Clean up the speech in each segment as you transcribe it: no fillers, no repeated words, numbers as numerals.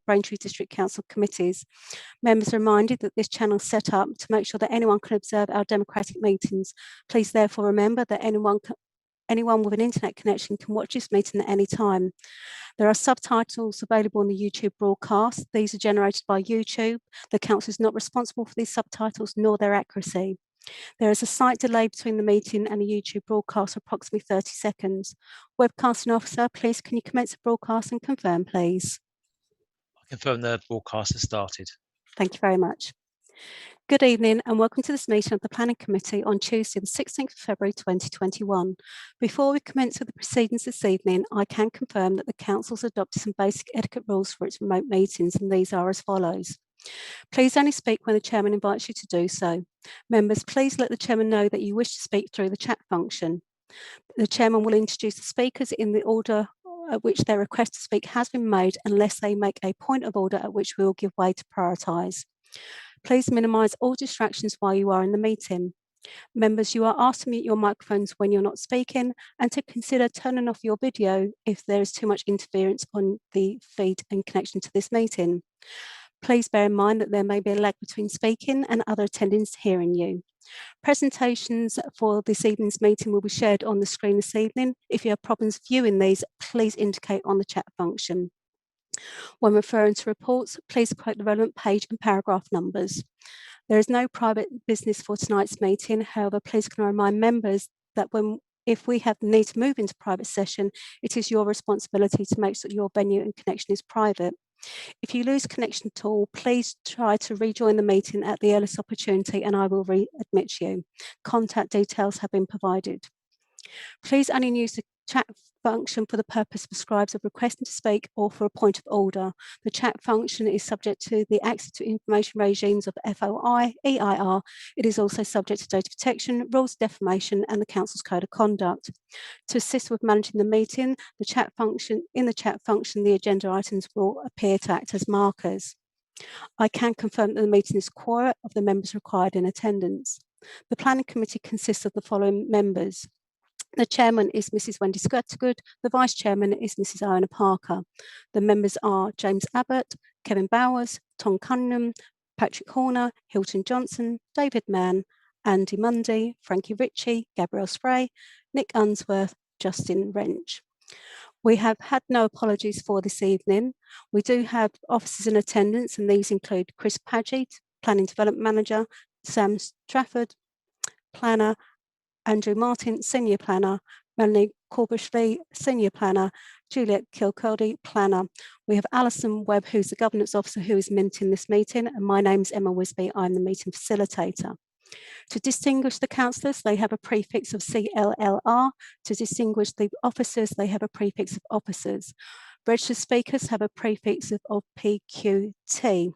Braintree District Council committees. Members are reminded that this channel is set up to make sure that anyone can observe our democratic meetings. Please therefore remember that anyone with an internet connection can watch this meeting at any time. There are subtitles available on the YouTube broadcast. These are generated by YouTube. The Council is not responsible for these subtitles nor their accuracy. There is a slight delay between the meeting and the YouTube broadcast of approximately 30 seconds. Webcasting officer, please can you commence the broadcast and confirm, please? I confirm the broadcast has started. Thank you very much. Good evening and welcome to this meeting of the Planning Committee on Tuesday, the 16th of February 2021. Before we commence with the proceedings this evening, I can confirm that the Council's adopted some basic etiquette rules for its remote meetings, and these are as follows. Please only speak when the Chairman invites you to do so. Members, please let the Chairman know that you wish to speak through the chat function. The Chairman will introduce the speakers in the order at which their request to speak has been made, unless they make a point of order at which we will give way to prioritise. Please minimise all distractions while you are in the meeting. Members, you are asked to mute your microphones when you're not speaking and to consider turning off your video if there is too much interference on the feed and connection to this meeting. Please bear in mind that there may be a lag between speaking and other attendants hearing you. Presentations for this evening's meeting will be shared on the screen this evening. If you have problems viewing these, please indicate on the chat function. When referring to reports, please quote the relevant page and paragraph numbers. There is no private business for tonight's meeting. However, please can I remind members that if we have the need to move into private session, it is your responsibility to make sure your venue and connection is private. If you lose connection at all, please try to rejoin the meeting at the earliest opportunity and I will readmit you. Contact details have been provided. Please only use the chat function for the purpose prescribed of requesting to speak or for a point of order. The chat function is subject to the access to information regimes of FOI, EIR. It is also subject to data protection, rules of defamation and the Council's Code of Conduct. To assist with managing the meeting, in the chat function, the agenda items will appear to act as markers. I can confirm that the meeting is quorum of the members required in attendance. The Planning Committee consists of the following members. The Chairman is Mrs. Wendy Scattergood. The Vice Chairman is Mrs. Iona Parker. The members are James Abbott, Kevin Bowers, Tom Cunningham, Patrick Horner, Hilton Johnson, David Mann, Andy Mundy, Frankie Ritchie, Gabrielle Spray, Nick Unsworth, Justin Wrench. We have had no apologies for this evening. We do have officers in attendance, and these include Chris Padgett, Planning Development Manager, Sam Trafford, Planner, Andrew Martin, Senior Planner, Melanie Corbishley, Senior Planner, Juliet Kilcody, Planner. We have Alison Webb, who's the Governance Officer, who is minting this meeting, and my name's Emma Wisby, I'm the meeting facilitator. To distinguish the councillors, they have a prefix of CLLR. To distinguish the officers, they have a prefix of officers. Registered speakers have a prefix of PQT.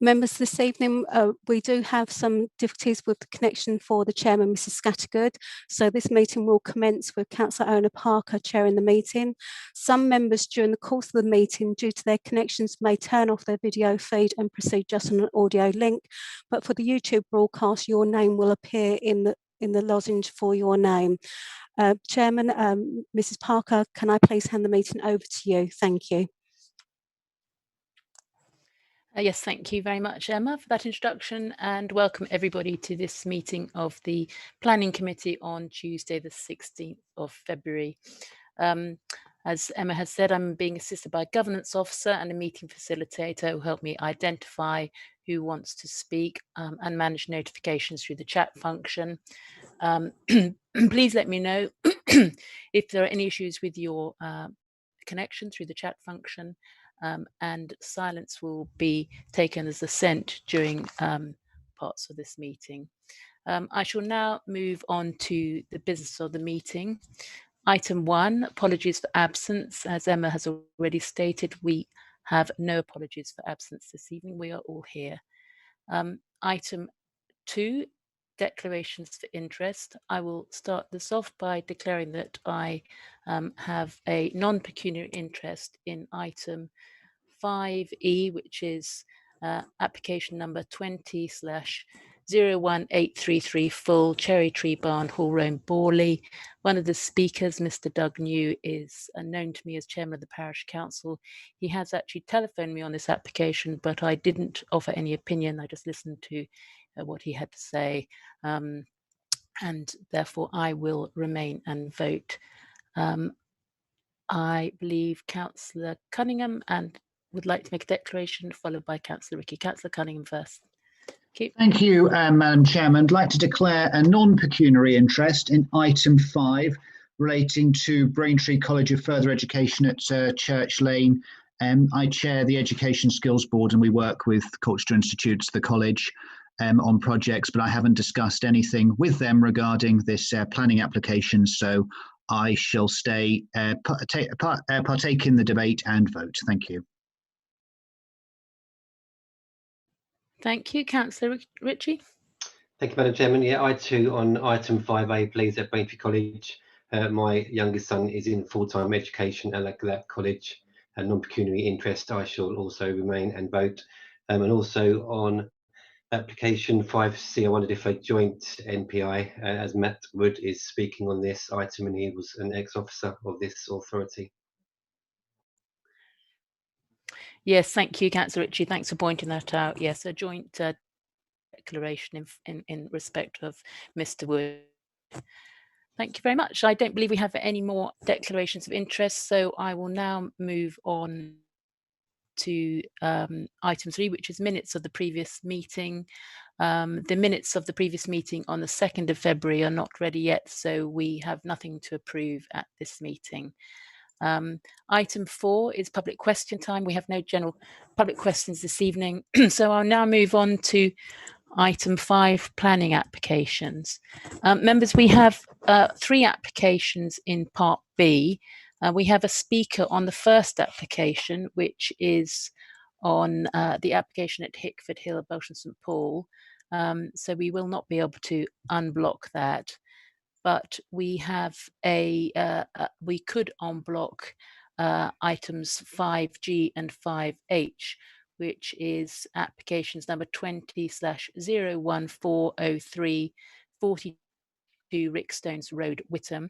Members, this evening we do have some difficulties with the connection for the Chairman, Mrs. Scattergood. So this meeting will commence with Councillor Iona Parker chairing the meeting. Some members during the course of the meeting, due to their connections, may turn off their video feed and proceed just on an audio link. But for the YouTube broadcast, your name will appear in the lozenge for your name. Chairman, Mrs. Parker, can I please hand the meeting over to you? Thank you. Yes, thank you very much, Emma, for that introduction, and welcome everybody to this meeting of the Planning Committee on Tuesday, the 16th of February. As Emma has said, I'm being assisted by a Governance Officer and a meeting facilitator who help me identify who wants to speak and manage notifications through the chat function. Please let me know if there are any issues with your connection through the chat function. And silence will be taken as assent during parts of this meeting. I shall now move on to the business of the meeting. Item 1, apologies for absence. As Emma has already stated, we have no apologies for absence this evening. We are all here. Item 2, declarations for interest. I will start this off by declaring that I have a non-pecuniary interest in item 5E, which is application number 20/2021 01833 Full, Cherry Tree Barn, Hall Road, Borley. One of the speakers, Mr. Doug New, is known to me as Chairman of the Parish Council. He has actually telephoned me on this application, but I didn't offer any opinion. I just listened to what he had to say, and therefore I will remain and vote. I believe Councillor Cunningham and would like to make a declaration, followed by Councillor Ricky. Councillor Cunningham first. Thank you, Madam Chairman. I'd like to declare a non-pecuniary interest in item 5 relating to Braintree College of Further Education at Church Lane. I chair the Education Skills Board and we work with Colchester Institutes, the college, on projects, but I haven't discussed anything with them regarding this planning application, so I shall stay, partake in the debate and vote. Thank you. Thank you. Councillor Ritchie. Thank you, Madam Chairman. Yeah, I too, on item 5A, please, at Braintree College. My youngest son is in full-time education at that college. A non-pecuniary interest, I shall also remain and vote. And also on application 5C, I wondered if a joint NPI, as Matt Wood is speaking on this item, and he was an ex-officer of this authority. Yes, thank you, Councillor Ritchie. Thanks for pointing that out. Yes, a joint declaration in respect of Mr. Wood. Thank you very much. I don't believe we have any more declarations of interest, so I will now move on to item 3, which is minutes of the previous meeting. The minutes of the previous meeting on the 2nd of February are not ready yet, so we have nothing to approve at this meeting. Item 4 is public question time. We have no general public questions this evening, so I'll now move on to item 5, planning applications. Members, we have 3 applications in part B. We have a speaker on the first application, which is on the application at Hickford Hill, Belsham St Paul. So we will not be able to unblock that. But we have we could unblock items 5G and 5H, which is applications number 20/01403 42 Rickstones Road, Whittam,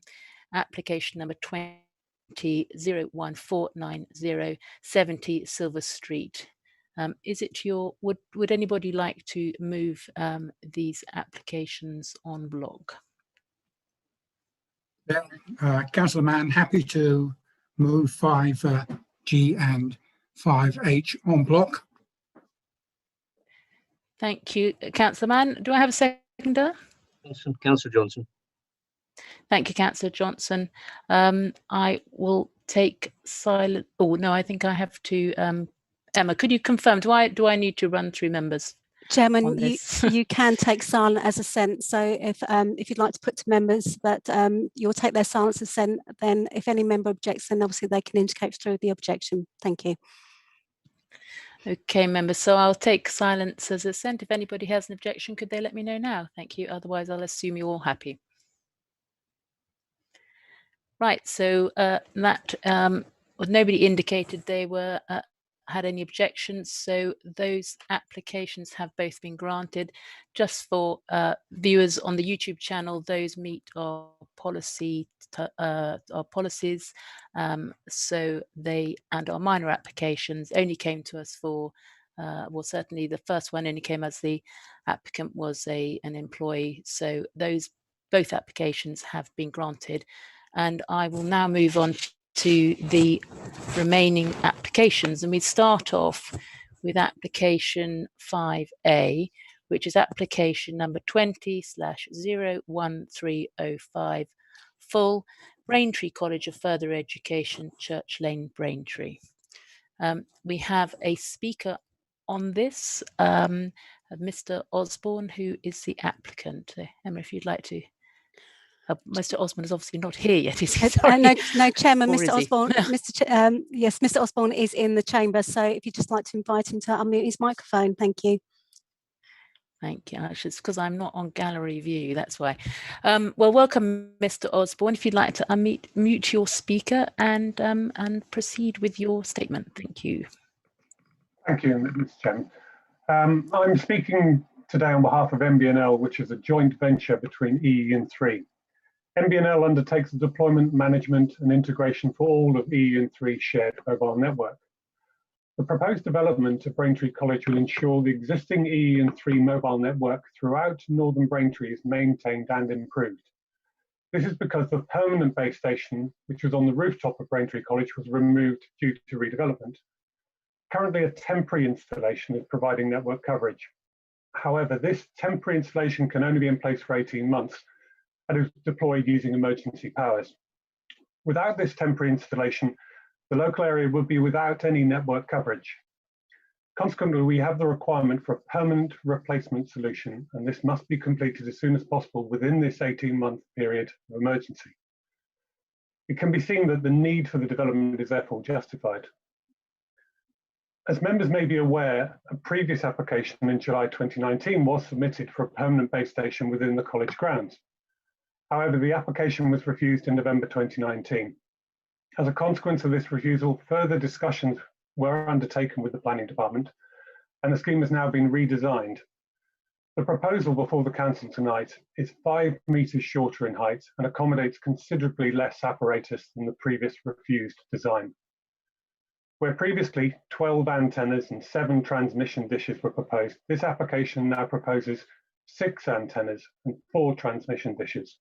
application number 20/01490 70 Silver Street. Is it your, would anybody like to move these applications en bloc? Councillor Mann, happy to move 5G and 5H en bloc. Thank you, Councillor Mann. Do I have a seconder? Councillor Johnson. Thank you, Councillor Johnson. I will take silent. Oh no, I think I have to. Emma, could you confirm? Do I need to run through members? Chairman, you can take silent as assent. So if you'd like to put to members that you'll take their silence as assent, then if any member objects, then obviously they can indicate through the objection. Thank you. Okay, members. So I'll take silence as assent. If anybody has an objection, could they let me know now? Thank you. Otherwise, I'll assume you're all happy. Right. So that nobody indicated they were. Had any objections, so those applications have both been granted. Just for viewers on the YouTube channel, those meet our policies, so they and our minor applications only came to us for well, certainly the first one only came as the applicant was an employee, so those both applications have been granted, and I will now move on to the remaining applications, and we start off with application 5A, which is application number 20/01305 Full, Braintree College of Further Education, Church Lane, Braintree. We have a speaker on this, Mr. Osborne, who is the applicant. Emma, if you'd like to. Mr. Osborne is obviously not here yet, is he? No, Chairman, Or Mr. Osborne. Yes, Mr. Osborne is in the chamber. So if you'd just like to invite him to unmute his microphone, thank you. Thank you. Actually, it's because I'm not on gallery view. That's why. Well, welcome, Mr. Osborne. If you'd like to mute your speaker and proceed with your statement, thank you. Thank you, Mr. Chairman. I'm speaking today on behalf of MBNL, which is a joint venture between EE and 3. MBNL undertakes the deployment, management and integration for all of EE and 3's shared mobile network. The proposed development of Braintree College will ensure the existing EE and 3 mobile network throughout northern Braintree is maintained and improved. This is because the permanent base station, which was on the rooftop of Braintree College, was removed due to redevelopment. Currently, a temporary installation is providing network coverage. However, this temporary installation can only be in place for 18 months and is deployed using emergency powers. Without this temporary installation, the local area would be without any network coverage. Consequently, we have the requirement for a permanent replacement solution, and this must be completed as soon as possible within this 18-month period of emergency. It can be seen that the need for the development is therefore justified. As members may be aware, a previous application in July 2019 was submitted for a permanent base station within the college grounds. However, the application was refused in November 2019. As a consequence of this refusal, further discussions were undertaken with the planning department, and the scheme has now been redesigned. The proposal before the council tonight is 5 metres shorter in height and accommodates considerably less apparatus than the previous refused design. Where previously 12 antennas and 7 transmission dishes were proposed, this application now proposes 6 antennas and 4 transmission dishes.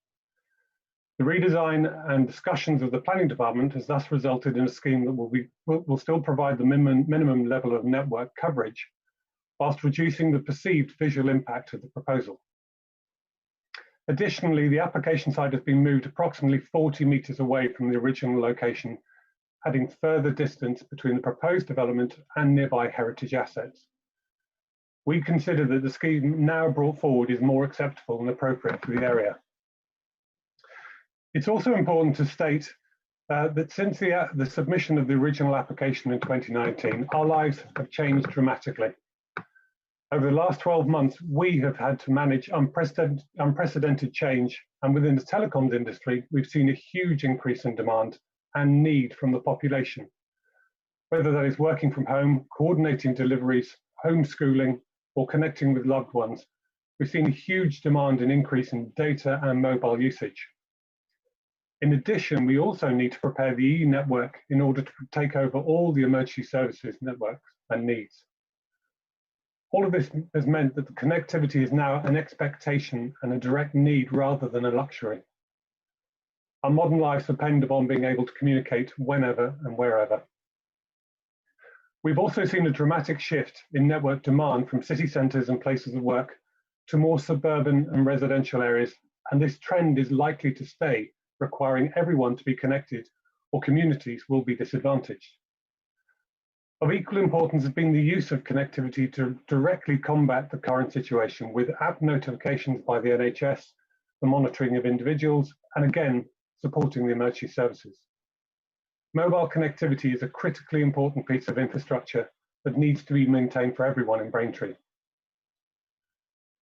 The redesign and discussions of the planning department has thus resulted in a scheme that will still provide the minimum level of network coverage, whilst reducing the perceived visual impact of the proposal. Additionally, the application site has been moved approximately 40 metres away from the original location, adding further distance between the proposed development and nearby heritage assets. We consider that the scheme now brought forward is more acceptable and appropriate for the area. It's also important to state that since the submission of the original application in 2019, our lives have changed dramatically. Over the last 12 months, we have had to manage unprecedented change, and within the telecoms industry, we've seen a huge increase in demand and need from the population. Whether that is working from home, coordinating deliveries, homeschooling, or connecting with loved ones, we've seen a huge demand and increase in data and mobile usage. In addition, we also need to prepare the EE network in order to take over all the emergency services networks and needs. All of this has meant that the connectivity is now an expectation and a direct need rather than a luxury. Our modern lives depend upon being able to communicate whenever and wherever. We've also seen a dramatic shift in network demand from city centres and places of work to more suburban and residential areas, and this trend is likely to stay, requiring everyone to be connected, or communities will be disadvantaged. Of equal importance has been the use of connectivity to directly combat the current situation with app notifications by the NHS, the monitoring of individuals, and again, supporting the emergency services. Mobile connectivity is a critically important piece of infrastructure that needs to be maintained for everyone in Braintree.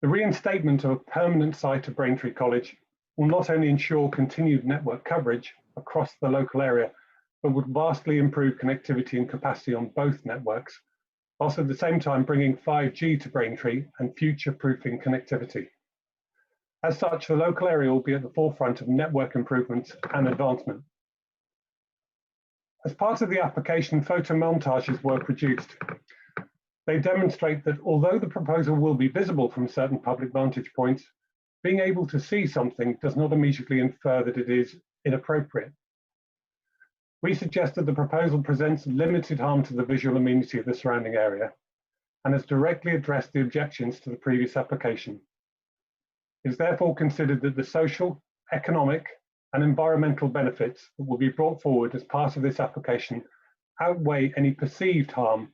The reinstatement of a permanent site at Braintree College will not only ensure continued network coverage across the local area, but would vastly improve connectivity and capacity on both networks, whilst at the same time bringing 5G to Braintree and future-proofing connectivity. As such, the local area will be at the forefront of network improvements and advancement. As part of the application, photo montages were produced. They demonstrate that although the proposal will be visible from certain public vantage points, being able to see something does not immediately infer that it is inappropriate. We suggest that the proposal presents limited harm to the visual amenity of the surrounding area and has directly addressed the objections to the previous application. It is therefore considered that the social, economic, and environmental benefits that will be brought forward as part of this application outweigh any perceived harm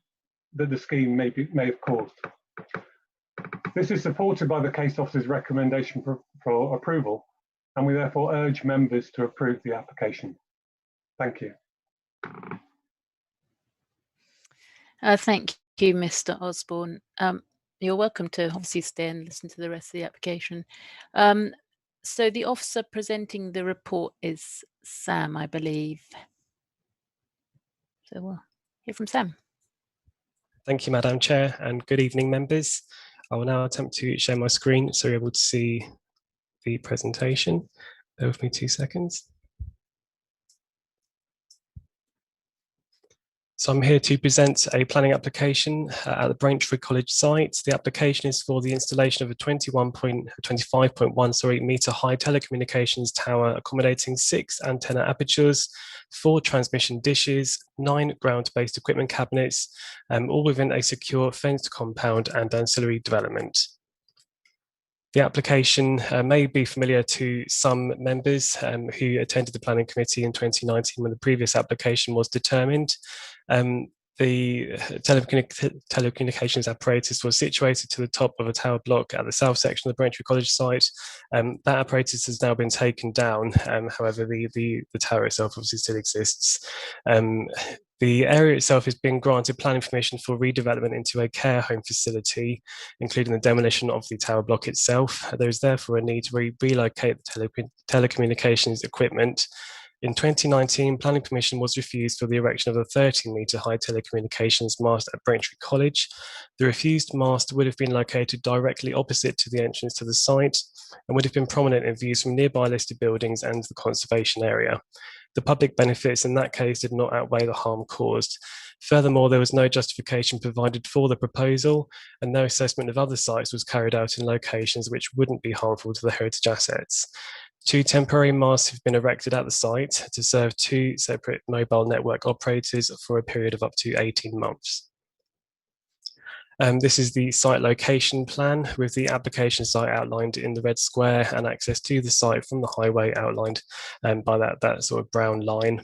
that the scheme may have caused. This is supported by the case officer's recommendation for approval, and we therefore urge members to approve the application. Thank you. Thank you, Mr. Osborne. You're welcome to obviously stay and listen to the rest of the application. So the officer presenting the report is Sam, I believe. So we'll hear from Sam. Thank you, Madam Chair, and good evening, members. I will now attempt to share my screen so you're able to see the presentation. Bear with me 2 seconds. So I'm here to present a planning application at the Braintree College site. The application is for the installation of a 25.1 metre high telecommunications tower accommodating 6 antenna apertures, 4 transmission dishes, 9 ground-based equipment cabinets, all within a secure fenced compound and ancillary development. The application may be familiar to some members who attended the planning committee in 2019 when the previous application was determined. The telecommunications apparatus was situated to the top of a tower block at the south section of the Braintree College site. That apparatus has now been taken down. However, the tower itself obviously still exists. The area itself has been granted planning permission for redevelopment into a care home facility, including the demolition of the tower block itself. There is therefore a need to relocate the telecommunications equipment. In 2019, planning permission was refused for the erection of a 13-metre high telecommunications mast at Braintree College. The refused mast would have been located directly opposite to the entrance to the site and would have been prominent in views from nearby listed buildings and the conservation area. The public benefits in that case did not outweigh the harm caused. Furthermore, there was no justification provided for the proposal, and no assessment of other sites was carried out in locations which wouldn't be harmful to the heritage assets. 2 temporary masts have been erected at the site to serve 2 separate mobile network operators for a period of up to 18 months. This is the site location plan with the application site outlined in the red square and access to the site from the highway outlined by that sort of brown line.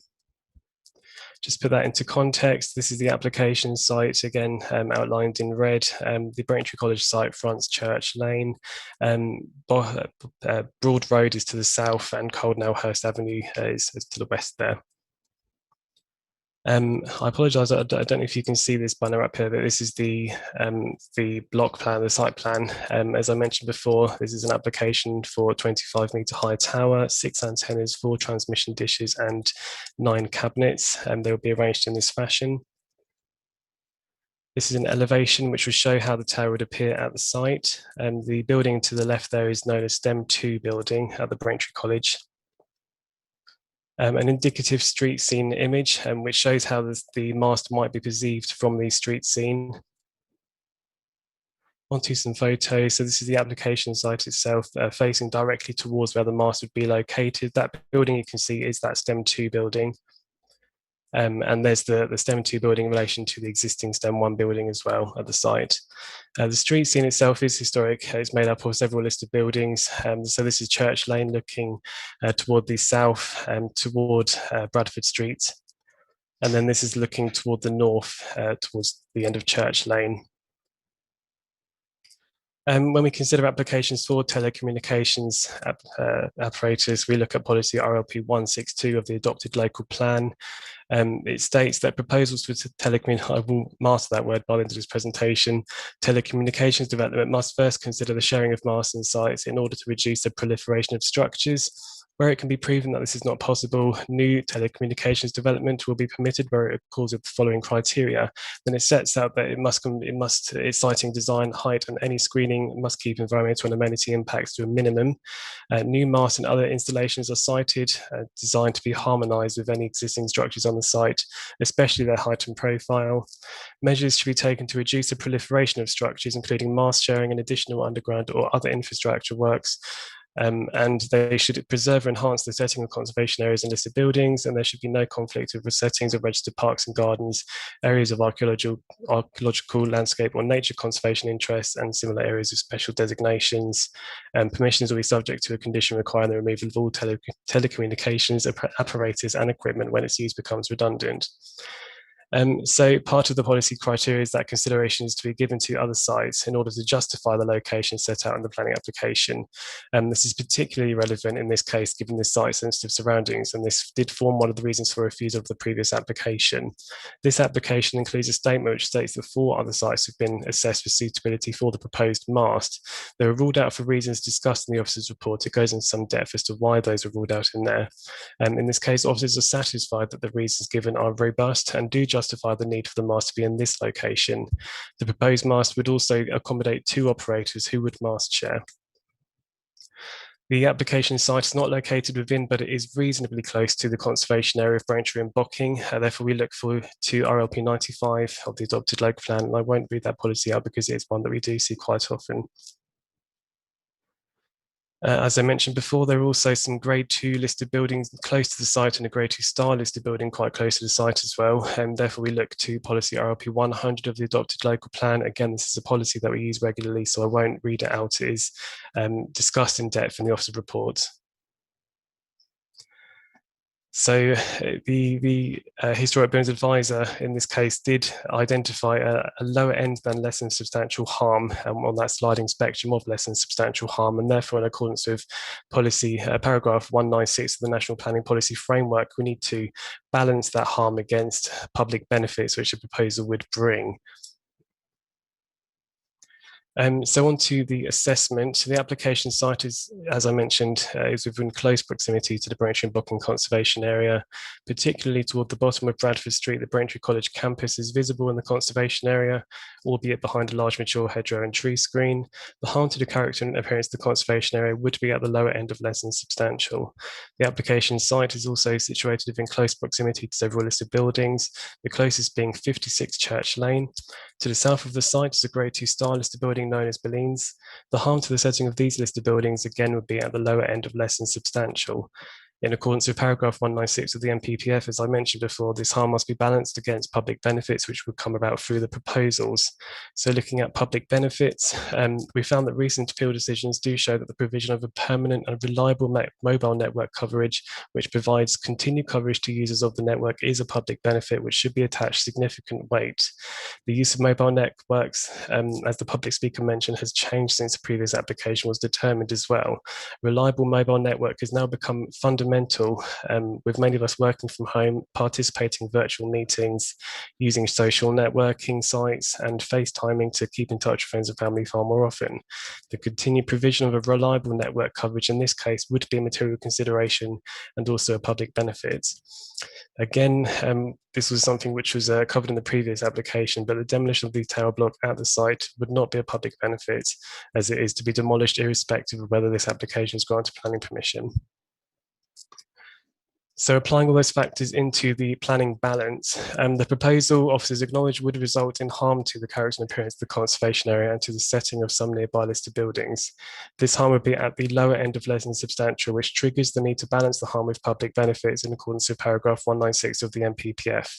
Just put that into context, this is the application site, again outlined in red. The Braintree College site fronts Church Lane. Broad Road is to the south and Coldnellhurst Avenue is to the west there. I apologise, I don't know if you can see this banner up here, but this is the block plan, the site plan. As I mentioned before, this is an application for a 25-metre high tower, 6 antennas, 4 transmission dishes and 9 cabinets, and they will be arranged in this fashion. This is an elevation which will show how the tower would appear at the site. The building to the left there is known as STEM 2 building at the Braintree College. An indicative street scene image which shows how the mast might be perceived from the street scene. Onto some photos. So this is the application site itself facing directly towards where the mast would be located. That building you can see is that STEM 2 building. And there's the STEM 2 building in relation to the existing STEM 1 building as well at the site. The street scene itself is historic. It's made up of several listed buildings. So this is Church Lane looking toward the south toward Bradford Street. And then this is looking toward the north towards the end of Church Lane. When we consider applications for telecommunications apparatus, we look at policy RLP 162 of the adopted local plan. It states that proposals for I will master that word by the end of this presentation. Telecommunications development must first consider the sharing of masts and sites in order to reduce the proliferation of structures. Where it can be proven that this is not possible, new telecommunications development will be permitted where it accords with the following criteria. Then it sets out that its siting design, height, and any screening must keep environmental and amenity impacts to a minimum. New masts and other installations are sited, designed to be harmonised with any existing structures on the site, especially their height and profile. Measures should be taken to reduce the proliferation of structures, including mast sharing and additional underground or other infrastructure works. And they should preserve or enhance the setting of conservation areas and listed buildings, and there should be no conflict with the settings of registered parks and gardens, areas of archaeological, landscape or nature conservation interests, and similar areas of special designations. Permissions will be subject to a condition requiring the removal of all telecommunications apparatus and equipment when its use becomes redundant. So part of the policy criteria is that consideration is to be given to other sites in order to justify the location set out in the planning application. This is particularly relevant in this case, given the site-sensitive surroundings, and this did form one of the reasons for refusal of the previous application. This application includes a statement which states that 4 other sites have been assessed for suitability for the proposed mast. They were ruled out for reasons discussed in the officer's report. It goes into some depth as to why those were ruled out in there. In this case, officers are satisfied that the reasons given are robust and do justify justify the need for the mast to be in this location. The proposed mast would also accommodate 2 operators who would mast share. The application site is not located within, but it is reasonably close to the conservation area of Braintree and Bocking. Therefore, we look forward to RLP 95 of the adopted local plan. And I won't read that policy out because it is one that we do see quite often. As I mentioned before, there are also some grade 2 listed buildings close to the site and a grade 2 star listed building quite close to the site as well. And therefore we look to policy RLP 100 of the adopted local plan. Again, this is a policy that we use regularly, so I won't read it out. It is discussed in depth in the Office of Reports. So the Historic Buildings Advisor in this case did identify a lower end than less than substantial harm on that sliding spectrum of less than substantial harm, and therefore in accordance with policy paragraph 196 of the National Planning Policy Framework, we need to balance that harm against public benefits which a proposal would bring. So on to the assessment. The application site is, as I mentioned, is within close proximity to the Braintree and Bocking Conservation Area, particularly toward the bottom of Bradford Street. The Braintree College campus is visible in the conservation area, albeit behind a large mature hedgerow and tree screen. The harm to the character and appearance of the conservation area would be at the lower end of less than substantial. The application site is also situated within close proximity to several listed buildings, the closest being 56 Church Lane. To the south of the site is a grade 2 star listed building known as Bellines. The harm to the setting of these listed buildings again would be at the lower end of less than substantial. In accordance with paragraph 196 of the NPPF, as I mentioned before, this harm must be balanced against public benefits which would come about through the proposals. So looking at public benefits, we found that recent appeal decisions do show that the provision of a permanent and reliable mobile network coverage which provides continued coverage to users of the network is a public benefit which should be attached significant weight. The use of mobile networks, as the public speaker mentioned, has changed since the previous application was determined as well. Reliable mobile network has now become fundamental, with many of us working from home, participating in virtual meetings, using social networking sites and FaceTiming to keep in touch with friends and family far more often. The continued provision of a reliable network coverage in this case would be a material consideration and also a public benefit. Again, this was something which was covered in the previous application, but the demolition of the tower block at the site would not be a public benefit, as it is to be demolished irrespective of whether this application is granted planning permission. So applying all those factors into the planning balance, the proposal officers acknowledge would result in harm to the character and appearance of the conservation area and to the setting of some nearby listed buildings. This harm would be at the lower end of less than substantial, which triggers the need to balance the harm with public benefits in accordance with paragraph 196 of the NPPF.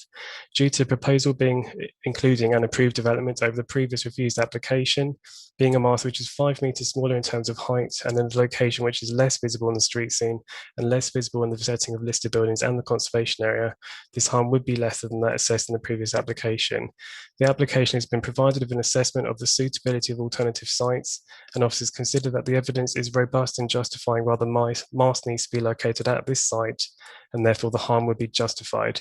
Due to the proposal including an approved development over the previous refused application, being a mast which is 5 meters smaller in terms of height, and in a location which is less visible in the street scene and less visible in the setting of listed buildings and the conservation area, this harm would be less than that assessed in the previous application. The application has been provided with an assessment of the suitability of alternative sites, and officers consider that the evidence is robust in justifying why the mast needs to be located at this site, and therefore the harm would be justified.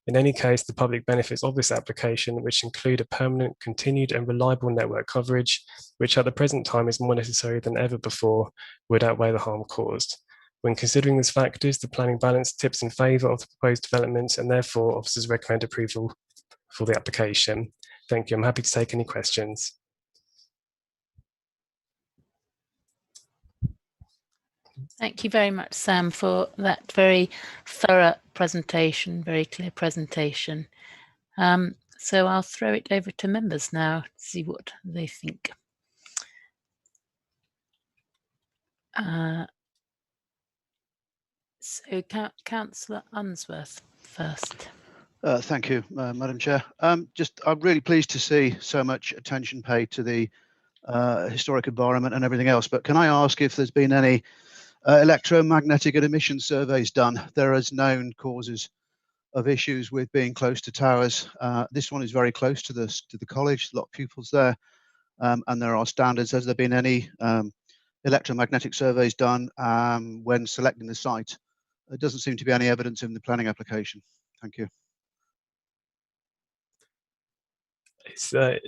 In any case, the public benefits of this application, which include a permanent, continued and reliable network coverage, which at the present time is more necessary than ever before, would outweigh the harm caused. When considering these factors, the planning balance tips in favour of the proposed development, and therefore officers recommend approval for the application. Thank you. I'm happy to take any questions. Thank you very much, Sam, for that very thorough presentation, very clear presentation. So I'll throw it over to members now to see what they think. So Councillor Unsworth first. Thank you, Madam Chair. I'm really pleased to see so much attention paid to the historic environment and everything else. But can I ask if there's been any electromagnetic and emission surveys done? There is known causes of issues with being close to towers. This one is very close to the college, a lot of pupils there, and there are standards. Has there been any electromagnetic surveys done when selecting the site? There doesn't seem to be any evidence in the planning application. Thank you.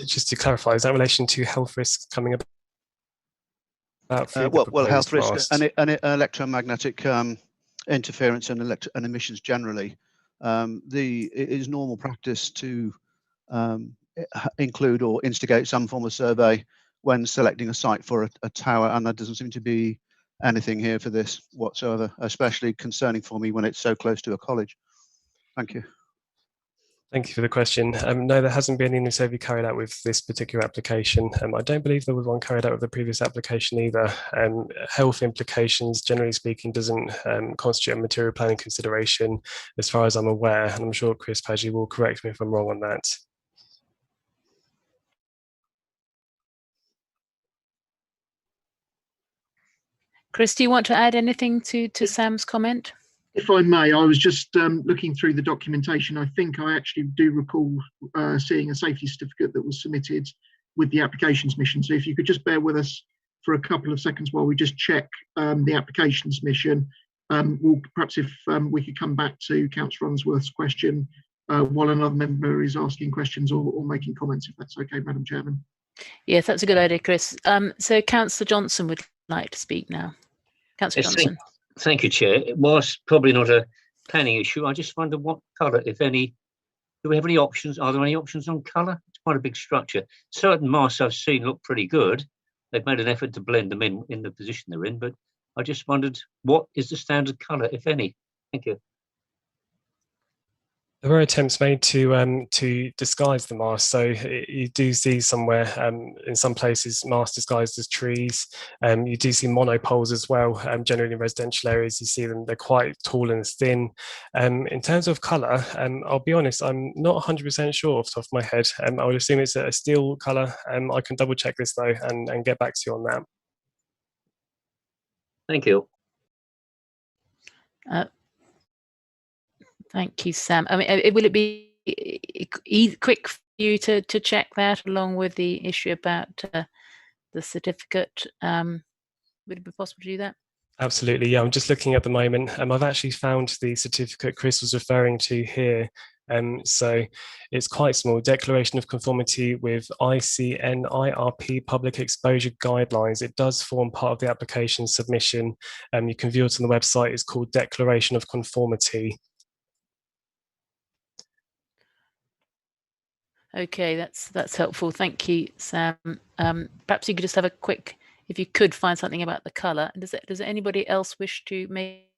Just to clarify, is that in relation to health risks coming about? Well, health risks and electromagnetic interference and emissions generally. It is normal practice to include or instigate some form of survey when selecting a site for a tower, and there doesn't seem to be anything here for this whatsoever, especially concerning for me when it's so close to a college. Thank you. Thank you for the question. No, there hasn't been any survey carried out with this particular application. I don't believe there was one carried out with the previous application either. Health implications, generally speaking, doesn't constitute a material planning consideration as far as I'm aware, and I'm sure Chris Paggi will correct me if I'm wrong on that. Chris, do you want to add anything to Sam's comment? If I may, I was just looking through the documentation. I think I actually do recall seeing a safety certificate that was submitted with the application submission. So if you could just bear with us for a couple of seconds while we just check the application submission. We'll perhaps if we could come back to Councillor Unsworth's question while another member is asking questions or making comments, if that's okay, Madam Chairman. Yes, that's a good idea, Chris. So Councillor Johnson would like to speak now. Councillor Johnson. Thank you, Chair. Whilst probably not a planning issue, I just wonder what colour, if any, do we have any options? Are there any options on colour? It's quite a big structure. Certain masts I've seen look pretty good. They've made an effort to blend them in the position they're in, but I just wondered what is the standard colour, if any? Thank you. There were attempts made to disguise the mast, so you do see somewhere in some places masts disguised as trees. You do see monopoles as well. Generally in residential areas, you see them; they're quite tall and thin. In terms of colour, I'll be honest, I'm not 100% sure off the top of my head. I would assume it's a steel colour. I can double check this though and get back to you on that. Thank you. Thank you, Sam. I mean, will it be quick for you to check that along with the issue about the certificate? Would it be possible to do that? Absolutely, yeah. I'm just looking at the moment. I've actually found the certificate Chris was referring to here. So it's quite small. Declaration of Conformity with ICNIRP Public Exposure Guidelines. It does form part of the application submission. You can view it on the website. It's called Declaration of Conformity. Okay, that's helpful. Thank you, Sam. Perhaps you could just have a quick, if you could find something about the colour. Does anybody else wish to make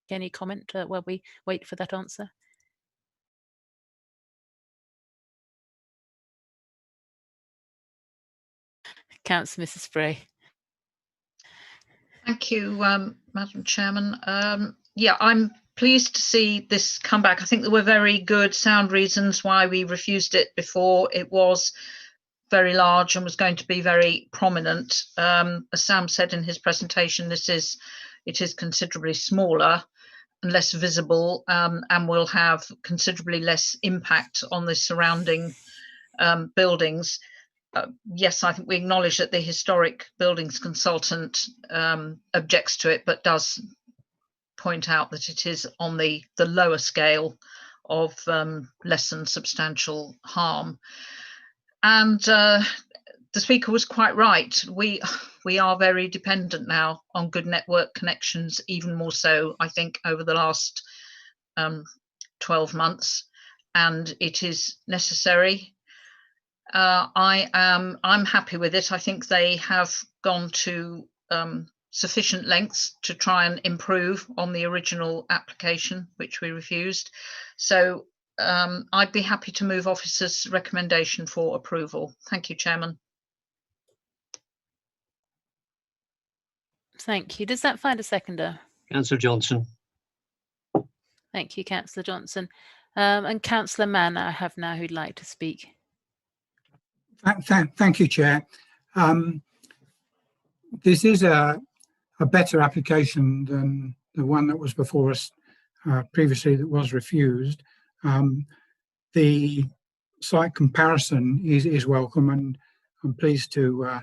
any comment while we wait for that answer? Councillor Mrs. Spray. Thank you, Madam Chairman. Yeah, I'm pleased to see this come back. I think there were very good sound reasons why we refused it before. It was very large and was going to be very prominent. As Sam said in his presentation, it is considerably smaller and less visible, and will have considerably less impact on the surrounding buildings. Yes, I think we acknowledge that the historic buildings consultant objects to it, but does point out that it is on the lower scale of less than substantial harm. And the speaker was quite right. We are very dependent now on good network connections, even more so, I think, over the last 12 months, and it is necessary. I'm happy with it. I think they have gone to sufficient lengths to try and improve on the original application, which we refused. So I'd be happy to move officer's recommendation for approval. Thank you, Chairman. Thank you. Does that find a seconder? Councillor Johnson. Thank you, Councillor Johnson. And Councillor Mann, I have now who'd like to speak. Thank you, Chair. This is a better application than the one that was before us previously that was refused. The site comparison is welcome, and I'm pleased to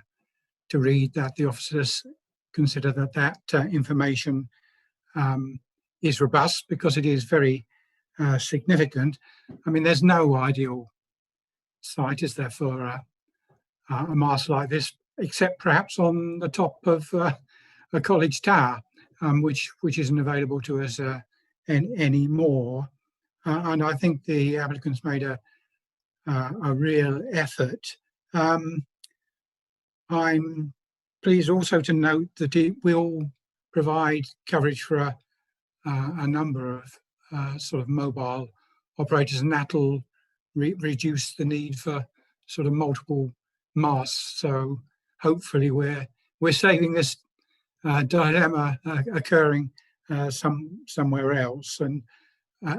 read that the officers consider that information is robust, because it is very significant. I mean, there's no ideal site, is there, for a mast like this, except perhaps on the top of a college tower, which isn't available to us anymore. and I think the applicants made a real effort. I'm pleased also to note that it will provide coverage for a number of sort of mobile operators, and that'll reduce the need for sort of multiple masts. So hopefully we're saving this dilemma occurring somewhere else. And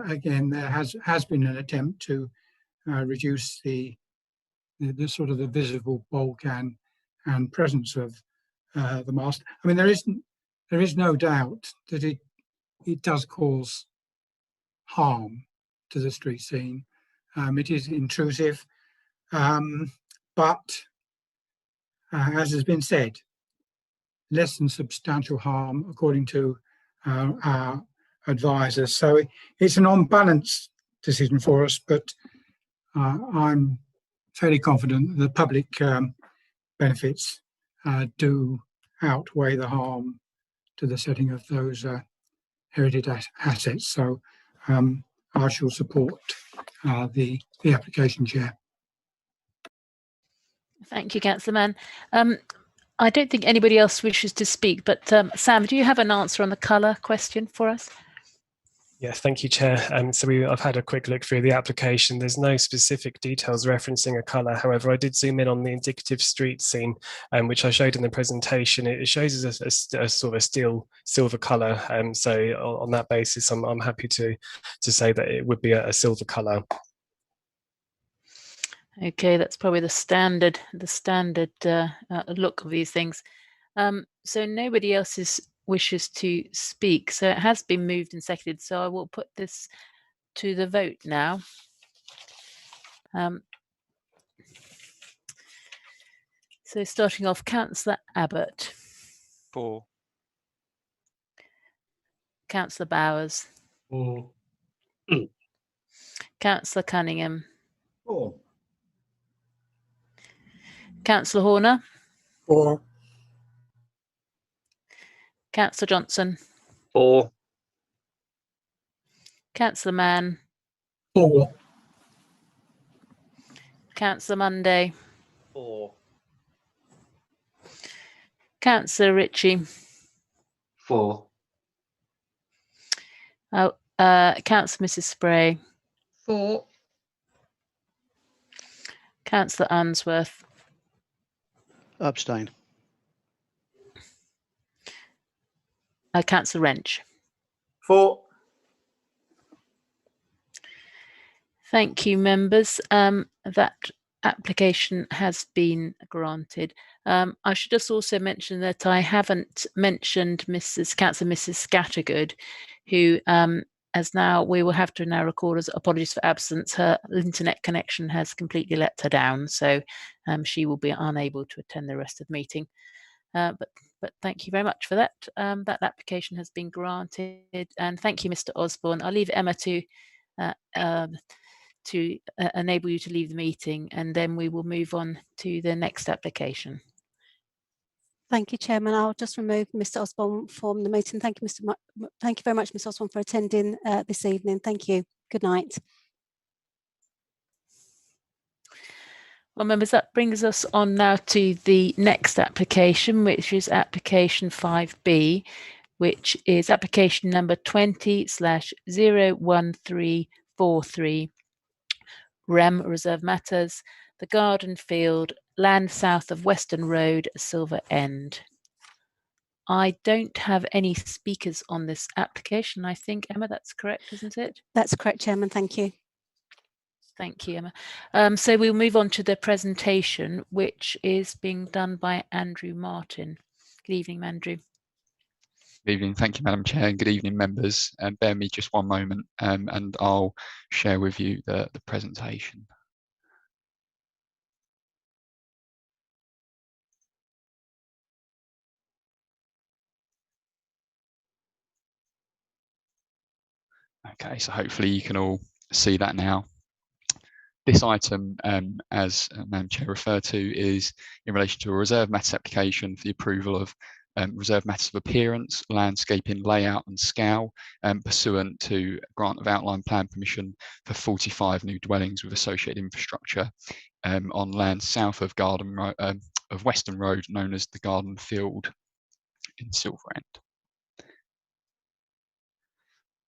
again, there has been an attempt to reduce the sort of the visible bulk and presence of the mast. I mean, there is no doubt that it does cause harm to the street scene. It is intrusive, but as has been said, less than substantial harm according to our advisors. So it's an on-balance decision for us, but I'm fairly confident that the public benefits do outweigh the harm to the setting of those heritage assets. So I shall support the application, Chair. Thank you, Councillor Mann. I don't think anybody else wishes to speak, but Sam, do you have an answer on the colour question for us? Yes, thank you, Chair. So I've had a quick look through the application. There's no specific details referencing a colour. However, I did zoom in on the indicative street scene, which I showed in the presentation. It shows us a sort of a silver colour. So on that basis, I'm happy to say that it would be a silver colour. Okay, that's probably the standard look of these things. So nobody else wishes to speak. So it has been moved and seconded. So I will put this to the vote now. So starting off, Councillor Abbott. For. Councillor Bowers. For. Councillor Cunningham. For. Councillor Horner. For. Councillor Johnson. For. Councillor Mann. For. Councillor Monday. For. Councillor Ritchie. For. Councillor Mrs. Spray. For. Councillor Unsworth. Abstain. Councillor Wrench. For. Thank you, members. That application has been granted. I should just also mention that I haven't mentioned Councillor Mrs. Scattergood, who as now we will have to now record as apologies for absence. Her internet connection has completely let her down, so she will be unable to attend the rest of the meeting. But thank you very much for that. That application has been granted, and thank you, Mr. Osborne. I'll leave Emma to enable you to leave the meeting, and then we will move on to the next application. Thank you, Chairman. I'll just remove Mr. Osborne from the meeting. Thank you, thank you very much, Mr. Osborne, for attending this evening. Thank you. Good night. Well, members, that brings us on now to the next application, which is application 5B, which is application number 20/01343, REM Reserve Matters, the Garden Field, land south of Western Road, Silver End. I don't have any speakers on this application. I think, Emma, that's correct, isn't it? That's correct, Chairman. Thank you. Thank you, Emma. So we'll move on to the presentation, which is being done by Andrew Martin. Good evening, Andrew. Good evening. Thank you, Madam Chair, and good evening, members. Bear me just one moment and I'll share with you the presentation. Okay, so hopefully you can all see that now. This item, as Madam Chair referred to, is in relation to a reserve matters application for the approval of reserve matters of appearance, landscaping, layout and scale, pursuant to grant of outline plan permission for 45 new dwellings with associated infrastructure on land south of Western Road, known as the Garden Field in Silver End.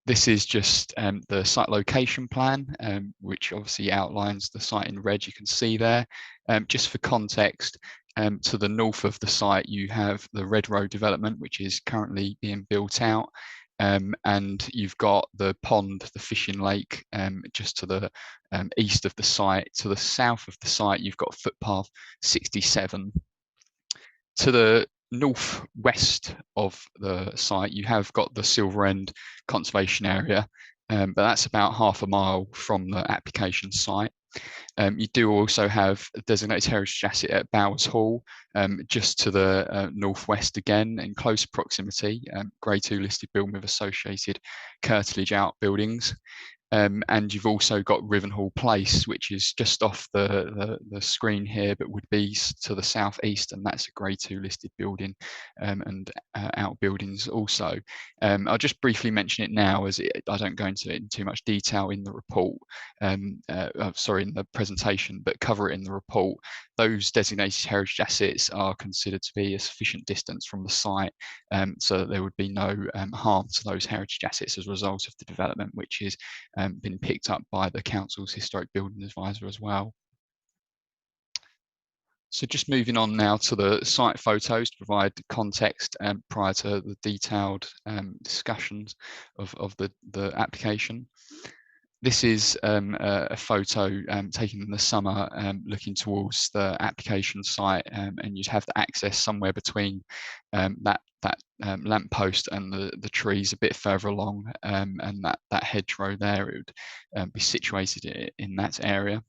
This is just the site location plan, which obviously outlines the site in red, you can see there. Just for context, to the north of the site, you have the Red Road development, which is currently being built out. And you've got the pond, the fishing lake, just to the east of the site. To the south of the site, you've got footpath 67. To the northwest of the site, you have got the Silver End conservation area, but that's about half a mile from the application site. You do also have a designated heritage asset at Bowers Hall, just to the northwest again, in close proximity, Grade 2 listed building with associated curtilage outbuildings. And you've also got Rivenhall Place, which is just off the screen here, but would be to the southeast, and that's a Grade 2 listed building and outbuildings also. I'll just briefly mention it now, as I don't go into it in too much detail in the report, sorry, in the presentation, but cover it in the report. Those designated heritage assets are considered to be a sufficient distance from the site, so that there would be no harm to those heritage assets as a result of the development, which is been picked up by the council's historic building advisor as well. So just moving on now to the site photos to provide context prior to the detailed discussions of the application. This is a photo taken in the summer looking towards the application site, and you'd have the access somewhere between that lamppost and the trees a bit further along, and that hedgerow there, it would be situated in that area.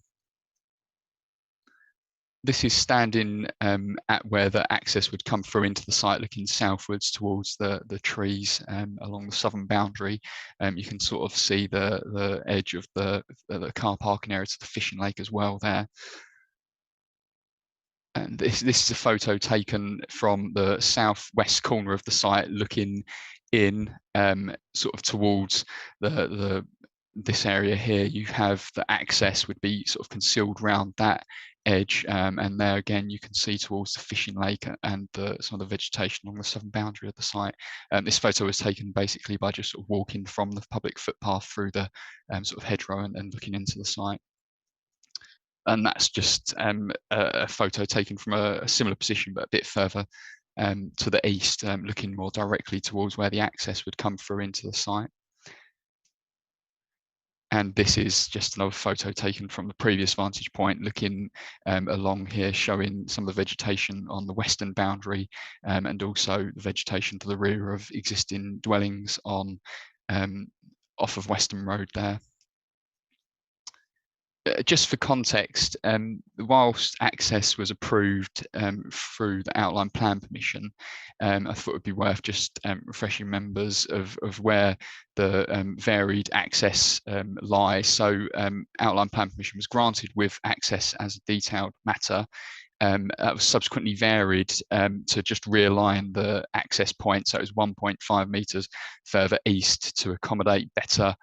This is standing at where the access would come through into the site, looking southwards towards the trees along the southern boundary. You can sort of see the edge of the car parking area to the fishing lake as well there. And this is a photo taken from the southwest corner of the site, looking in sort of towards this area here. You have the access would be sort of concealed around that edge, and there again you can see towards the fishing lake and some of the vegetation along the southern boundary of the site. This photo was taken basically by just sort of walking from the public footpath through the sort of hedgerow and looking into the site. And that's just a photo taken from a similar position, but a bit further to the east, looking more directly towards where the access would come through into the site. And this is just another photo taken from the previous vantage point, looking along here, showing some of the vegetation on the western boundary, and also the vegetation to the rear of existing dwellings on off of Western Road there. Just for context, whilst access was approved through the outline plan permission, I thought it would be worth just refreshing members of where the varied access lies. So outline plan permission was granted with access as a detailed matter. That was subsequently varied to just realign the access point, so it was 1.5 metres further east to accommodate better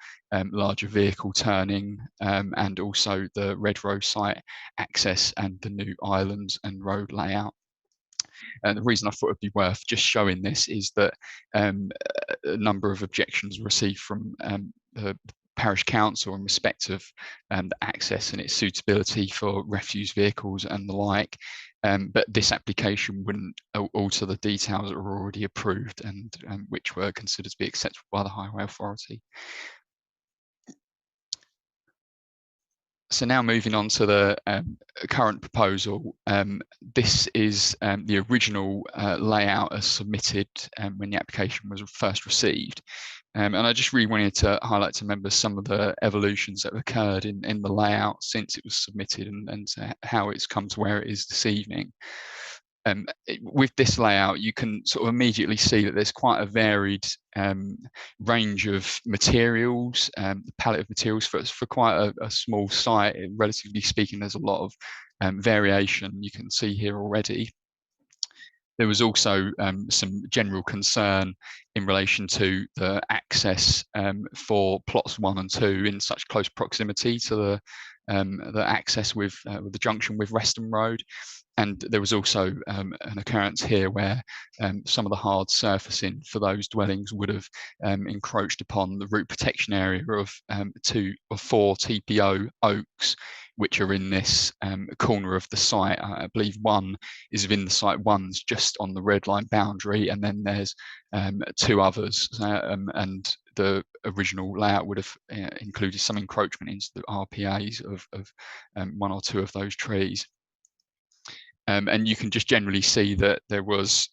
larger vehicle turning, and also the Red Road site access and the new islands and road layout. And the reason I thought it'd be worth just showing this is that a number of objections were received from the parish council in respect of the access and its suitability for refuse vehicles and the like, but this application wouldn't alter the details that were already approved and which were considered to be acceptable by the Highway Authority. So now moving on to the current proposal, this is the original layout as submitted when the application was first received. And I just really wanted to highlight to members some of the evolutions that have occurred in the layout since it was submitted and how it's come to where it is this evening. With this layout, you can sort of immediately see that there's quite a varied range of materials, the palette of materials for quite a small site. Relatively speaking, there's a lot of variation you can see here already. There was also some general concern in relation to the access for plots 1 and 2 in such close proximity to the access with the junction with Reston Road. And there was also an occurrence here where some of the hard surfacing for those dwellings would have encroached upon the root protection area of 2 or 4 TPO oaks, which are in this corner of the site. I believe one is within the site, one's just on the red line boundary, and then there's 2 others. And the original layout would have included some encroachment into the RPAs of 1 or 2 of those trees. And you can just generally see that there was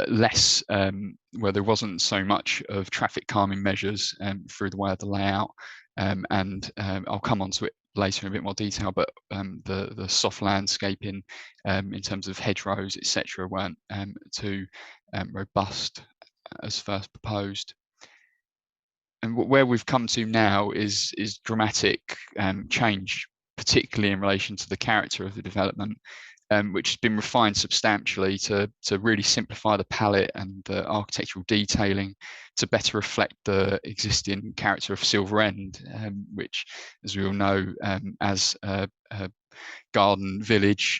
less, where there wasn't so much of traffic calming measures through the way of the layout. And I'll come on to it later in a bit more detail, but the soft landscaping in terms of hedgerows, etc., weren't too robust as first proposed. And where we've come to now is dramatic change, particularly in relation to the character of the development, which has been refined substantially to really simplify the palette and the architectural detailing to better reflect the existing character of Silver End, which, as we all know, as a garden village,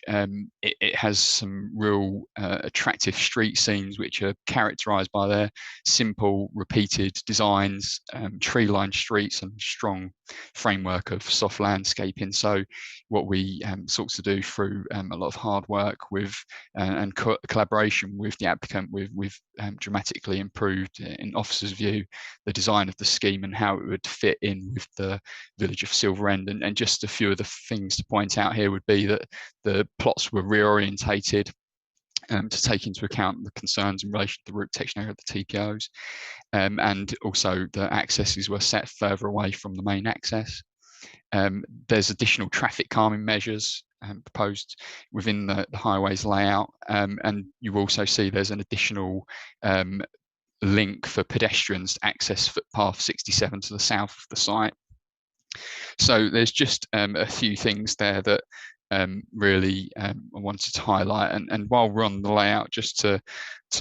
it has some real attractive street scenes which are characterized by their simple repeated designs, tree-lined streets and strong framework of soft landscaping. So what we sought to do through a lot of hard work with and collaboration with the applicant, we've dramatically improved, in officer's view, the design of the scheme and how it would fit in with the village of Silver End. And just a few of the things to point out here would be that the plots were reorientated to take into account the concerns in relation to the root protection area of the TPOs, and also the accesses were set further away from the main access. There's additional traffic calming measures proposed within the highways layout, and you also see there's an additional link for pedestrians to access footpath 67 to the south of the site. So there's just a few things there that really I wanted to highlight, and while we're on the layout, just to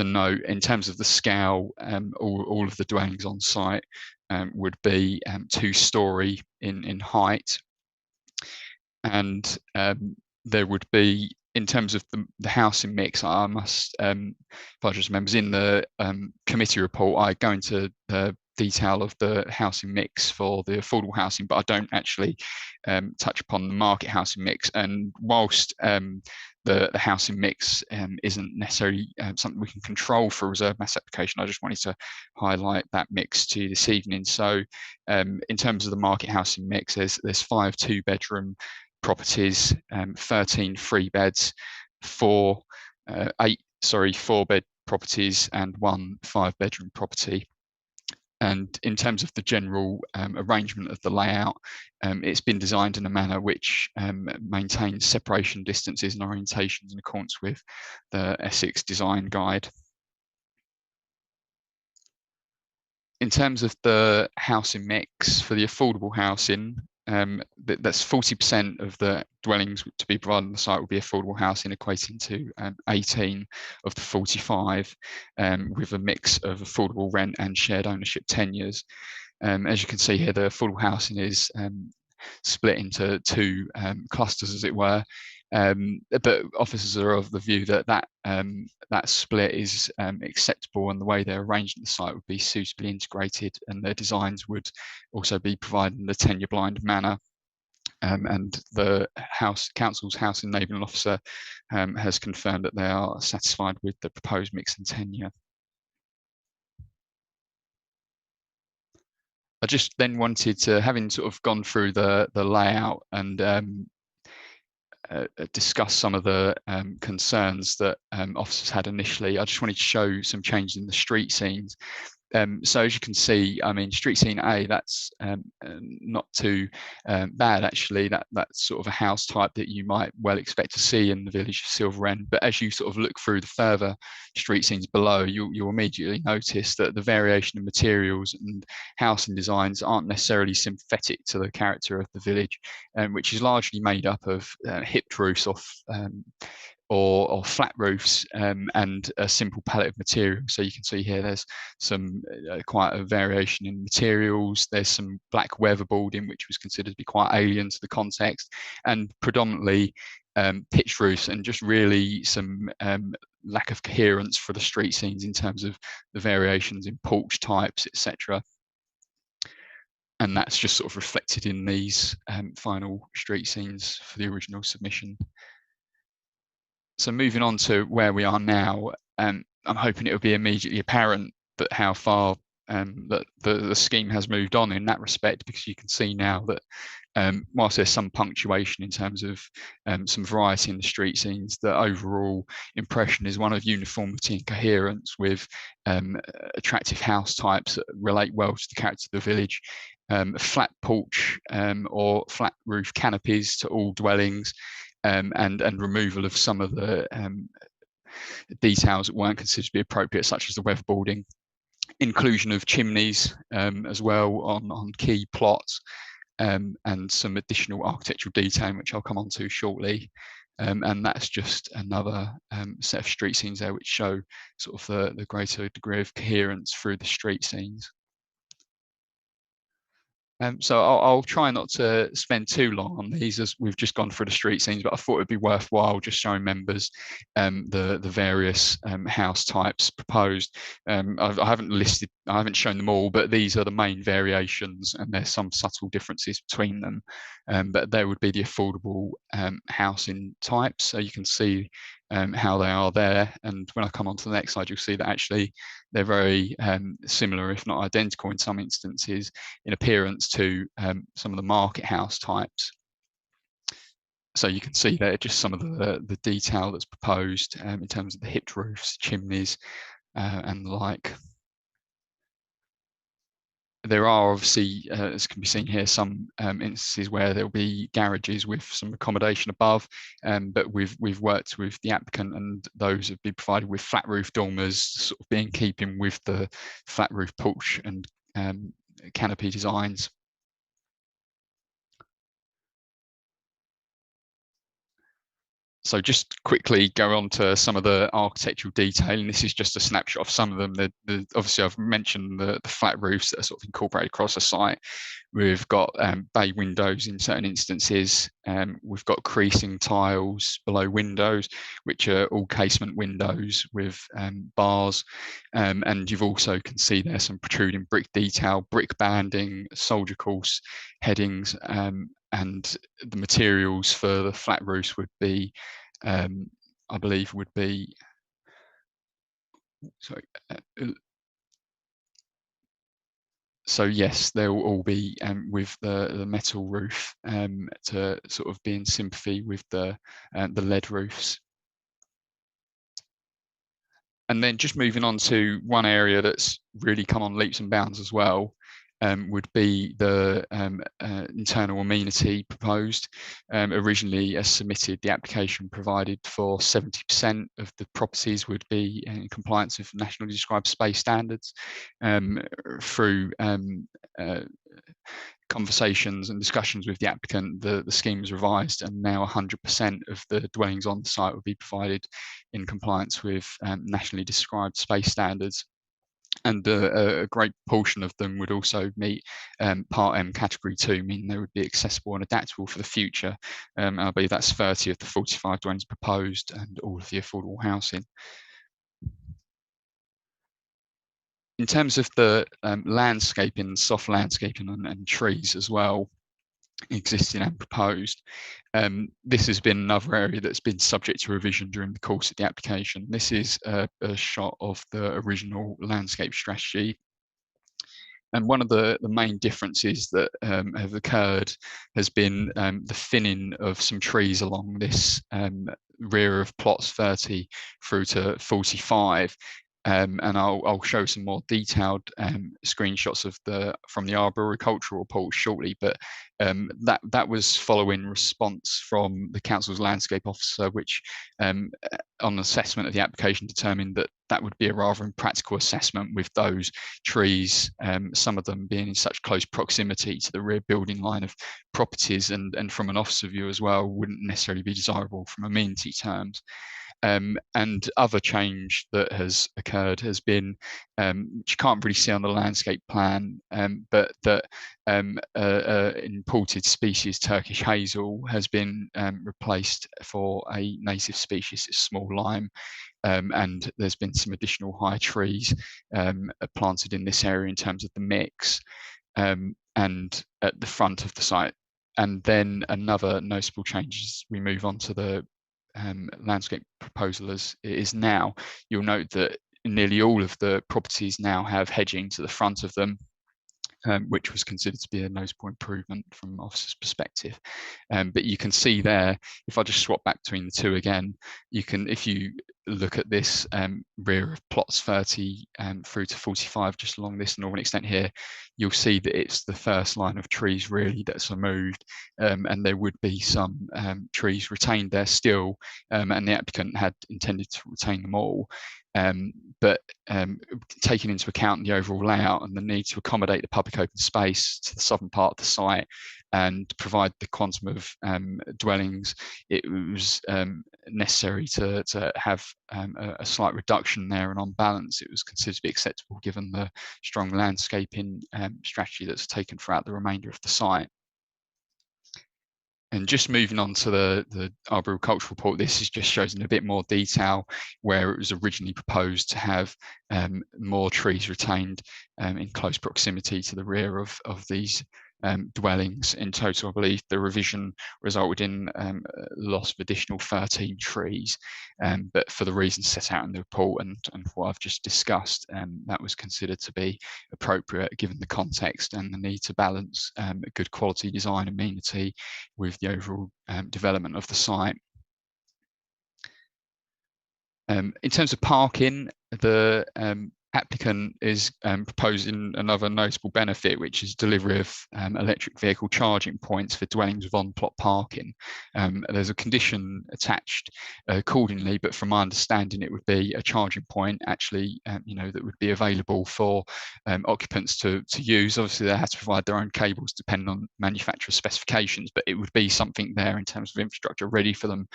note in terms of the scale, all of the dwellings on site would be 2-storey in height, and there would be, in terms of the housing mix, I must apologise, members, in the committee report I go into the detail of the housing mix for the affordable housing, but I don't actually touch upon the market housing mix. And whilst the housing mix isn't necessarily something we can control for a reserve mass application, I just wanted to highlight that mix to you this evening. So in terms of the market housing mix, there's 5 2-bedroom properties, 13 3-beds, 4 4-bed properties, and 1 5-bedroom property. And in terms of the general arrangement of the layout, it's been designed in a manner which maintains separation distances and orientations in accordance with the Essex Design Guide. In terms of the housing mix for the affordable housing, that's 40% of the dwellings to be provided on the site will be affordable housing, equating to 18 of the 45, with a mix of affordable rent and shared ownership tenures. As you can see here, the affordable housing is split into 2 clusters, as it were, but officers are of the view that that split is acceptable, and the way they're arranged in the site would be suitably integrated, and their designs would also be provided in the tenure blind manner. And the council's housing enabling officer has confirmed that they are satisfied with the proposed mix and tenure. I just then wanted to, having sort of gone through the layout and discuss some of the concerns that officers had initially, I just wanted to show some changes in the street scenes. So as you can see, I mean, street scene A, that's not too bad, actually. That's sort of a house type that you might well expect to see in the village of Silver End. But as you sort of look through the further street scenes below, you'll immediately notice that the variation of materials and housing designs aren't necessarily sympathetic to the character of the village, which is largely made up of hipped roofs off or flat roofs, and a simple palette of material. So you can see here there's some quite a variation in materials. There's some black weatherboarding, which was considered to be quite alien to the context, and predominantly pitched roofs, and just really some lack of coherence for the street scenes in terms of the variations in porch types, etc. And that's just sort of reflected in these final street scenes for the original submission. So moving on to where we are now, I'm hoping it will be immediately apparent that how far that the scheme has moved on in that respect, because you can see now that whilst there's some punctuation in terms of some variety in the street scenes, the overall impression is one of uniformity and coherence with attractive house types that relate well to the character of the village. Flat porch or flat roof canopies to all dwellings, and removal of some of the details that weren't considered to be appropriate, such as the weatherboarding. Inclusion of chimneys as well on key plots, and some additional architectural detailing, which I'll come on to shortly. And that's just another set of street scenes there, which show sort of the greater degree of coherence through the street scenes. So I'll try not to spend too long on these, as we've just gone through the street scenes, but I thought it'd be worthwhile just showing members the various house types proposed. I haven't shown them all, but these are the main variations, and there's some subtle differences between them. But there would be the affordable housing types, so you can see how they are there. And when I come on to the next slide, you'll see that actually they're very similar, if not identical in some instances, in appearance to some of the market house types. So you can see there just some of the detail that's proposed in terms of the hipped roofs, chimneys, and the like. There are obviously, as can be seen here, some instances where there'll be garages with some accommodation above, but we've worked with the applicant, and those have been provided with flat roof dormers, sort of being keeping with the flat roof porch and canopy designs. So just quickly go on to some of the architectural detail, and this is just a snapshot of some of them. Obviously, I've mentioned the flat roofs that are sort of incorporated across the site. We've got bay windows in certain instances. We've got creasing tiles below windows, which are all casement windows with bars. And you've also can see there some protruding brick detail, brick banding, soldier course headings, and the materials for the flat roofs would be, I believe, would be, sorry. So yes, they'll all be with the metal roof to sort of be in sympathy with the lead roofs. And then just moving on to one area that's really come on leaps and bounds as well, would be the internal amenity proposed. Originally, as submitted, the application provided for 70% of the properties would be in compliance with nationally described space standards. Through conversations and discussions with the applicant, the scheme was revised, and now 100% of the dwellings on the site will be provided in compliance with nationally described space standards. And a great portion of them would also meet Part M Category 2, meaning they would be accessible and adaptable for the future. I believe that's 30 of the 45 dwellings proposed, and all of the affordable housing. In terms of the landscaping, soft landscaping and trees as well, existing and proposed, this has been another area that's been subject to revision during the course of the application. This is a shot of the original landscape strategy, and one of the main differences that have occurred has been the thinning of some trees along this rear of plots 30 through to 45. and I'll show some more detailed screenshots from the arboricultural report shortly. But that was following response from the council's landscape officer, which on assessment of the application determined that that would be a rather impractical assessment with those trees, some of them being in such close proximity to the rear building line of properties, and from an officer view as well, wouldn't necessarily be desirable from amenity terms. And other change that has occurred has been, which you can't really see on the landscape plan, but that imported species Turkish hazel has been replaced for a native species, small lime, and there's been some additional high trees planted in this area in terms of the mix, and at the front of the site. And then another noticeable change as we move on to the landscape proposal as it is now, you'll note that nearly all of the properties now have hedging to the front of them, which was considered to be a noticeable improvement from officer's perspective. But you can see there, if I just swap back between the two again, you can, if you look at this rear of plots 30 through to 45, just along this northern extent here, you'll see that it's the first line of trees really that's removed, and there would be some trees retained there still, and the applicant had intended to retain them all. But taking into account the overall layout and the need to accommodate the public open space to the southern part of the site and provide the quantum of dwellings, it was necessary to have a slight reduction there, and on balance it was considered to be acceptable given the strong landscaping strategy that's taken throughout the remainder of the site. And just moving on to the arboricultural report, this is just shows in a bit more detail where it was originally proposed to have more trees retained in close proximity to the rear of these dwellings. In total, I believe the revision resulted in loss of additional 13 trees, but for the reasons set out in the report and what I've just discussed, that was considered to be appropriate given the context and the need to balance a good quality design amenity with the overall development of the site. In terms of parking, the applicant is proposing another notable benefit, which is delivery of electric vehicle charging points for dwellings with on-plot parking. There's a condition attached accordingly, but from my understanding, it would be a charging point actually, that would be available for occupants to use. Obviously, they have to provide their own cables depending on manufacturer specifications, but it would be something there in terms of infrastructure ready for them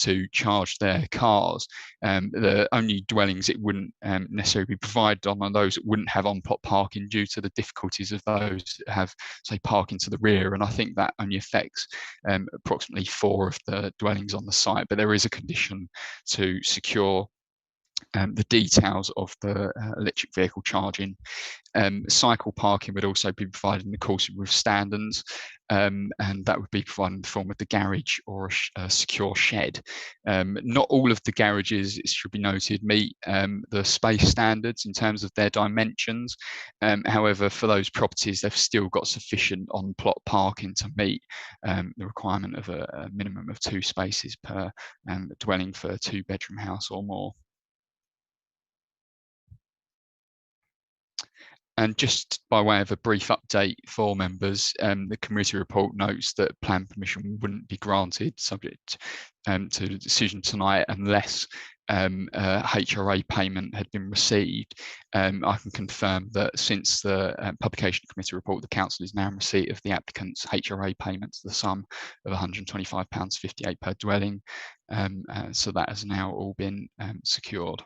to charge their cars. The only dwellings it wouldn't necessarily be provided on are those that wouldn't have on-plot parking due to the difficulties of those that have, say, parking to the rear, and I think that only affects approximately 4 of the dwellings on the site, but there is a condition to secure the details of the electric vehicle charging. Cycle parking would also be provided in accordance with standards, and that would be provided in the form of the garage or a secure shed. Not all of the garages, it should be noted, meet the space standards in terms of their dimensions. However, for those properties, they've still got sufficient on-plot parking to meet the requirement of a minimum of 2 spaces per dwelling for a 2-bedroom house or more. And just by way of a brief update for members, the committee report notes that plan permission wouldn't be granted subject to the decision tonight unless HRA payment had been received. I can confirm that since the publication committee report, the council is now in receipt of the applicant's HRA payment to the sum of £125.58 per dwelling. So that has now all been secured.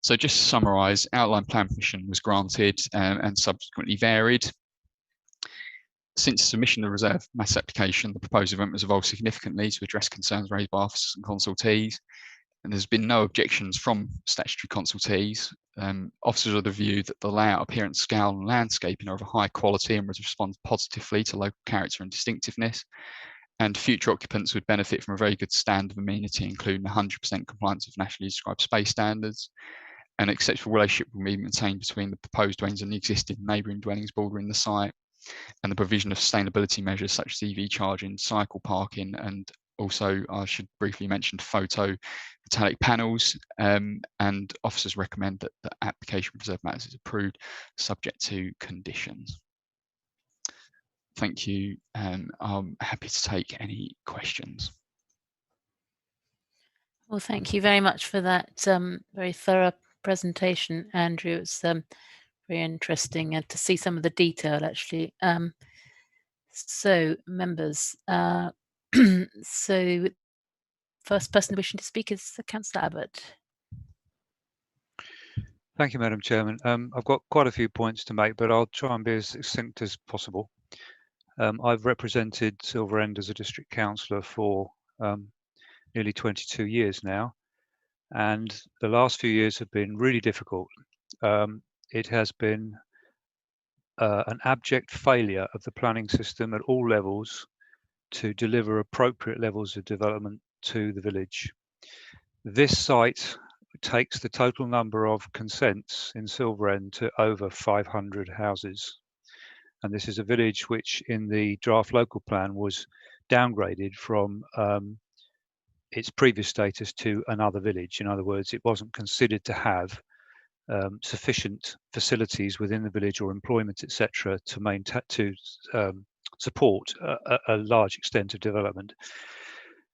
So just to summarise, outline plan permission was granted and subsequently varied. Since submission of the reserve mass application, the proposed event was evolved significantly to address concerns raised by officers and consultees, and there's been no objections from statutory consultees. Officers are of the view that the layout, appearance, scale and landscaping are of a high quality and would respond positively to local character and distinctiveness, and future occupants would benefit from a very good standard of amenity, including 100% compliance with nationally described space standards. An acceptable relationship will be maintained between the proposed dwellings and the existing neighbouring dwellings bordering the site, and the provision of sustainability measures such as EV charging, cycle parking and Also, I should briefly mention photovoltaic panels, and officers recommend that the application for reserve matters is approved subject to conditions. Thank you. I'm happy to take any questions. Well, thank you very much for that very thorough presentation, Andrew. It's very interesting and to see some of the detail, actually. So, members, so first person wishing to speak is Councillor Abbott. Thank you, Madam Chairman. I've got quite a few points to make, but I'll try and be as succinct as possible. I've represented Silver End as a district councillor for nearly 22 years now, and the last few years have been really difficult. It has been an abject failure of the planning system at all levels to deliver appropriate levels of development to the village. This site takes the total number of consents in Silver End to over 500 houses. And this is a village which in the draft local plan was downgraded from its previous status to another village. In other words, it wasn't considered to have sufficient facilities within the village or employment, etc., to support a large extent of development.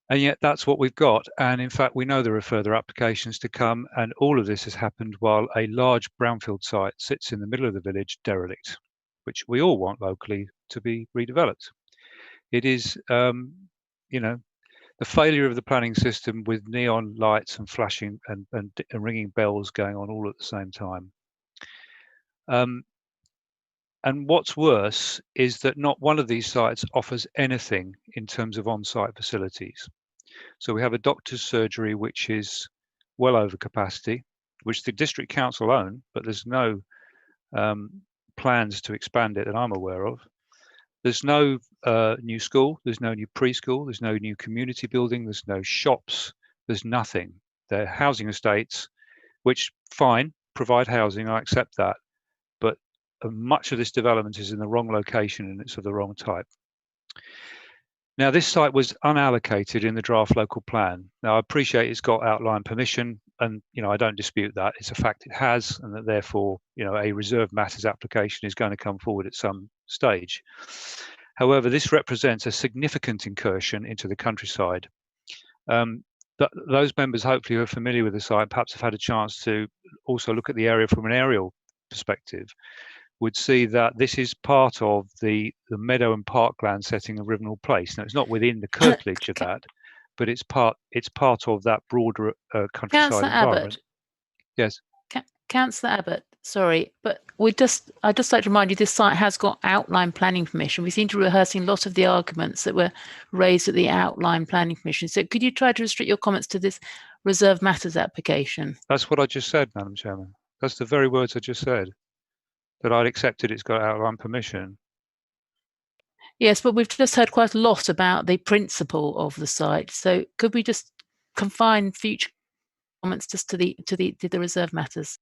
And yet that's what we've got. And in fact, we know there are further applications to come, and all of this has happened while a large brownfield site sits in the middle of the village derelict, which we all want locally to be redeveloped. It is, you know, the failure of the planning system with neon lights and flashing and ringing bells going on all at the same time. And what's worse is that not one of these sites offers anything in terms of on-site facilities. So we have a doctor's surgery which is well over capacity, which the district council own, but there's no plans to expand it that I'm aware of. There's no new school, there's no new preschool, there's no new community building, there's no shops, there's nothing. They're housing estates, which fine, provide housing, I accept that. But much of this development is in the wrong location and it's of the wrong type. Now, this site was unallocated in the draft local plan. Now, I appreciate it's got outline permission, and I don't dispute that. It's a fact it has, and that therefore, a reserve matters application is going to come forward at some stage. However, this represents a significant incursion into the countryside. Those members, hopefully, who are familiar with the site, perhaps have had a chance to also look at the area from an aerial perspective, would see that this is part of the meadow and parkland setting of Rivenall Place. Now, it's not within the curtilage of that, but it's part of that broader countryside Councillor environment. Abbott. Yes. Councillor Abbott, sorry, but I'd just like to remind you this site has got outline planning permission. We seem to be rehearsing a lot of the arguments that were raised at the outline planning permission. So could you try to restrict your comments to this reserve matters application? That's what I just said, Madam Chairman. That's the very words I just said, that I'd accepted it's got outline permission. Yes, but we've just heard quite a lot about the principle of the site. So could we just confine future comments just to the reserve matters?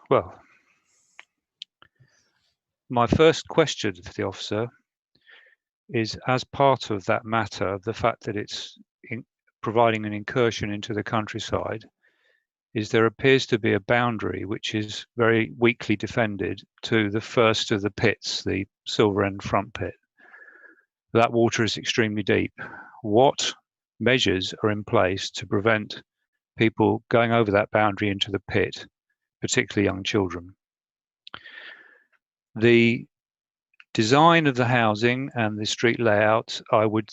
Well, my first question to the officer is, as part of that matter, the fact that it's providing an incursion into the countryside, is there appears to be a boundary which is very weakly defended to the first of the pits, the Silver End front pit. That water is extremely deep. What measures are in place to prevent people going over that boundary into the pit, particularly young children? The design of the housing and the street layout, I would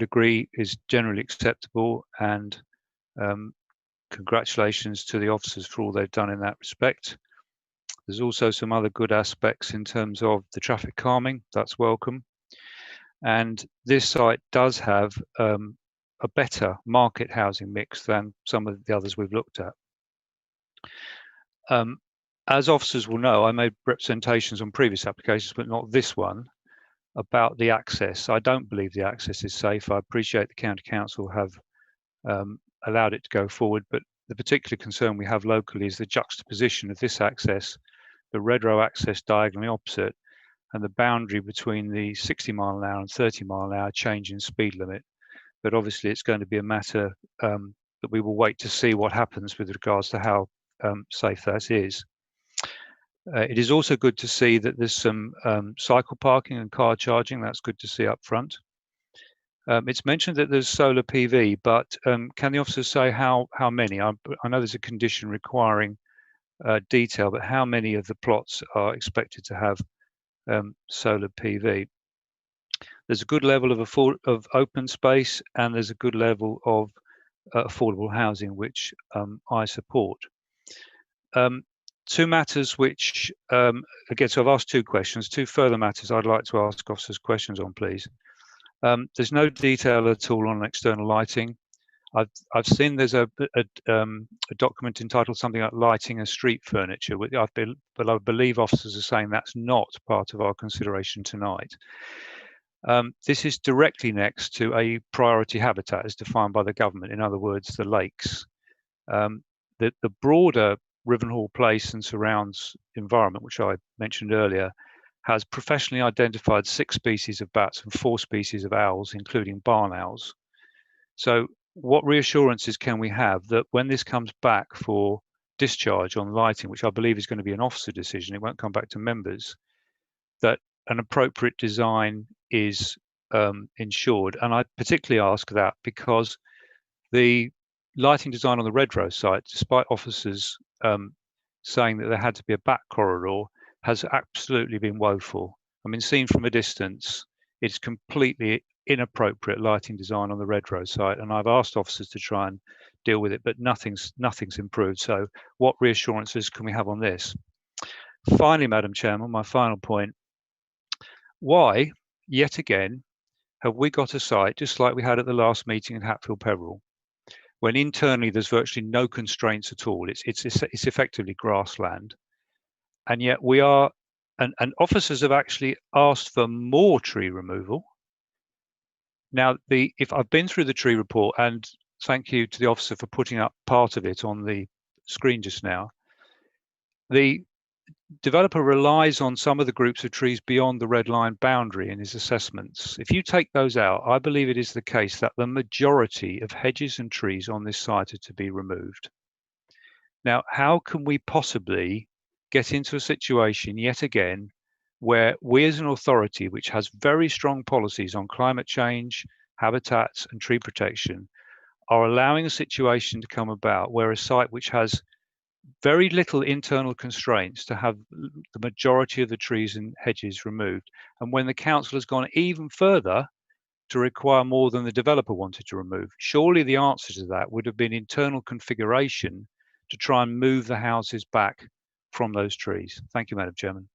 agree, is generally acceptable, and congratulations to the officers for all they've done in that respect. There's also some other good aspects in terms of the traffic calming, that's welcome. And this site does have a better market housing mix than some of the others we've looked at. As officers will know, I made representations on previous applications, but not this one. about the access. I don't believe the access is safe. I appreciate the County Council have allowed it to go forward, but the particular concern we have locally is the juxtaposition of this access, the Redrow access diagonally opposite, and the boundary between the 60 mile an hour and 30 mile an hour change in speed limit. But obviously it's going to be a matter that we will wait to see what happens with regards to how safe that is. It is also good to see that there's some cycle parking and car charging. That's good to see up front. It's mentioned that there's solar PV, but can the officers say how many? I know there's a condition requiring detail, but how many of the plots are expected to have solar PV? There's a good level of open space, and there's a good level of affordable housing, which I support. Two matters which, again, so I've asked two questions, two further matters I'd like to ask officers questions on, please. There's no detail at all on external lighting. I've seen there's a document entitled something like lighting and street furniture, but I believe officers are saying that's not part of our consideration tonight. This is directly next to a priority habitat as defined by the government, in other words, the lakes. The broader Rivenhall Place and surrounds environment, which I mentioned earlier, has professionally identified 6 species of bats and 4 species of owls, including barn owls. So what reassurances can we have that when this comes back for discharge on lighting, which I believe is going to be an officer decision, it won't come back to members, that an appropriate design is ensured? And I particularly ask that because the lighting design on the Redrow site, despite officers saying that there had to be a back corridor, has absolutely been woeful. I mean, seen from a distance, it's completely inappropriate lighting design on the Redrow site, and I've asked officers to try and deal with it, but nothing's improved. So what reassurances can we have on this? Finally, Madam Chairman, my final point, why, yet again, have we got a site, just like we had at the last meeting in Hatfield Peveril, when internally there's virtually no constraints at all? It's effectively grassland. And yet we are, and officers have actually asked for more tree removal. Now, if I've been through the tree report, and thank you to the officer for putting up part of it on the screen just now, the developer relies on some of the groups of trees beyond the red line boundary in his assessments. If you take those out, I believe it is the case that the majority of hedges and trees on this site are to be removed. Now, how can we possibly get into a situation yet again where we as an authority which has very strong policies on climate change, habitats and tree protection are allowing a situation to come about where a site which has very little internal constraints to have the majority of the trees and hedges removed, and when the council has gone even further to require more than the developer wanted to remove? Surely the answer to that would have been internal configuration to try and move the houses back from those trees. Thank you, Madam Chairman.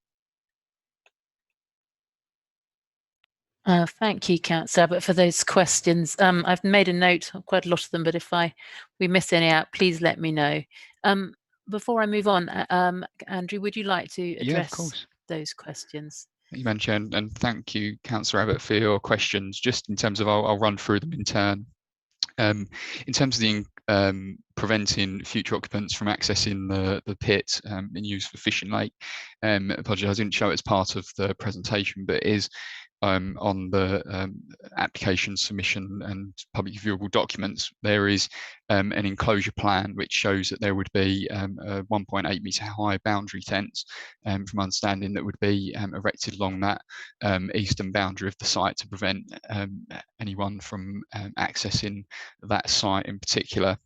Thank you, Councillor Abbott, for those questions. I've made a note of quite a lot of them, but if we miss any out, please let me know. Before I move on, Andrew, would you like to address those questions? Thank you, Madam Chair, and thank you, Councillor Abbott, for your questions. Just in terms of, I'll run through them in turn. In terms of the preventing future occupants from accessing the pit in use for Fishing Lake, apologies, I didn't show it as part of the presentation, but it is on the application submission and public viewable documents. There is an enclosure plan which shows that there would be a 1.8 metre high boundary fence, from understanding, that would be erected along that eastern boundary of the site to prevent anyone from accessing that site in particular.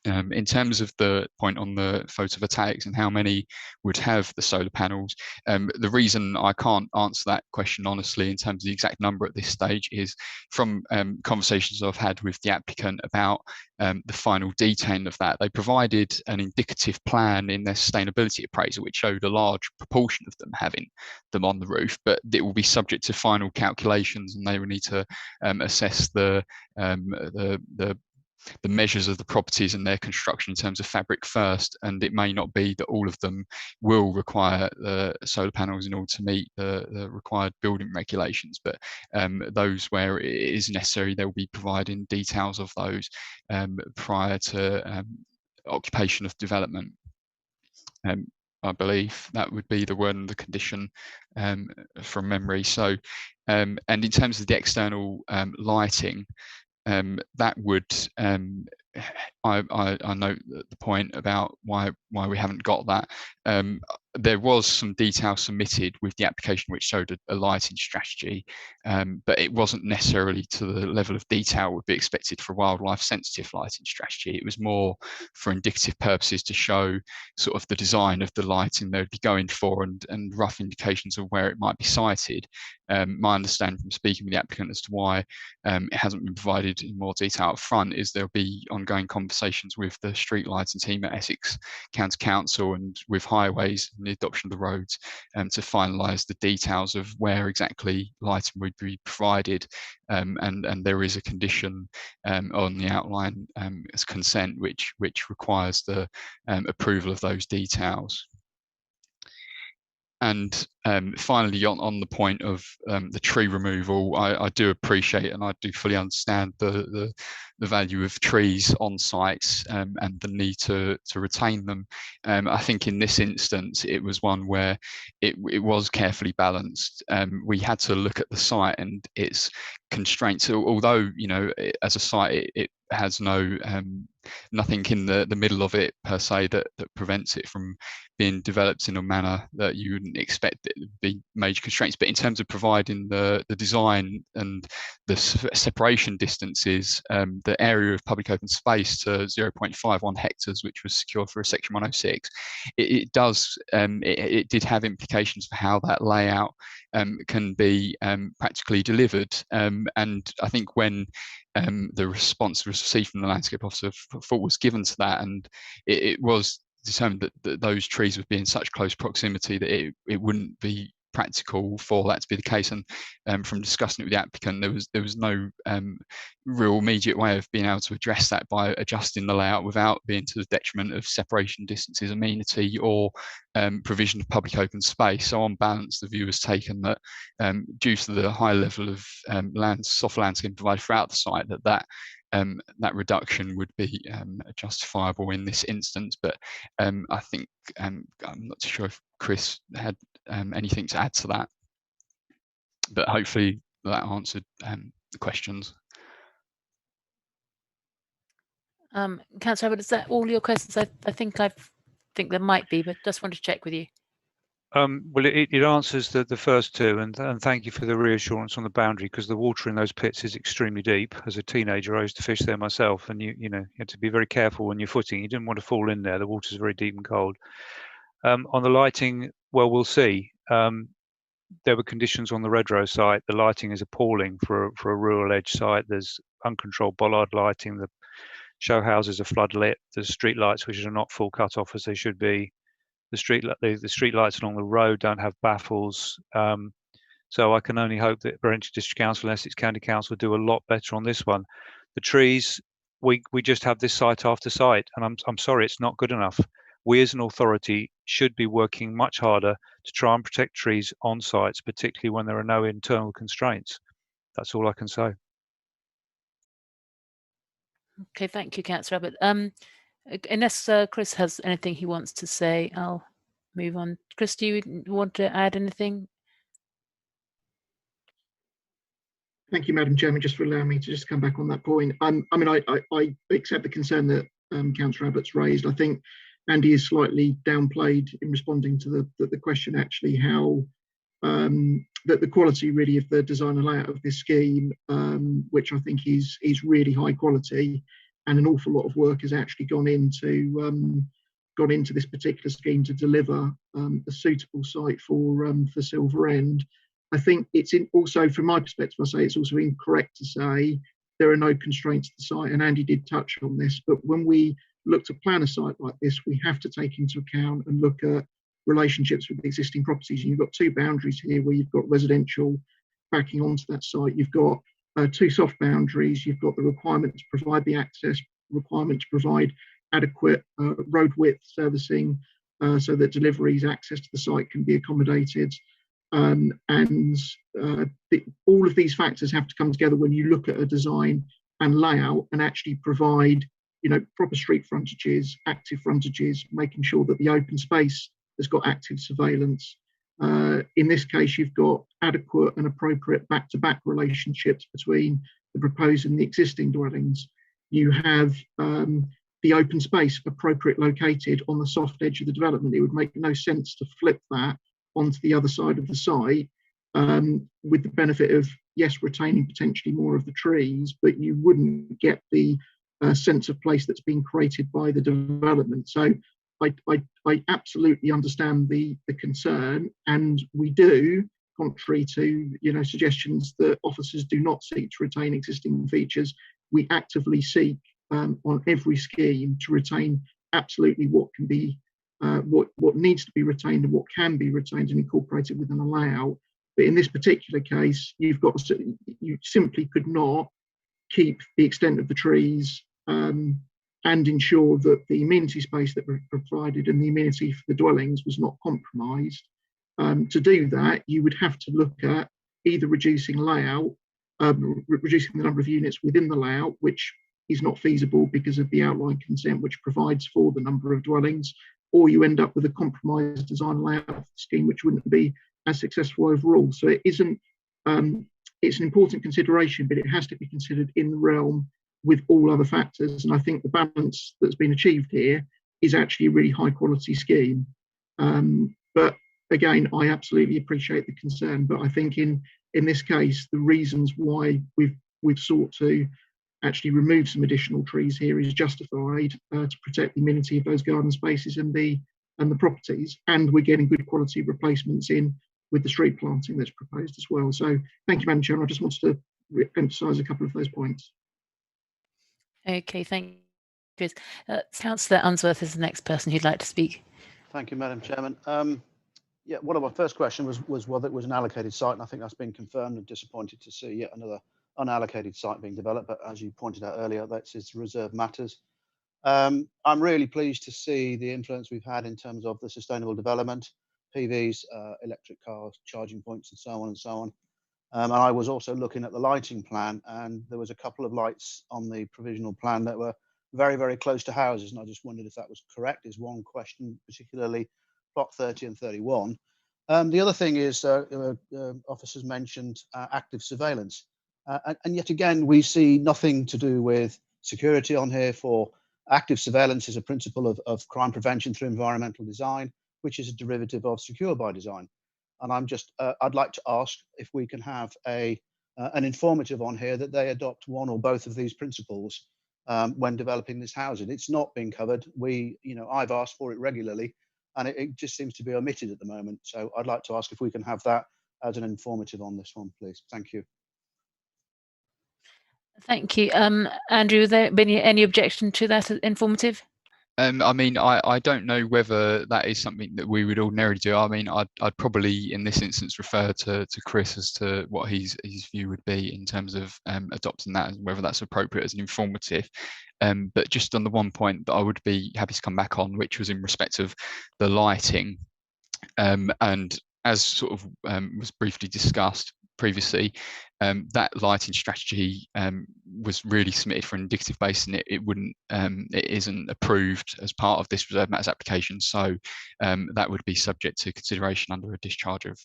In terms of the point on the photovoltaics and how many would have the solar panels, the reason I can't answer that question honestly in terms of the exact number at this stage is from conversations I've had with the applicant about the final detailing of that. They provided an indicative plan in their sustainability appraisal which showed a large proportion of them having them on the roof, but it will be subject to final calculations, and they will need to assess the measures of the properties and their construction in terms of fabric first, and it may not be that all of them will require solar panels in order to meet the required building regulations, but those where it is necessary, they'll be providing details of those prior to occupation of development. I believe that would be the word and the condition from memory. So, and in terms of the external lighting, that would, I note the point about why we haven't got that. There was some detail submitted with the application which showed a lighting strategy, but it wasn't necessarily to the level of detail would be expected for wildlife sensitive lighting strategy. It was more for indicative purposes to show sort of the design of the lighting they'd be going for and rough indications of where it might be sited. My understanding from speaking with the applicant as to why it hasn't been provided in more detail up front is there'll be ongoing conversations with the street lighting team at Essex County Council and with Highways and the adoption of the roads to finalise the details of where exactly lighting would be provided, and there is a condition on the outline as consent which requires the approval of those details. And finally, on the point of the tree removal, I do appreciate and I do fully understand the value of trees on sites and the need to retain them. I think in this instance, it was one where it was carefully balanced. We had to look at the site and its constraints, although, you know, as a site, it has nothing in the middle of it per se that prevents it from being developed in a manner that you wouldn't expect it to be major constraints. But in terms of providing the design and the separation distances, the area of public open space to 0.51 hectares, which was secured for a Section 106, it did have implications for how that layout can be practically delivered. And I think when the response was received from the landscape officer, thought was given to that, and it was determined that those trees would be in such close proximity that it wouldn't be practical for that to be the case. And from discussing it with the applicant, there was no real immediate way of being able to address that by adjusting the layout without being to the detriment of separation distances, amenity, or provision of public open space. So on balance, the view was taken that due to the high level of soft landscape provided throughout the site, that reduction would be justifiable in this instance. But I think I'm not too sure if Chris had anything to add to that, but hopefully that answered the questions. Councillor Abbott, is that all your questions? I think there might be, but just want to check with you. Well, it answers the first two, and thank you for the reassurance on the boundary, because the water in those pits is extremely deep. As a teenager, I used to fish there myself, and you had to be very careful when you're footing. You didn't want to fall in there. The water's very deep and cold. On the lighting, well, we'll see. There were conditions on the Redrow site. The lighting is appalling for a rural edge site. There's uncontrolled bollard lighting. The show houses are floodlit. There's street lights which are not full cut off as they should be. The street lights along the road don't have baffles. So I can only hope that Braintree District Council and Essex County Council do a lot better on this one. The trees, we just have this site after site, and I'm sorry, it's not good enough. We as an authority should be working much harder to try and protect trees on sites, particularly when there are no internal constraints. That's all I can say. Okay, thank you, Councillor Abbott. Unless Chris has anything he wants to say, I'll move on. Chris, do you want to add anything? Thank you, Madam Chairman, just for allowing me to just come back on that point. I accept the concern that Councillor Abbott's raised. I think Andy is slightly downplayed in responding to the question, actually, how that the quality really of the design and layout of this scheme, which I think is really high quality, and an awful lot of work has actually gone into this particular scheme to deliver a suitable site for Silver End. I think it's also, from my perspective, I say it's also incorrect to say there are no constraints to the site, and Andy did touch on this, but when we look to plan a site like this, we have to take into account and look at relationships with the existing properties. And you've got two boundaries here where you've got residential backing onto that site. You've got two soft boundaries. You've got the requirement to provide the access requirement to provide adequate road width servicing so that deliveries access to the site can be accommodated. All of these factors have to come together when you look at a design and layout and actually provide, proper street frontages, active frontages, making sure that the open space has got active surveillance. In this case, you've got adequate and appropriate back-to-back relationships between the proposed and the existing dwellings. You have the open space appropriate located on the soft edge of the development. It would make no sense to flip that onto the other side of the site with the benefit of, yes, retaining potentially more of the trees, but you wouldn't get the sense of place that's been created by the development. So I absolutely understand the concern, and we do, contrary to suggestions that officers do not seek to retain existing features, we actively seek on every scheme to retain absolutely what can be what needs to be retained and what can be retained and incorporated within a layout. But in this particular case, you simply could not keep the extent of the trees and ensure that the amenity space that were provided and the amenity for the dwellings was not compromised. To do that, you would have to look at either reducing layout, reducing the number of units within the layout, which is not feasible because of the outline consent, which provides for the number of dwellings, or you end up with a compromised design layout scheme, which wouldn't be as successful overall. So it isn't, it's an important consideration, but it has to be considered in the realm with all other factors. And I think the balance that's been achieved here is actually a really high quality scheme. But again, I absolutely appreciate the concern, but I think in this case, the reasons why we've sought to actually remove some additional trees here is justified to protect the amenity of those garden spaces and the properties, and we're getting good quality replacements in with the street planting that's proposed as well. So thank you, Madam Chair. I just wanted to emphasise a couple of those points. Okay, thank you, Chris. Councillor Unsworth is the next person who'd like to speak. Thank you, Madam Chairman. Yeah, one of my first questions was whether it was an allocated site, and I think that's been confirmed. I'm disappointed to see yet another unallocated site being developed, but as you pointed out earlier, that's reserved matters. I'm really pleased to see the influence we've had in terms of the sustainable development, PVs, electric cars, charging points, and so on and so on. And I was also looking at the lighting plan, and there was a couple of lights on the provisional plan that were very, very close to houses, and I just wondered if that was correct, is one question, particularly plot 30 and 31. The other thing is officers mentioned active surveillance. And yet again, we see nothing to do with security on here. For active surveillance is a principle of crime prevention through environmental design, which is a derivative of secure by design. And I'd like to ask if we can have an informative on here that they adopt one or both of these principles when developing this housing. It's not being covered. I've asked for it regularly, and it just seems to be omitted at the moment. So I'd like to ask if we can have that as an informative on this one, please. Thank you. Thank you. Andrew, has there been any objection to that informative? I mean, I don't know whether that is something that we would ordinarily do. I mean, I'd probably, in this instance, refer to Chris as to what his view would be in terms of adopting that, and whether that's appropriate as an informative. But just on the one point that I would be happy to come back on, which was in respect of the lighting, and as sort of was briefly discussed previously, that lighting strategy was really submitted for an indicative base, and it isn't approved as part of this reserve matters application. So that would be subject to consideration under a discharge of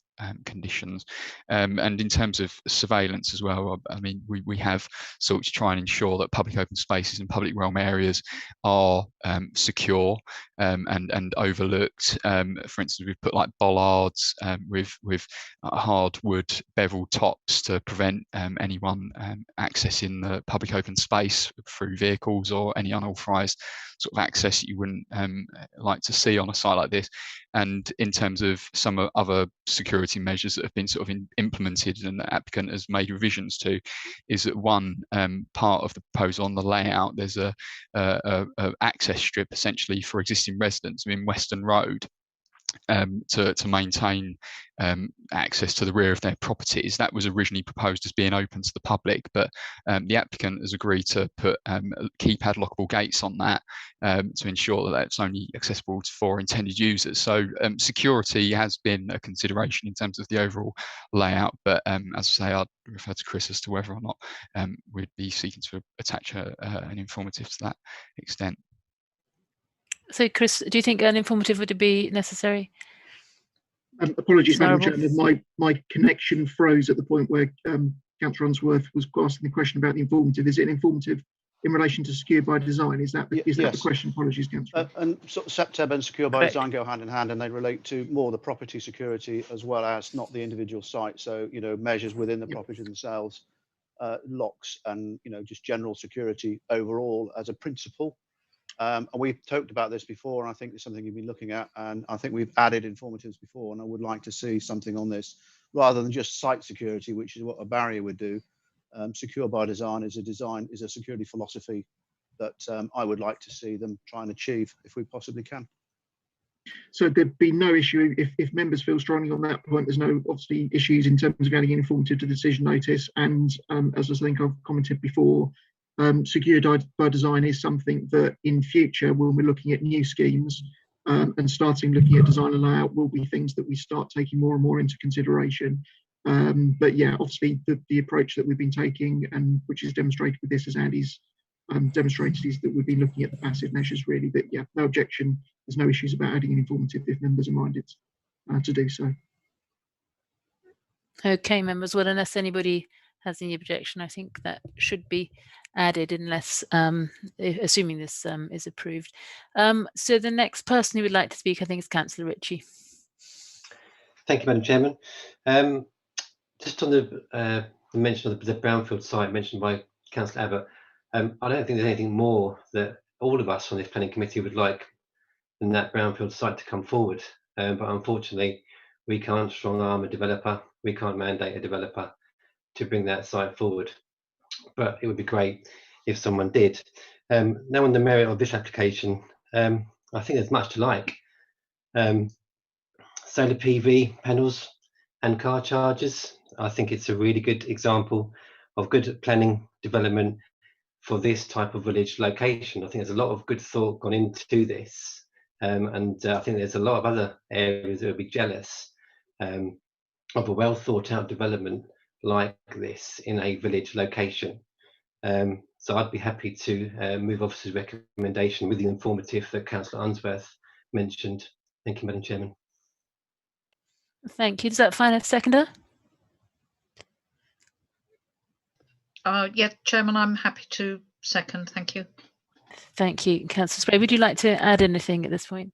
conditions. And in terms of surveillance as well, I mean, we have sought to try and ensure that public open spaces and public realm areas are secure and overlooked. For instance, we've put like bollards with hardwood bevel tops to prevent anyone accessing the public open space through vehicles or any unauthorized sort of access that you wouldn't like to see on a site like this. And in terms of some other security measures that have been sort of implemented and the applicant has made revisions to, is that one part of the proposal on the layout, there's a access strip essentially for existing residents in Western Road. to maintain access to the rear of their properties. That was originally proposed as being open to the public, but the applicant has agreed to put keypad lockable gates on that to ensure that that's only accessible for intended users. So security has been a consideration in terms of the overall layout, but as I say, I'd refer to Chris as to whether or not we'd be seeking to attach an informative to that extent. So, Chris, do you think an informative would be necessary? Apologies, Madam Desirable? Chairman, my connection froze at the point where Councillor Unsworth was asking the question about the informative. Is it an informative in relation to secure by design? Is that Yes. the question? Apologies, Councillor. And sort of SEPTEB and secure by Correct. design go hand in hand, and they relate to more the property security as well as not the individual site. So, you know, measures within the property themselves, locks, and, you know, just general security overall as a principle. And we've talked about this before, and I think it's something you've been looking at, and I think we've added informatives before, and I would like to see something on this rather than just site security, which is what a barrier would do. Secure by design is a security philosophy that I would like to see them try and achieve if we possibly can. So there'd be no issue if members feel strongly on that point. There's no obviously issues in terms of adding informative to the decision notice, and as I think I've commented before, secure by design is something that in future, when we're looking at new schemes and starting looking at design and layout, will be things that we start taking more and more into consideration. But yeah, obviously the approach that we've been taking, and which is demonstrated with this, as Andy's demonstrated, is that we've been looking at the passive measures really. But yeah, no objection. There's no issues about adding an informative if members are minded to do so. Okay, members. Well, unless anybody has any objection, I think that should be added, unless assuming this is approved. So the next person who would like to speak, I think, is Councillor Ritchie. Thank you, Madam Chairman. Just on the mention of the brownfield site mentioned by Councillor Abbott, I don't think there's anything more that all of us on this planning committee would like than that brownfield site to come forward. But unfortunately, we can't strong arm a developer. We can't mandate a developer to bring that site forward. But it would be great if someone did. Now, on the merit of this application, I think there's much to like. Solar PV panels and car chargers. I think it's a really good example of good planning development for this type of village location. I think there's a lot of good thought gone into this. And I think there's a lot of other areas that will be jealous of a well thought out development like this in a village location. So I'd be happy to move officer's recommendation with the informative that Councillor Unsworth mentioned. Thank you, Madam Chairman. Thank you. Does that find a seconder? Yeah, Chairman, I'm happy to second. Thank you. Thank you, Councillor Spray. Would you like to add anything at this point?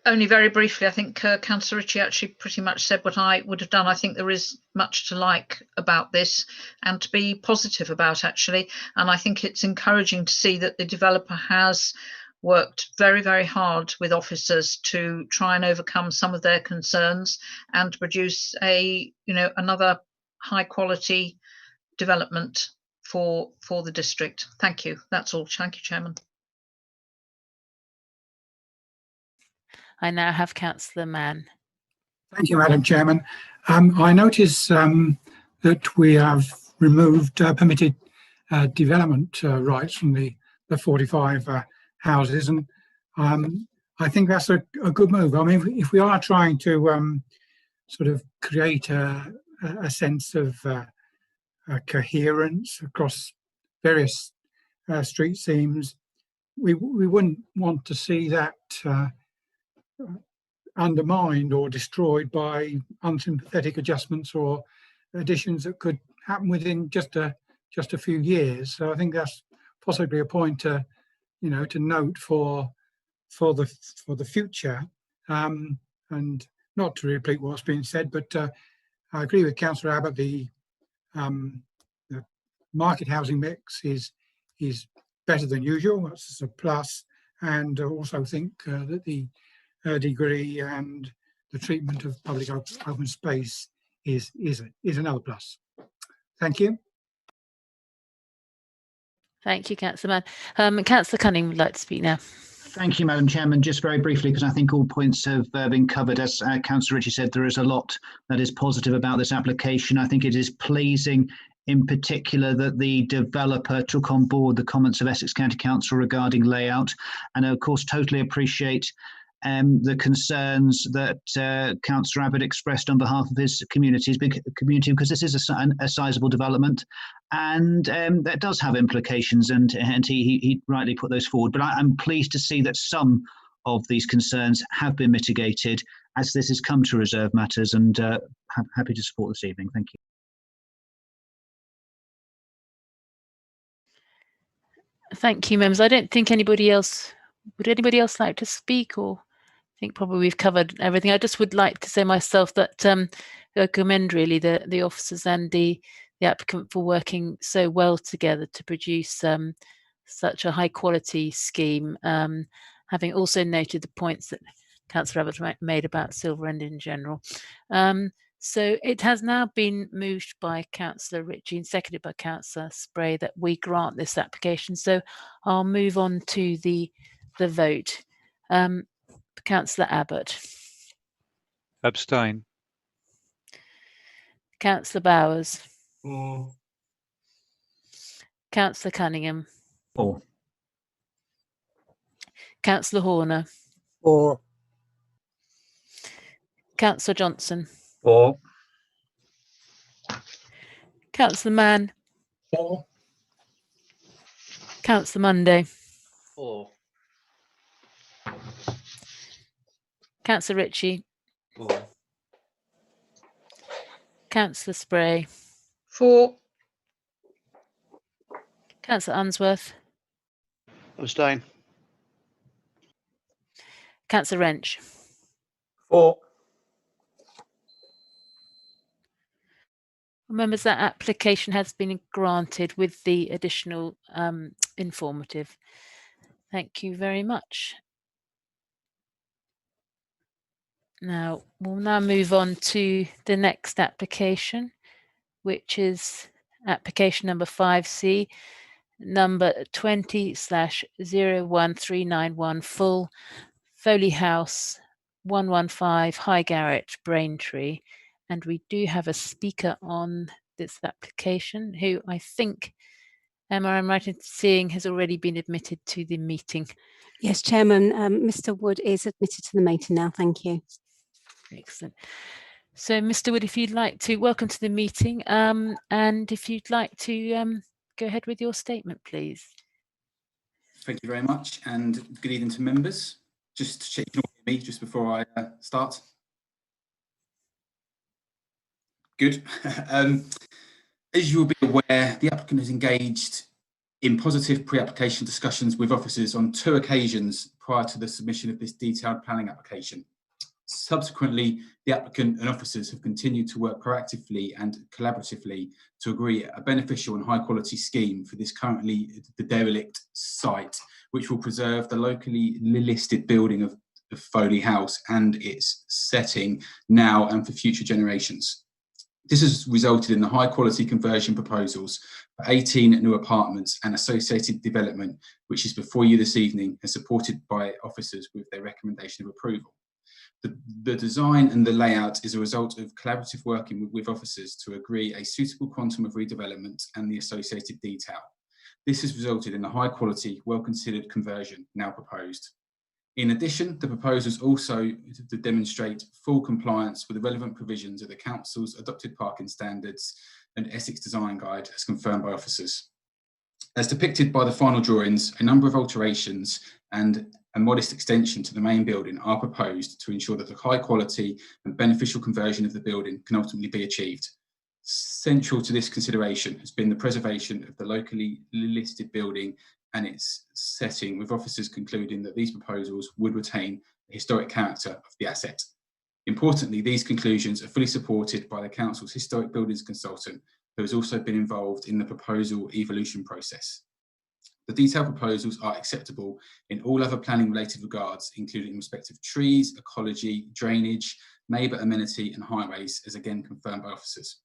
Only very briefly. I think Councillor Ritchie actually pretty much said what I would have done. I think there is much to like about this and to be positive about, actually. And I think it's encouraging to see that the developer has worked very, very hard with officers to try and overcome some of their concerns and produce another high quality development for the district. Thank you. That's all. Thank you, Chairman. I now have Councillor Mann. Thank you, Madam Chairman. I notice that we have removed permitted development rights from the 45 houses, and I think that's a good move. I mean, if we are trying to sort of create a sense of coherence across various street seams, we wouldn't want to see that undermined or destroyed by unsympathetic adjustments or additions that could happen within just a few years. So I think that's possibly a point to to note for the future, and not to repeat what's been said, but I agree with Councillor Abbott. The market housing mix is better than usual. That's a plus, and also think that the degree and the treatment of public open space is another plus. Thank you. Thank you, Councillor Mann. Councillor Cunning would like to speak now. Thank you, Madam Chairman. Just very briefly, because I think all points have been covered. As Councillor Ritchie said, there is a lot that is positive about this application. I think it is pleasing in particular that the developer took on board the comments of Essex County Council regarding layout, and of course totally appreciate the concerns that Councillor Abbott expressed on behalf of his community, because this is a sizable development, and that does have implications, and he rightly put those forward. But I'm pleased to see that some of these concerns have been mitigated as this has come to reserve matters, and happy to support this evening. Thank you. Thank you, members. I don't think anybody else, would anybody else like to speak, or I think probably we've covered everything. I just would like to say myself that I commend really the officers and the applicant for working so well together to produce such a high quality scheme, having also noted the points that Councillor Abbott made about Silver End in general. So it has now been moved by Councillor Ritchie and seconded by Councillor Spray that we grant this application. So I'll move on to the vote. Councillor Abbott. Abstain. Councillor Bowers. For. Councillor Cunningham. For. Councillor Horner. For. Councillor Johnson. For. Councillor Mann. For. Councillor Monday. For. Councillor Ritchie. For. Councillor Spray. For. Councillor Unsworth. Abstain. Councillor Wrench. For. Members, that application has been granted with the additional informative. Thank you very much. Now, we'll now move on to the next application, which is application number 5C, number 20/01391 full, Foley House, 115 High Garrett, Braintree. And we do have a speaker on this application who I think, Emma, I'm right in seeing, has already been admitted to the meeting. Yes, Chairman, Mr. Wood is admitted to the meeting now. Thank you. Excellent. So, Mr. Wood, if you'd like to, welcome to the meeting, and if you'd like to go ahead with your statement, please. Thank you very much, and good evening to members. Just to check you can hear me just before I start. Good. As you will be aware, the applicant has engaged in positive pre-application discussions with officers on 2 occasions prior to the submission of this detailed planning application. Subsequently, the applicant and officers have continued to work proactively and collaboratively to agree a beneficial and high quality scheme for this currently the derelict site, which will preserve the locally listed building of Foley House and its setting now and for future generations. This has resulted in the high quality conversion proposals for 18 new apartments and associated development, which is before you this evening and supported by officers with their recommendation of approval. The design and the layout is a result of collaborative working with officers to agree a suitable quantum of redevelopment and the associated detail. This has resulted in a high quality, well considered conversion now proposed. In addition, the proposals also to demonstrate full compliance with the relevant provisions of the Council's adopted parking standards and Essex Design Guide as confirmed by officers. As depicted by the final drawings, a number of alterations and a modest extension to the main building are proposed to ensure that the high quality and beneficial conversion of the building can ultimately be achieved. Central to this consideration has been the preservation of the locally listed building and its setting, with officers concluding that these proposals would retain the historic character of the asset. Importantly, these conclusions are fully supported by the Council's Historic Buildings Consultant, who has also been involved in the proposal evolution process. The detailed proposals are acceptable in all other planning related regards, including in respect of trees, ecology, drainage, neighbour amenity and highways, as again confirmed by officers.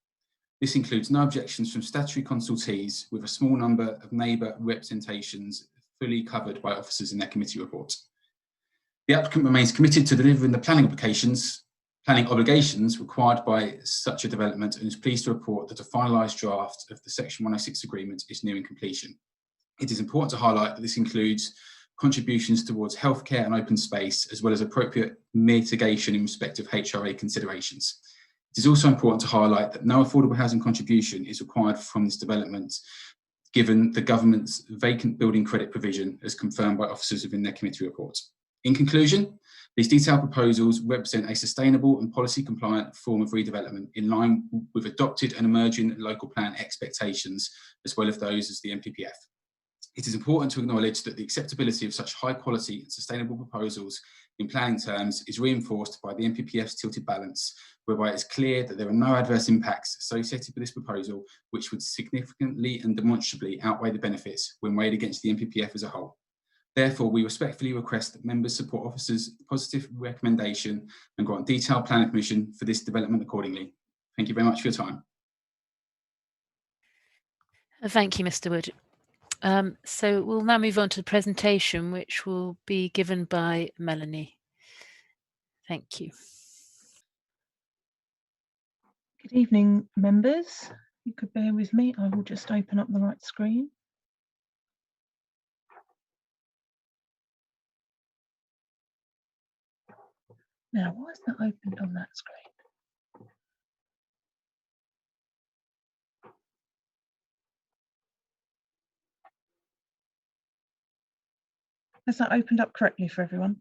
This includes no objections from statutory consultees, with a small number of neighbour representations fully covered by officers in their committee reports. The applicant remains committed to delivering the planning obligations required by such a development and is pleased to report that a finalised draft of the Section 106 agreement is nearing completion. It is important to highlight that this includes contributions towards healthcare and open space, as well as appropriate mitigation in respect of HRA considerations. It is also important to highlight that no affordable housing contribution is required from this development, given the government's vacant building credit provision as confirmed by officers within their committee report. In conclusion, these detailed proposals represent a sustainable and policy compliant form of redevelopment in line with adopted and emerging local plan expectations, as well as those as the NPPF. It is important to acknowledge that the acceptability of such high quality and sustainable proposals in planning terms is reinforced by the NPPF's tilted balance, whereby it is clear that there are no adverse impacts associated with this proposal, which would significantly and demonstrably outweigh the benefits when weighed against the NPPF as a whole. Therefore, we respectfully request that members support officers' positive recommendation and grant detailed planning permission for this development accordingly. Thank you very much for your time. Thank you, Mr. Wood. So we'll now move on to the presentation, which will be given by Melanie. Thank you. Good evening, members. You could bear with me. I will just open up the right screen. Now, why is that opened on that screen? Has that opened up correctly for everyone?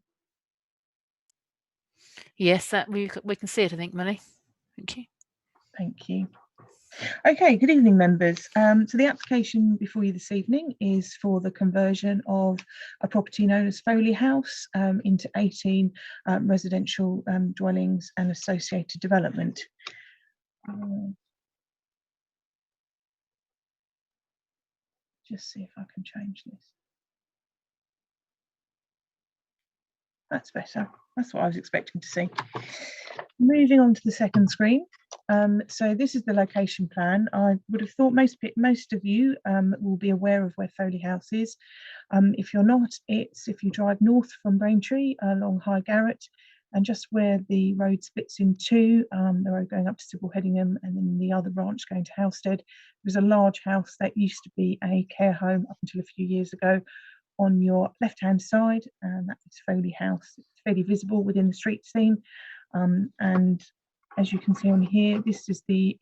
Yes, that we can see it, I think, Melanie. Thank you. Thank you. Okay, good evening, members. So the application before you this evening is for the conversion of a property known as Foley House into 18 residential dwellings and associated development. Just see if I can change this. That's better. That's what I was expecting to see. Moving on to the second screen. So this is the location plan. I would have thought most of you will be aware of where Foley House is. If you're not, it's if you drive north from Braintree along High Garrett, and just where the road splits in two, the road going up to Sybil Headingham and then the other branch going to Halstead, there's a large house that used to be a care home up until a few years ago. On your left-hand side, and that is Foley House. It's fairly visible within the street scene, and as you can see on here, this is the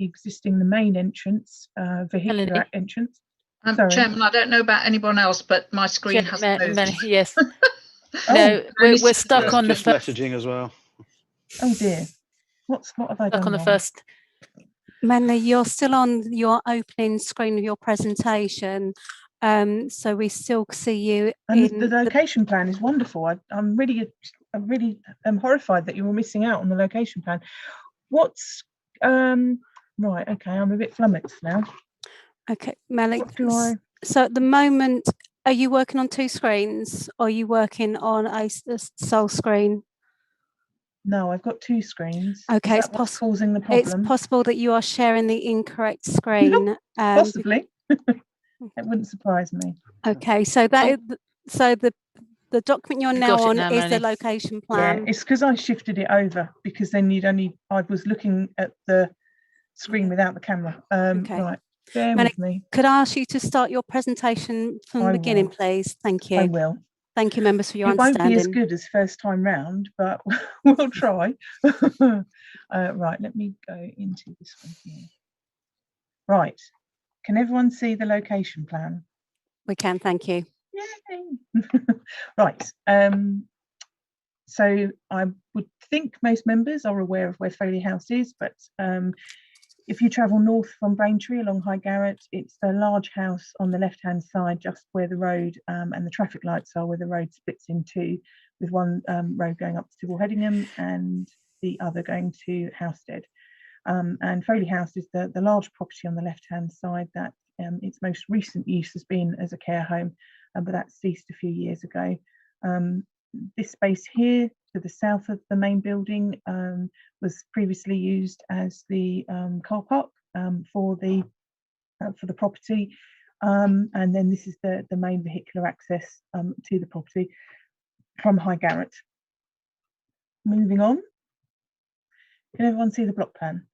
main entrance, vehicular entrance. Chairman, I don't know about anyone else, but my screen hasn't moved. Yes. No, we're stuck on the first messaging as well. Oh dear, what have I done? Stuck on the wrong? first. Manley, you're still on your opening screen of your presentation. So we still see you. And the location plan is wonderful. I'm really horrified that you were missing out on the location plan. What's right? Okay, I'm a bit flummoxed now. Okay, Malik. So at the moment, are you working on two screens, or are you working on a sole screen? No, I've got two screens. Okay, it's causing the problem. It's possible that you are sharing the incorrect screen. Possibly. It wouldn't surprise me. Okay, so that the document you're now on is the location plan. Yeah, it's because I shifted it over, because then I was looking at the screen without the camera. Okay. Right, bear with me. Could I ask you to start your presentation from the beginning, please? Thank you. I will. Thank you, members, for your it understanding. It won't be as good as first time round, but we'll try. Right, let me go into this one here. Right. Can everyone see the location plan? We can, thank you. Yay. Right. So I would think most members are aware of where Foley House is, but if you travel north from Braintree along High Garrett, it's the large house on the left-hand side, just where the road and the traffic lights are, where the road splits in two, with one road going up to Sybil Headingham and the other going to Halstead. And Foley House is the large property on the left-hand side that its most recent use has been as a care home, but that ceased a few years ago. This space here to the south of the main building was previously used as the car park for the property, and then this is the main vehicular access to the property from High Garrett. Moving on. Can everyone see the block plan?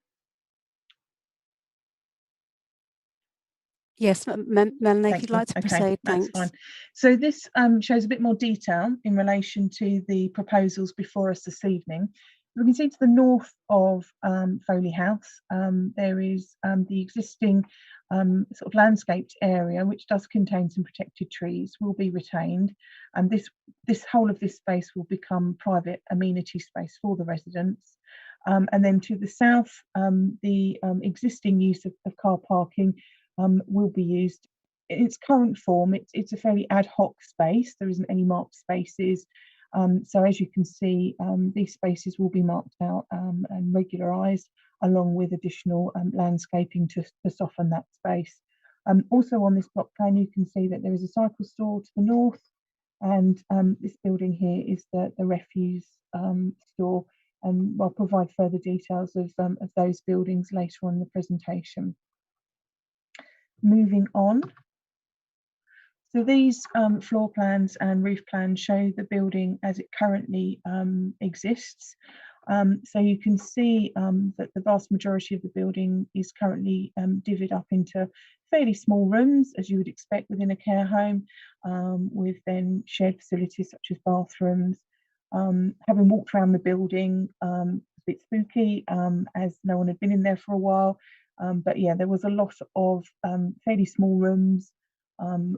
Yes, Melanie, if Thank you'd you. like to Okay, proceed, that's thanks. fine. So this shows a bit more detail in relation to the proposals before us this evening. We can see to the north of Foley House, there is the existing sort of landscaped area, which does contain some protected trees, will be retained. And this whole of this space will become private amenity space for the residents. And then to the south, the existing use of car parking will be used in its current form. It's a fairly ad hoc space. There isn't any marked spaces. So as you can see, these spaces will be marked out and regularised, along with additional landscaping to soften that space. Also on this block plan, you can see that there is a cycle store to the north, and this building here is the refuse store, and I'll provide further details of those buildings later on in the presentation. Moving on. So these floor plans and roof plans show the building as it currently exists. So you can see that the vast majority of the building is currently divvied up into fairly small rooms, as you would expect within a care home, with then shared facilities such as bathrooms. Having walked around the building, a bit spooky, as no one had been in there for a while. But yeah, there was a lot of fairly small rooms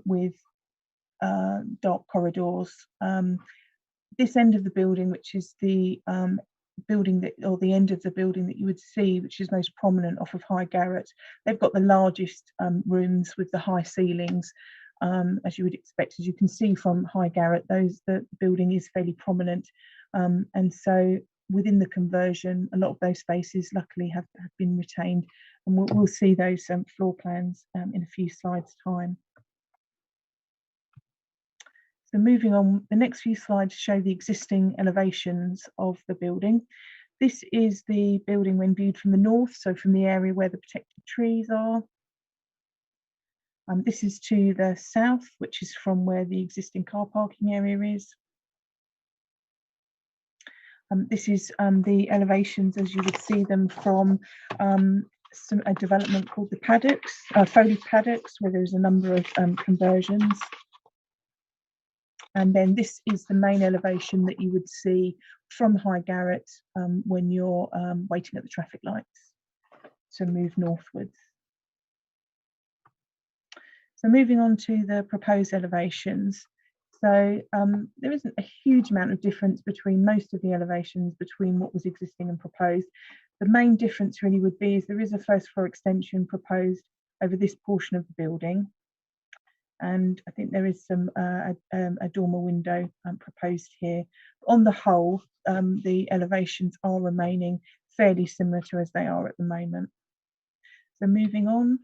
with dark corridors. This end of the building, which is the building that, or the end of the building that you would see, which is most prominent off of High Garrett, they've got the largest rooms with the high ceilings, as you would expect. As you can see from High Garrett, the building is fairly prominent, and so within the conversion, a lot of those spaces luckily have been retained, and we'll see those floor plans in a few slides' time. So moving on, the next few slides show the existing elevations of the building. This is the building when viewed from the north, so from the area where the protected trees are. This is to the south, which is from where the existing car parking area is. This is the elevations as you would see them from a development called the Paddocks, Foley Paddocks, where there's a number of conversions. And then this is the main elevation that you would see from High Garrett when you're waiting at the traffic lights to move northwards. So moving on to the proposed elevations. So there isn't a huge amount of difference between most of the elevations between what was existing and proposed. The main difference really would be is there is a first floor extension proposed over this portion of the building. And I think there is some a dormer window proposed here. On the whole, the elevations are remaining fairly similar to as they are at the moment. So moving on,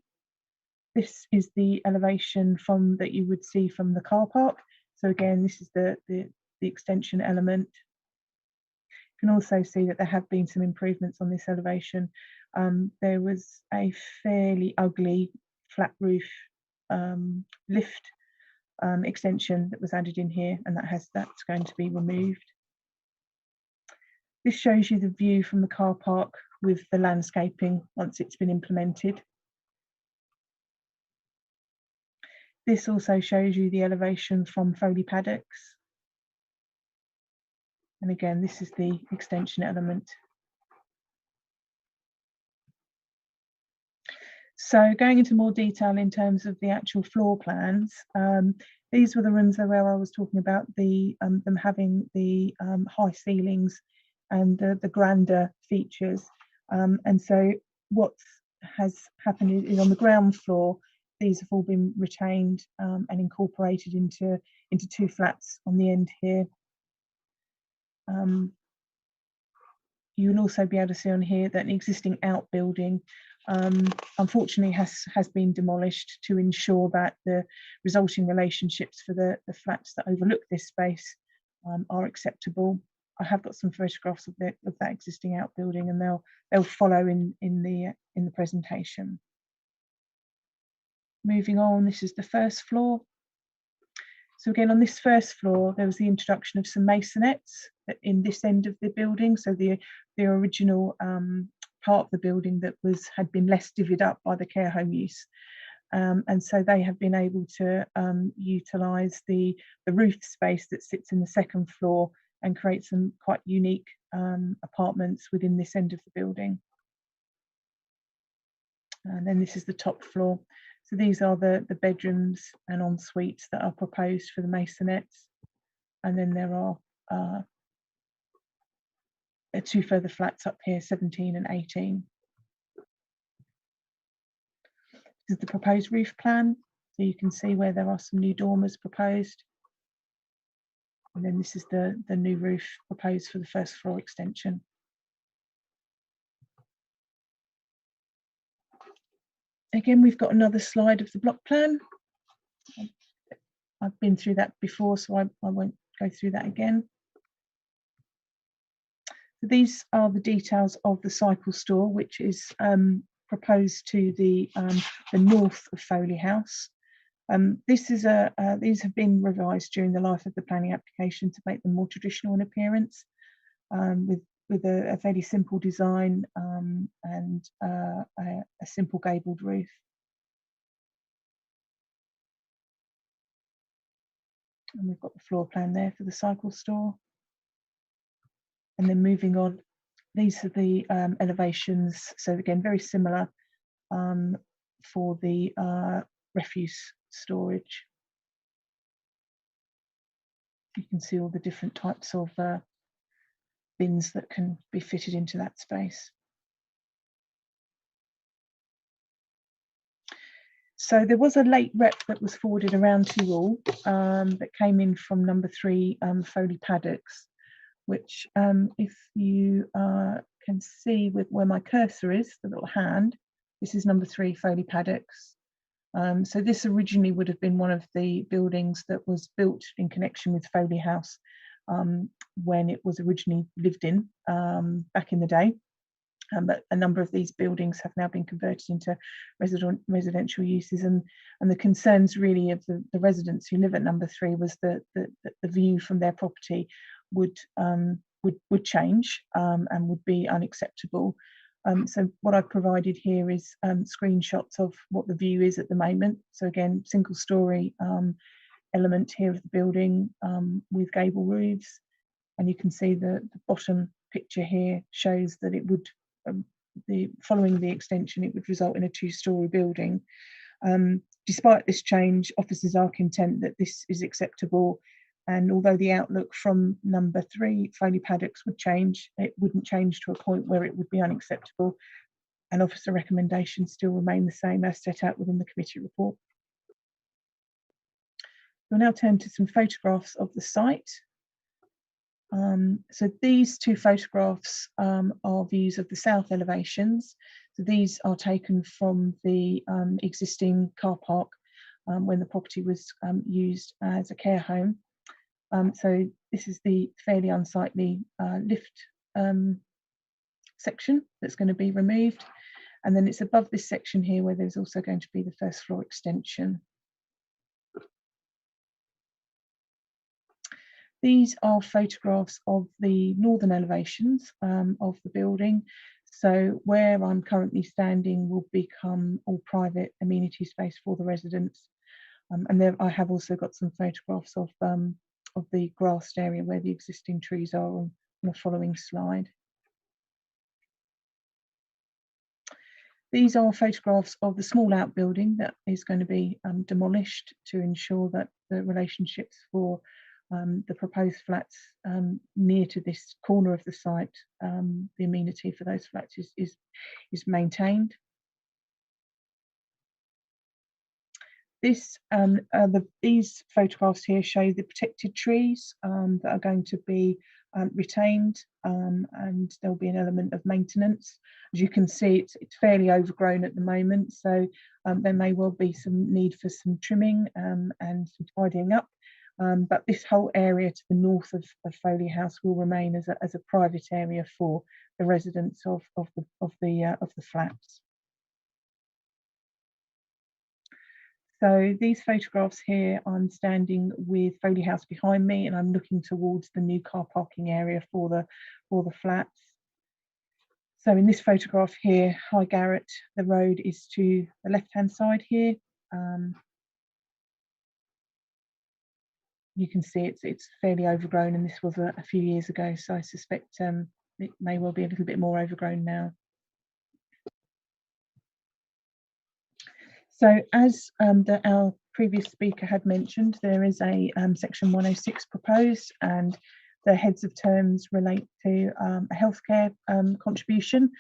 this is the elevation from that you would see from the car park. So again, this is the extension element. You can also see that there have been some improvements on this elevation. There was a fairly ugly flat roof lift extension that was added in here, and that's going to be removed. This shows you the view from the car park with the landscaping once it's been implemented. This also shows you the elevation from Foley Paddocks. And again, this is the extension element. So going into more detail in terms of the actual floor plans, these were the rooms where I was talking about them having the high ceilings and the grander features. And so what has happened is on the ground floor, these have all been retained and incorporated into two flats on the end here. You will also be able to see on here that an existing outbuilding unfortunately has been demolished to ensure that the resulting relationships for the flats that overlook this space are acceptable. I have got some photographs of that existing outbuilding, and they'll follow in the presentation. Moving on, this is the first floor. So again, on this first floor, there was the introduction of some masonettes in this end of the building. So the original part of the building that had been less divvied up by the care home use. And so they have been able to utilise the roof space that sits in the second floor and create some quite unique apartments within this end of the building. And then this is the top floor. So these are the bedrooms and en suites that are proposed for the masonettes. And then there are 2 further flats up here, 17 and 18. This is the proposed roof plan. So you can see where there are some new dormers proposed. And then this is the new roof proposed for the first floor extension. Again, we've got another slide of the block plan. I've been through that before, so I won't go through that again. So these are the details of the cycle store, which is proposed to the north of Foley House. These have been revised during the life of the planning application to make them more traditional in appearance, with a fairly simple design and a simple gabled roof. And we've got the floor plan there for the cycle store. And then moving on, these are the elevations. So again, very similar for the refuse storage. You can see all the different types of bins that can be fitted into that space. So there was a late rep that was forwarded around to you all that came in from number 3 Foley Paddocks, which if you can see with where my cursor is, the little hand, this is number 3 Foley Paddocks. So this originally would have been one of the buildings that was built in connection with Foley House when it was originally lived in back in the day. But a number of these buildings have now been converted into residential uses, and the concerns really of the residents who live at number 3 was that the view from their property would change and would be unacceptable. So what I've provided here is screenshots of what the view is at the moment. So again, single story element here of the building with gable roofs, and you can see the bottom picture here shows that it would, following the extension, it would result in a 2-story building. Despite this change, officers are content that this is acceptable, and although the outlook from number 3 Foley Paddocks would change, it wouldn't change to a point where it would be unacceptable, and officer recommendations still remain the same as set out within the committee report. We'll now turn to some photographs of the site. So these 2 photographs are views of the south elevations. So these are taken from the existing car park when the property was used as a care home. So this is the fairly unsightly lift section that's going to be removed. And then it's above this section here where there's also going to be the first floor extension. These are photographs of the northern elevations of the building. So where I'm currently standing will become all private amenity space for the residents. And there I have also got some photographs of the grassed area where the existing trees are on the following slide. These are photographs of the small outbuilding that is going to be demolished to ensure that the relationships for the proposed flats near to this corner of the site, the amenity for those flats is maintained. These photographs here show the protected trees that are going to be retained, and there'll be an element of maintenance. As you can see, it's fairly overgrown at the moment, so there may well be some need for some trimming and some tidying up. But this whole area to the north of Foley House will remain as a private area for the residents of the flats. So these photographs here, I'm standing with Foley House behind me, and I'm looking towards the new car parking area for the flats. So in this photograph here, High Garrett, the road is to the left-hand side here. You can see it's fairly overgrown, and this was a few years ago, so I suspect it may well be a little bit more overgrown now. So as our previous speaker had mentioned, there is a section 106 proposed, and the heads of terms relate to a healthcare contribution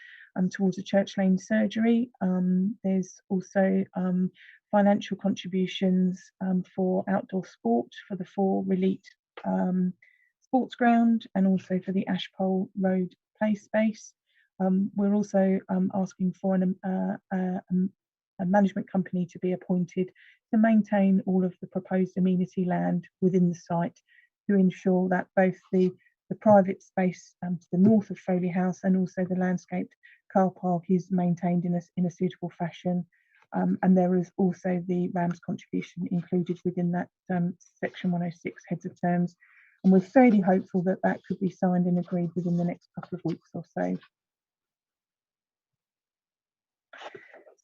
towards a Church Lane surgery. There's also financial contributions for outdoor sport for the 4 Relite sports ground, and also for the Ashpole Road play space. We're also asking for a management company to be appointed to maintain all of the proposed amenity land within the site, to ensure that both the private space to the north of Foley House and also the landscaped car park is maintained in a suitable fashion. And there is also the RAMS contribution included within that section 106 heads of terms. And we're fairly hopeful that that could be signed and agreed within the next couple of weeks or so.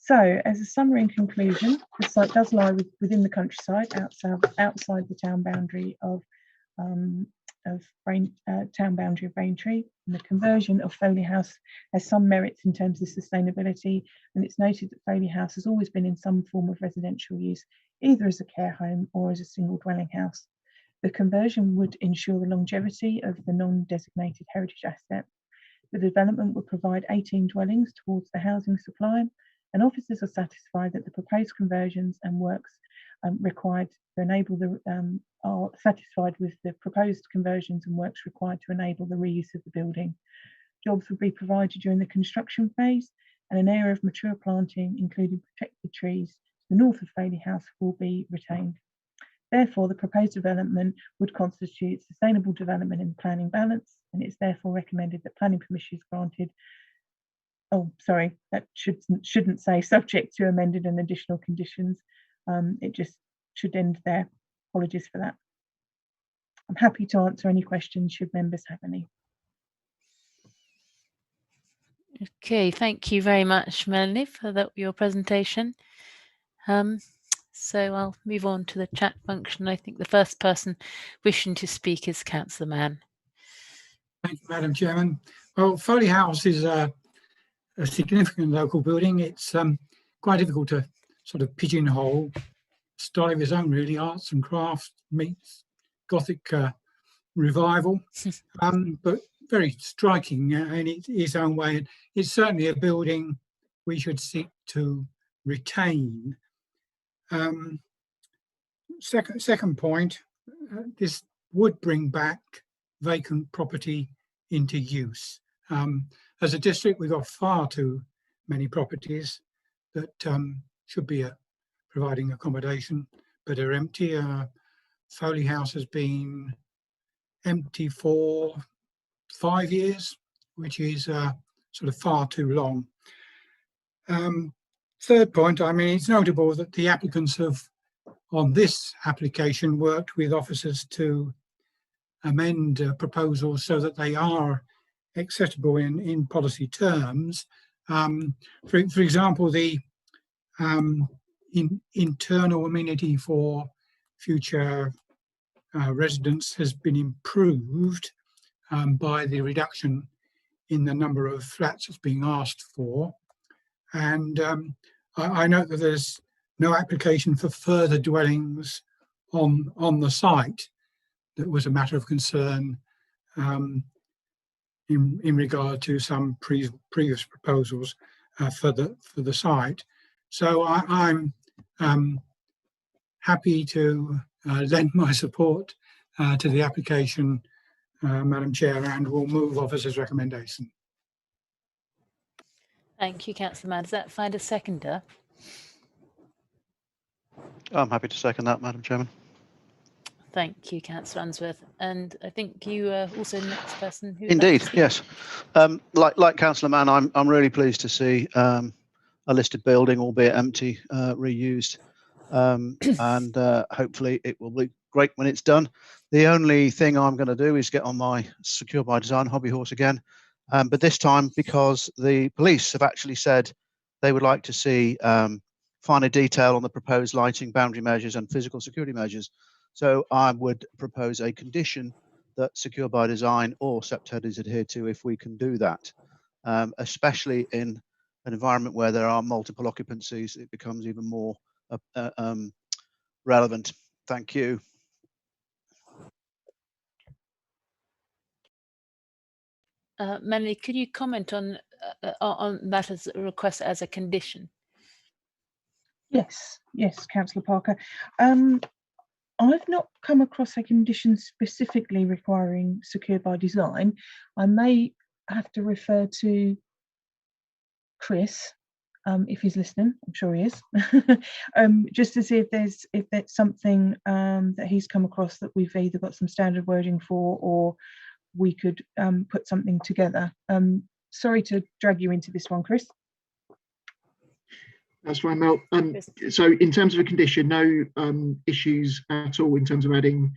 So, as a summary and conclusion, the site does lie within the countryside, outside the town boundary of Braintree. And the conversion of Foley House has some merits in terms of sustainability, and it's noted that Foley House has always been in some form of residential use, either as a care home or as a single dwelling house. The conversion would ensure the longevity of the non-designated heritage asset. The development would provide 18 dwellings towards the housing supply, and officers are satisfied that the proposed conversions and works required to enable are satisfied with the proposed conversions and works required to enable the reuse of the building. Jobs would be provided during the construction phase, and an area of mature planting, including protected trees to the north of Foley House, will be retained. Therefore, the proposed development would constitute sustainable development in the planning balance, and it's therefore recommended that planning permission is granted. Oh, sorry, that shouldn't say subject to amended and additional conditions. It just should end there. Apologies for that. I'm happy to answer any questions should members have any. Okay, thank you very much, Melanie, for your presentation. So I'll move on to the chat function. I think the first person wishing to speak is Councillor Mann. Thank you, Madam Chairman. Well, Foley House is a significant local building. It's quite difficult to sort of pigeonhole. Style of its own, really, arts and crafts meets Gothic revival, but very striking in its own way. And it's certainly a building we should seek to retain. Second point, this would bring back vacant property into use. As a district, we've got far too many properties that should be providing accommodation, but are empty. Foley House has been empty for 5 years, which is sort of far too long. Third point, I mean, it's notable that the applicants have, on this application, worked with officers to amend proposals so that they are acceptable in policy terms. For example, the internal amenity for future residents has been improved by the reduction in the number of flats that's being asked for. And I note that there's no application for further dwellings on the site. That was a matter of concern in regard to some previous proposals for the site. So I'm happy to lend my support to the application, Madam Chair, and will move officer's recommendation. Thank you, Councillor Mann. Does that find a seconder? I'm happy to second that, Madam Chairman. Thank you, Councillor Unsworth. And I think you are also the next person who... Indeed, yes. Like Councillor Mann, I'm really pleased to see a listed building, albeit empty, reused and hopefully it will be great when it's done. The only thing I'm going to do is get on my Secure by Design hobby horse again, but this time because the police have actually said they would like to see finer detail on the proposed lighting, boundary measures and physical security measures. So I would propose a condition that Secure by Design or SEPTED is adhered to if we can do that, especially in an environment where there are multiple occupancies. It becomes even more relevant. Thank you. Melanie, could you comment on that as a request as a condition? Yes, Councillor Parker. I've not come across a condition specifically requiring Secure by Design. I may have to refer to Chris, if he's listening. I'm sure he is, just to see if there's something that he's come across that we've either got some standard wording for, or we could put something together. Sorry to drag you into this one, Chris. That's fine, Mel. So in terms of a condition, no issues at all in terms of adding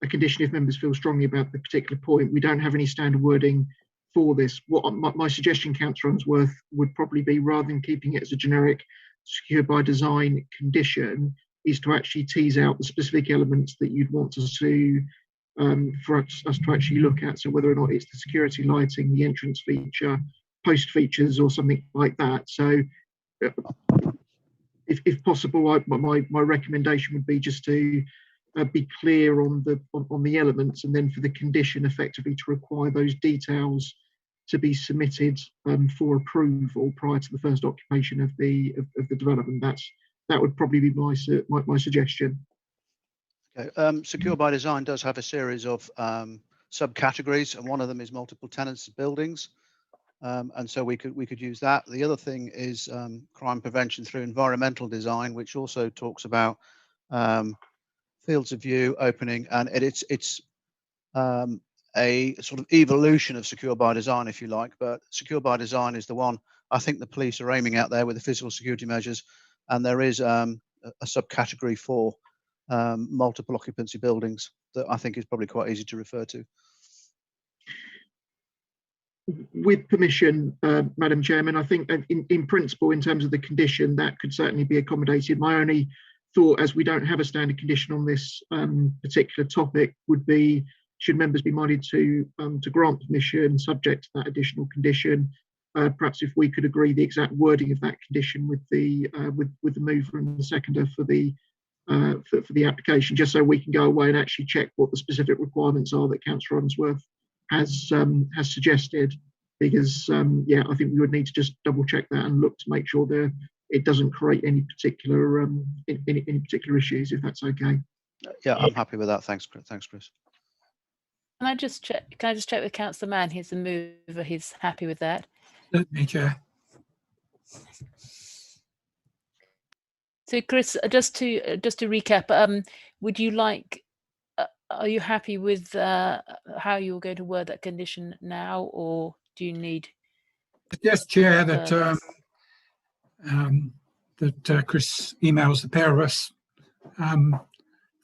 a condition if members feel strongly about the particular point. We don't have any standard wording for this. What my suggestion, Councillor Unsworth, would probably be, rather than keeping it as a generic Secure by Design condition, is to actually tease out the specific elements that you'd want us to for us to actually look at. So whether or not it's the security lighting, the entrance feature, post features or something like that. So if possible, my recommendation would be just to be clear on the elements, and then for the condition effectively to require those details to be submitted for approval prior to the first occupation of the development. That would probably be my suggestion. Okay. Secure by Design does have a series of subcategories, and one of them is multiple tenants buildings. And so we could use that. The other thing is crime prevention through environmental design, which also talks about fields of view opening, and it's a sort of evolution of Secure by Design, if you like. But Secure by Design is the one I think the police are aiming at there with the physical security measures, and there is a subcategory for multiple occupancy buildings that I think is probably quite easy to refer to. With permission, Madam Chairman, I think in principle, in terms of the condition, that could certainly be accommodated. My only thought, as we don't have a standard condition on this particular topic, would be, should members be minded to grant permission subject to that additional condition, perhaps if we could agree the exact wording of that condition with the mover and the seconder for the application, just so we can go away and actually check what the specific requirements are that Councillor Unsworth has suggested, because yeah, I think we would need to just double check that and look to make sure that it doesn't create any particular any particular issues, if that's okay. Yeah, I'm happy with that. Thanks, Chris. Can I just check with Councillor Mann? He's the mover. He's happy with that. Certainly, Chair. So, Chris, just to recap, would you like? Are you happy with how you're going to word that condition now, or do you need? Yes, Chair, that Chris emails the pair of us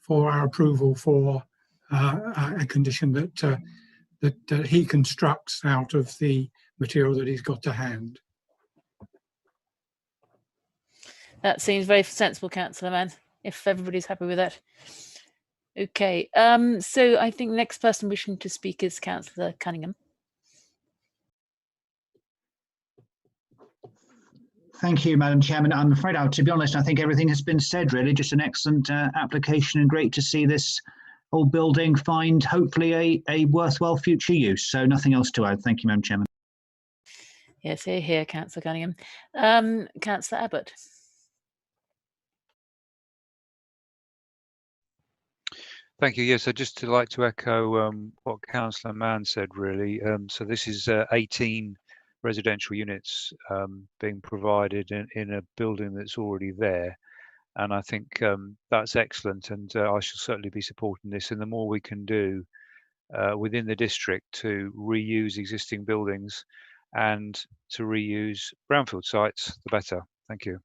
for our approval for a condition that he constructs out of the material that he's got to hand. That seems very sensible, Councillor Mann, if everybody's happy with that. Okay, so I think the next person wishing to speak is Councillor Cunningham. Thank you, Madam Chairman. I'm afraid, to be honest, I think everything has been said, really. Just an excellent application, and great to see this old building find, hopefully, a worthwhile future use. So nothing else to add. Thank you, Madam Chairman. Yes, here, Councillor Cunningham. Councillor Abbott. Thank you. Yes, I'd just like to echo what Councillor Mann said, really. So this is 18 residential units being provided in a building that's already there. And I think that's excellent, and I shall certainly be supporting this. And the more we can do within the district to reuse existing buildings and to reuse brownfield sites, the better. Thank you.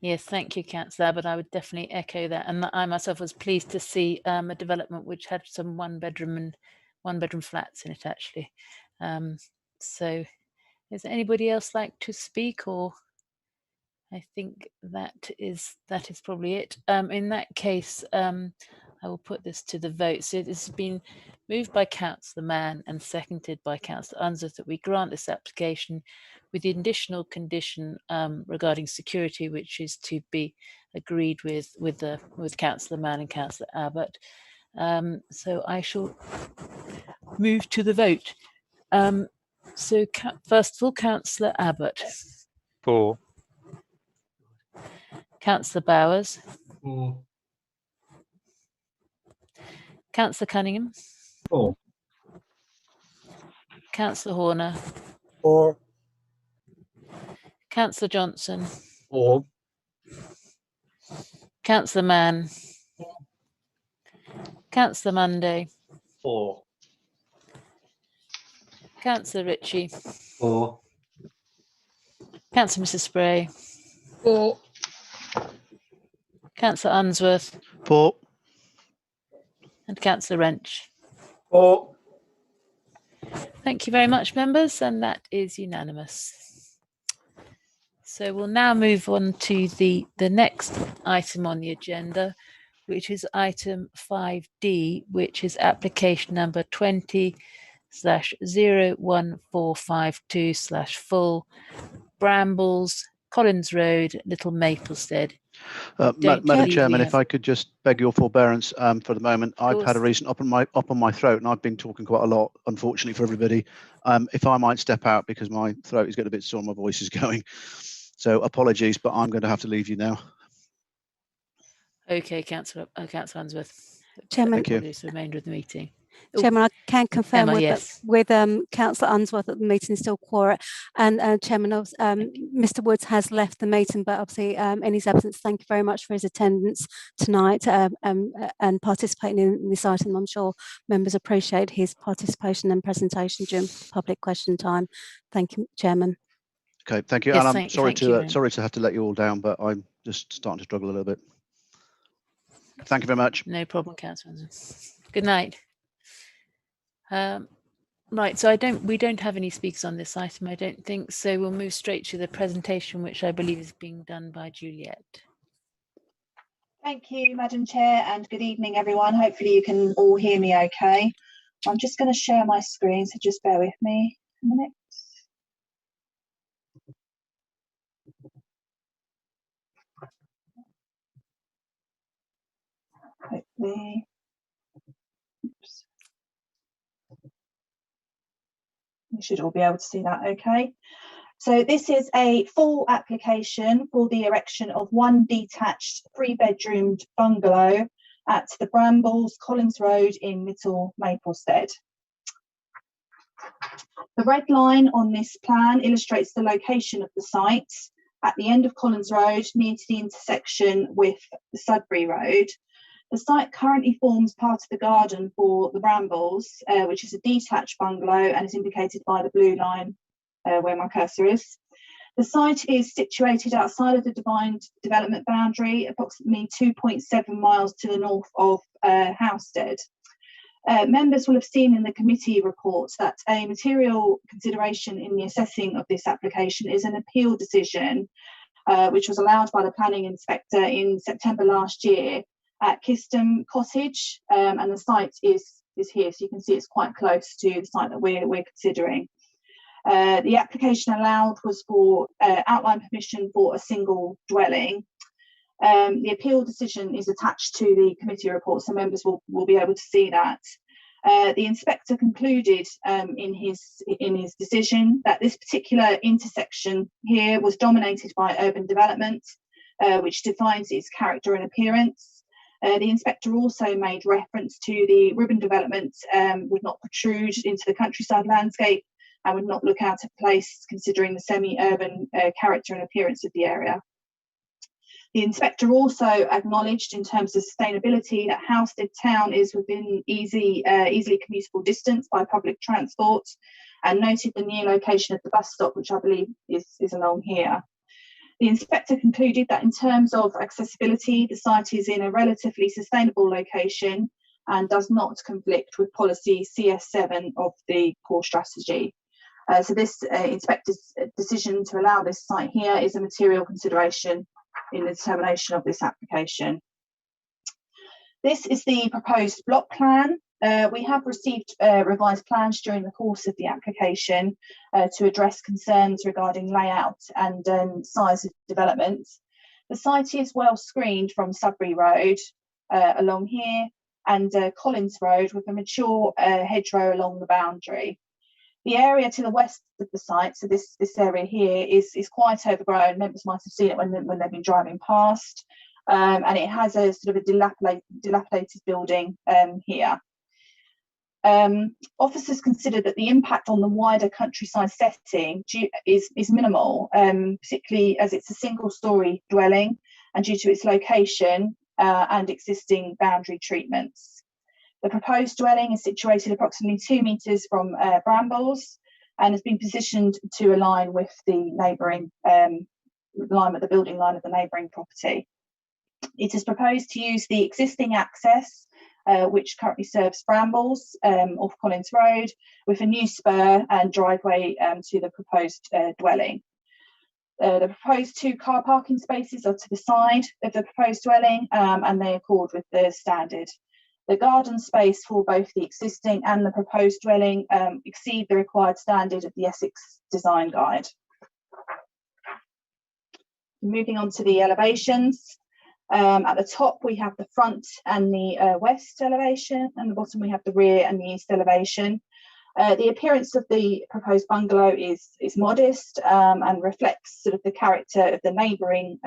Yes, thank you, Councillor, but I would definitely echo that. And I myself was pleased to see a development which had some one bedroom flats in it, actually. So is there anybody else like to speak, or I think that is probably it. In that case, I will put this to the vote. So this has been moved by Councillor Mann and seconded by Councillor Unsworth that we grant this application with the additional condition regarding security, which is to be agreed with Councillor Mann and Councillor Abbott. So I shall move to the vote. So first of all, Councillor Abbott. For. Councillor Bowers. For. Councillor Cunningham. For. Councillor Horner. For. Councillor Johnson. For. Councillor Mann. Councillor Monday. For. Councillor Ritchie. For. Councillor Mrs. Spray. For. Councillor Unsworth. For. And Councillor Wrench. For. Thank you very much, members, and that is unanimous. So we'll now move on to the next item on the agenda, which is item 5D, which is application number 20/01452/full Brambles, Collins Road, Little Maplestead. Madam Chairman, if I could just beg your forbearance for the moment. I've had a recent up on my throat, and I've been talking quite a lot, unfortunately for everybody. If I might step out because my throat is getting a bit sore, my voice is going. So apologies, but I'm going to have to leave you now. Okay, Councillor Unsworth. Chairman. The remainder of the meeting. Chairman, I can confirm Emma, with, yes. with Councillor Unsworth that the meeting is still quorate. And Chairman, Mr. Woods has left the meeting, but obviously in his absence, thank you very much for his attendance tonight and participating in this item. I'm sure members appreciate his participation and presentation during public question time. Thank you, Chairman. Okay, thank you. Yes, and I'm sorry sorry to have to let you all down, but I'm just starting to struggle a little bit. Thank you very much. No problem, Councillor Unsworth. Good night. Right, so we don't have any speakers on this item, I don't think, so we'll move straight to the presentation, which I believe is being done by Juliet. Thank you, Madam Chair, and good evening, everyone. Hopefully you can all hear me okay. I'm just going to share my screen, so just bear with me a minute. Hopefully. Oops. You should all be able to see that okay. So this is a full application for the erection of one detached 3-bedroomed bungalow at the Brambles, Collins Road in Little Maplestead. The red line on this plan illustrates the location of the site at the end of Collins Road, near to the intersection with the Sudbury Road. The site currently forms part of the garden for the Brambles, which is a detached bungalow and is indicated by the blue line where my cursor is. The site is situated outside of the defined development boundary, approximately 2.7 miles to the north of Housestead. Members will have seen in the committee reports that a material consideration in the assessing of this application is an appeal decision, which was allowed by the planning inspector in September last year at Kiston Cottage, and the site is here, so you can see it's quite close to the site that we're considering. The application allowed was for outline permission for a single dwelling. The appeal decision is attached to the committee report, so members will be able to see that. The inspector concluded in his decision that this particular intersection here was dominated by urban development, which defines its character and appearance. The inspector also made reference to the ribbon development would not protrude into the countryside landscape and would not look out of place considering the semi-urban character and appearance of the area. The inspector also acknowledged in terms of sustainability that Housestead town is within easily commutable distance by public transport, and noted the near location of the bus stop, which I believe is along here. The inspector concluded that in terms of accessibility, the site is in a relatively sustainable location and does not conflict with policy CS7 of the core strategy. So this inspector's decision to allow this site here is a material consideration in the determination of this application. This is the proposed block plan. We have received revised plans during the course of the application to address concerns regarding layout and size of development. The site is well screened from Sudbury Road along here and Collins Road with a mature hedgerow along the boundary. The area to the west of the site, so this area here, is quite overgrown. Members might have seen it when they've been driving past, and it has a sort of a dilapidated building here. Officers consider that the impact on the wider countryside setting is minimal, particularly as it's a single-storey dwelling and due to its location and existing boundary treatments. The proposed dwelling is situated approximately 2 metres from brambles and has been positioned to align with the neighbouring the building line of the neighbouring property. It is proposed to use the existing access which currently serves brambles off Collins Road with a new spur and driveway to the proposed dwelling. The proposed 2 car parking spaces are to the side of the proposed dwelling and they accord with the standard. The garden space for both the existing and the proposed dwelling exceed the required standard of the Essex Design Guide. Moving on to the elevations. At the top we have the front and the west elevation, and the bottom we have the rear and the east elevation. The appearance of the proposed bungalow is modest and reflects sort of the character of the neighbouring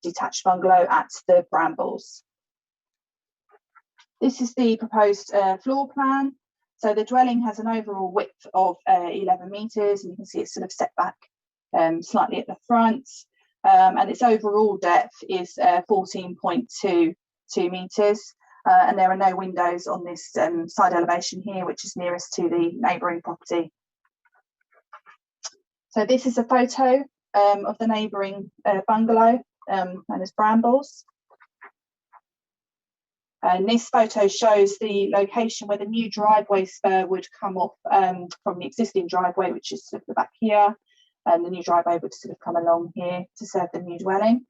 detached bungalow at the brambles. This is the proposed floor plan. So the dwelling has an overall width of 11 metres, and you can see it's sort of set back slightly at the front. And its overall depth is 14.22 metres. And there are no windows on this side elevation here, which is nearest to the neighbouring property. So this is a photo of the neighbouring bungalow known as Brambles. And this photo shows the location where the new driveway spur would come off from the existing driveway, which is sort of the back here, and the new driveway would sort of come along here to serve the new dwelling.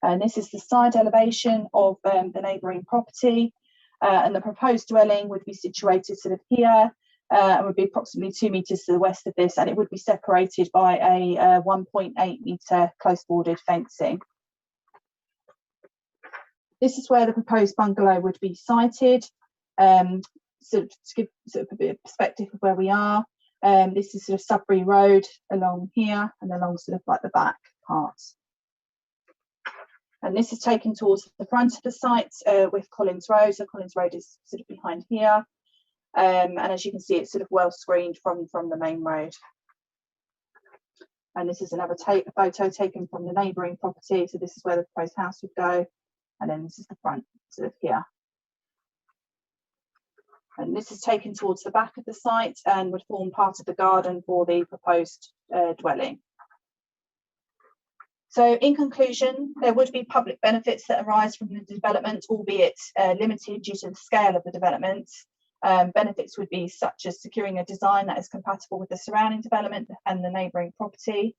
And this is the side elevation of the neighbouring property, and the proposed dwelling would be situated sort of here, and would be approximately 2 metres to the west of this, and it would be separated by a 1.8 metre close boarded fencing. This is where the proposed bungalow would be sited. Sort of to give sort of a bit of perspective of where we are. This is sort of Sudbury Road along here and along sort of like the back parts. And this is taken towards the front of the site with Collins Road. So Collins Road is sort of behind here. And as you can see, it's sort of well screened from the main road. And this is another photo taken from the neighbouring property. So this is where the proposed house would go. And then this is the front sort of here. And this is taken towards the back of the site and would form part of the garden for the proposed dwelling. So in conclusion, there would be public benefits that arise from the development, albeit limited due to the scale of the development. Benefits would be such as securing a design that is compatible with the surrounding development and the neighbouring property.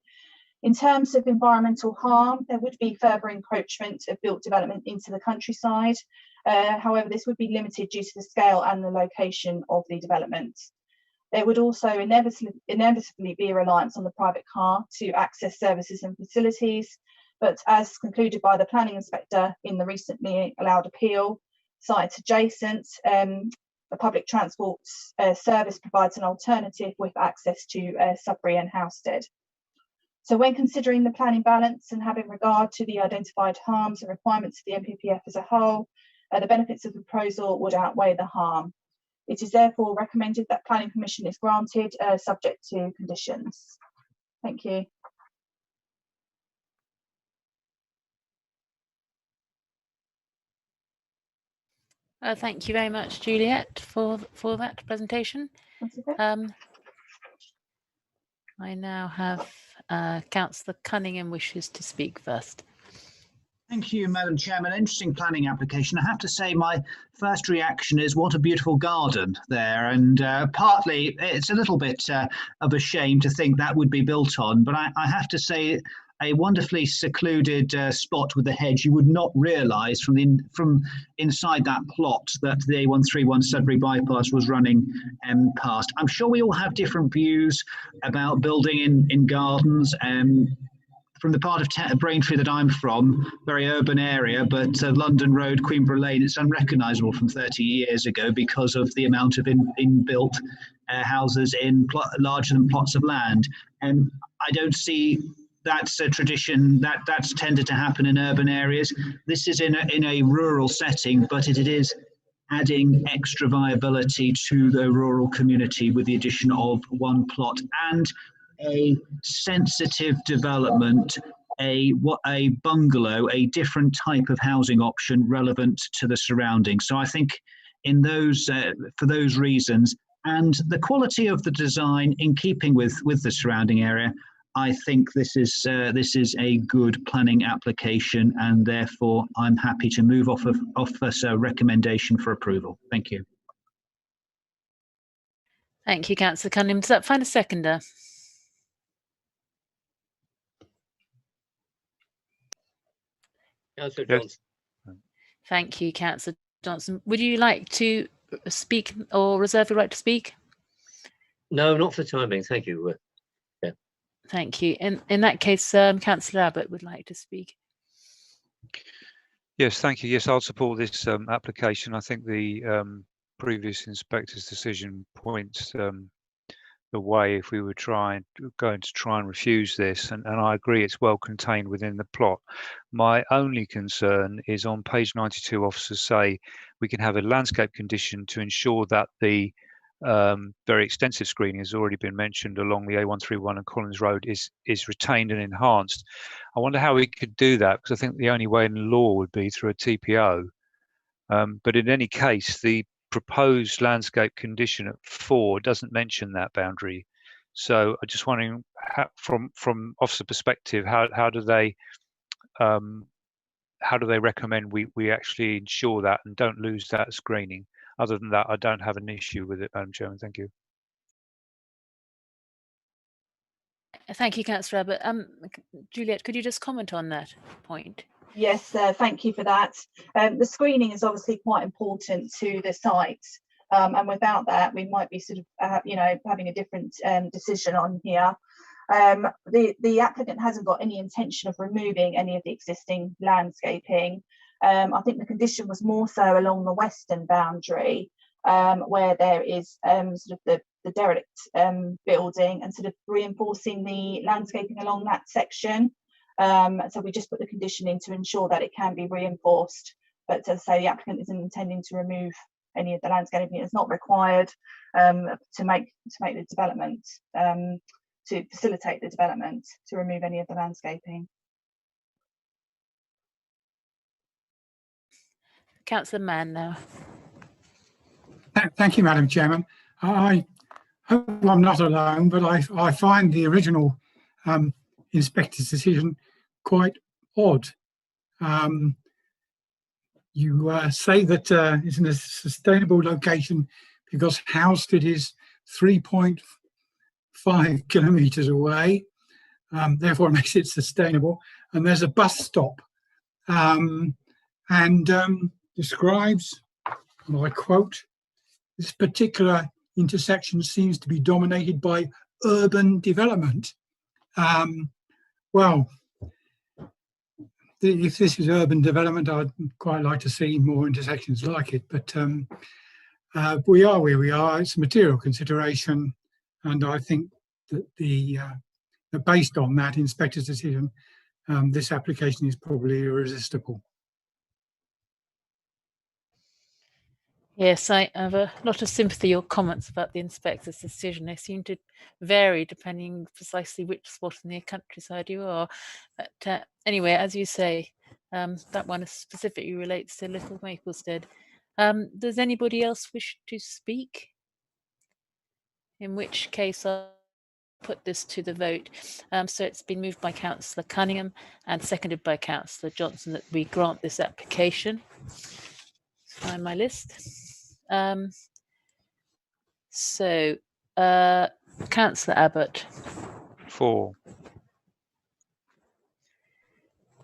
In terms of environmental harm, there would be further encroachment of built development into the countryside. However, this would be limited due to the scale and the location of the development. There would also inevitably be a reliance on the private car to access services and facilities, but as concluded by the planning inspector in the recently allowed appeal, sites adjacent, the public transport service provides an alternative with access to Sudbury and Housestead. So when considering the planning balance and having regard to the identified harms and requirements of the NPPF as a whole, the benefits of the proposal would outweigh the harm. It is therefore recommended that planning permission is granted subject to conditions. Thank you. Thank you very much, Juliet, for that presentation. That's okay. I now have Councillor Cunningham wishes to speak first. Thank you, Madam Chairman. Interesting planning application. I have to say my first reaction is what a beautiful garden there. And partly it's a little bit of a shame to think that would be built on. But I have to say a wonderfully secluded spot with the hedge. You would not realise from inside that plot that the A131 Sudbury bypass was running past. I'm sure we all have different views about building in gardens. From the part of Braintree that I'm from, very urban area, but London Road, Queenborough Lane, it's unrecognisable from 30 years ago because of the amount of inbuilt houses in larger than plots of land. And I don't see that's a tradition that's tended to happen in urban areas. This is in a rural setting, but it is adding extra viability to the rural community with the addition of one plot and a sensitive development, a bungalow, a different type of housing option relevant to the surroundings. So I think in those for those reasons and the quality of the design in keeping with the surrounding area, I think this is a good planning application, and therefore I'm happy to move off this recommendation for approval. Thank you. Thank you, Councillor Cunningham. Does that find a seconder? Councillor Johnson. Thank you, Councillor Johnson. Would you like to speak or reserve your right to speak? No, not for the time being. Thank you. Yeah. Thank you. In that case, Councillor Abbott would like to speak. Yes, thank you. Yes, I'll support this application. I think the previous inspector's decision points the way if we were going to try and refuse this, and I agree it's well contained within the plot. My only concern is on page 92, officers say we can have a landscape condition to ensure that the very extensive screening has already been mentioned along the A131 and Collins Road is retained and enhanced. I wonder how we could do that, because I think the only way in law would be through a TPO. But in any case, the proposed landscape condition at 4 doesn't mention that boundary. So I'm just wondering, from officer perspective, how do they recommend we actually ensure that and don't lose that screening? Other than that, I don't have an issue with it, Madam Chairman. Thank you. Thank you, Councillor Abbott. Juliet, could you just comment on that point? Yes, thank you for that. The screening is obviously quite important to the site, and without that, we might be sort of, having a different decision on here. The applicant hasn't got any intention of removing any of the existing landscaping. I think the condition was more so along the western boundary, where there is sort of the derelict building, and sort of reinforcing the landscaping along that section. So we just put the condition in to ensure that it can be reinforced. But as I say, the applicant isn't intending to remove any of the landscaping. It's not required to make the development, to facilitate the development, to remove any of the landscaping. Councillor Mann now. Thank you, Madam Chairman. I hope I'm not alone, but I find the original inspector's decision quite odd. You say that it's in a sustainable location because Halstead is 3.5 kilometres away, therefore it makes it sustainable. And there's a bus stop, and describes, and I quote, "This particular intersection seems to be dominated by urban development." Well, if this is urban development, I'd quite like to see more intersections like it, but we are where we are. It's a material consideration, and I think that based on that inspector's decision, this application is probably irresistible. Yes, I have a lot of sympathy or comments about the inspector's decision. They seem to vary depending precisely which spot in the countryside you are. But anyway, as you say, that one specifically relates to Little Maplestead. Does anybody else wish to speak? In which case, put this to the vote. So it's been moved by Councillor Cunningham and seconded by Councillor Johnson that we grant this application. Find my list. Councillor Abbott. 4.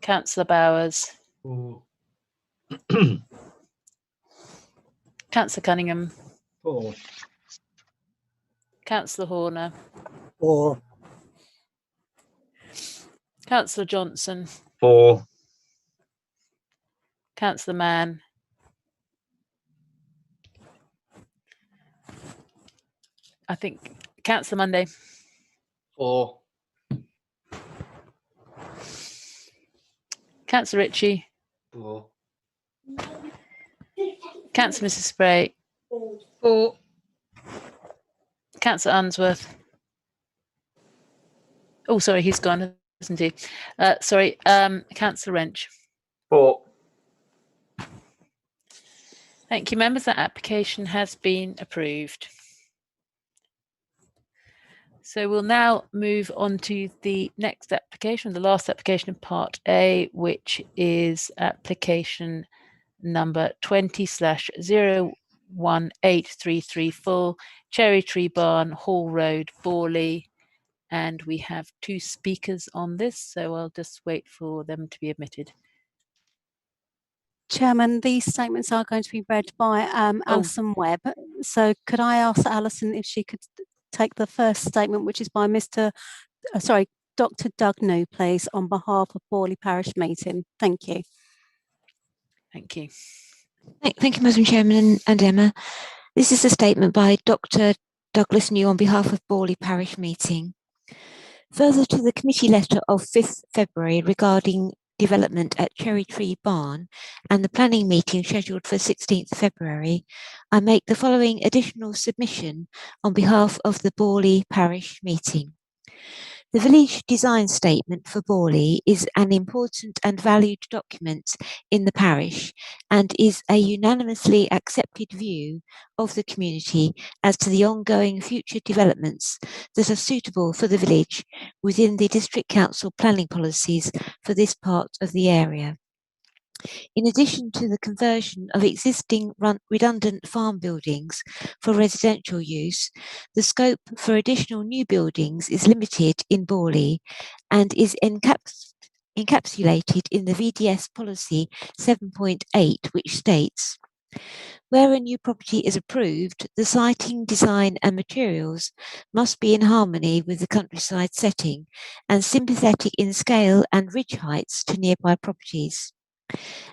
Councillor Bowers. 4. Councillor Cunningham. 4. Councillor Horner. 4. Councillor Johnson. 4. Councillor Mann. I think Councillor Monday. 4. Councillor Ritchie. 4. Councillor Mrs. Spray. 4. Councillor Unsworth. Oh, sorry, he's gone, isn't he? Sorry, Councillor Wrench. 4. Thank you, members. That application has been approved. So we'll now move on to the next application, the last application in Part A, which is application number 20/01833 Cherry Tree Barn, Hall Road, Borley. And we have 2 speakers on this, so I'll just wait for them to be admitted. Chairman, these statements are going to be read by Alison Webb. So could I ask Alison if she could take the first statement, which is by Dr. Doug New, please, on behalf of Borley Parish Meeting. Thank you. Thank you. Thank you, Madam Chairman and Emma. This is a statement by Dr. Douglas New on behalf of Borley Parish Meeting. Further to the committee letter of 5th February regarding development at Cherry Tree Barn and the planning meeting scheduled for 16th February, I make the following additional submission on behalf of the Borley Parish Meeting. The village design statement for Borley is an important and valued document in the parish and is a unanimously accepted view of the community as to the ongoing future developments that are suitable for the village within the District Council planning policies for this part of the area. In addition to the conversion of existing redundant farm buildings for residential use, the scope for additional new buildings is limited in Borley and is encapsulated in the VDS policy 7.8, which states, where a new property is approved, the siting, design and materials must be in harmony with the countryside setting and sympathetic in scale and ridge heights to nearby properties.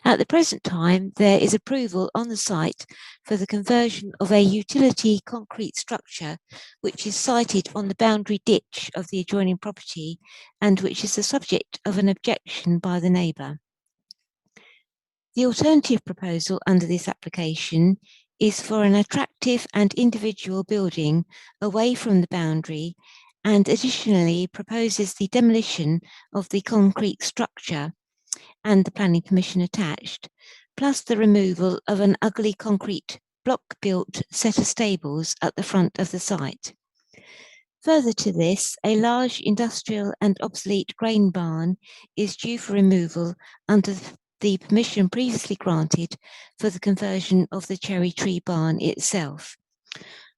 At the present time, there is approval on the site for the conversion of a utility concrete structure, which is sited on the boundary ditch of the adjoining property and which is the subject of an objection by the neighbour. The alternative proposal under this application is for an attractive and individual building away from the boundary and additionally proposes the demolition of the concrete structure and the planning permission attached, plus the removal of an ugly concrete block-built set of stables at the front of the site. Further to this, a large industrial and obsolete grain barn is due for removal under the permission previously granted for the conversion of the Cherry Tree Barn itself.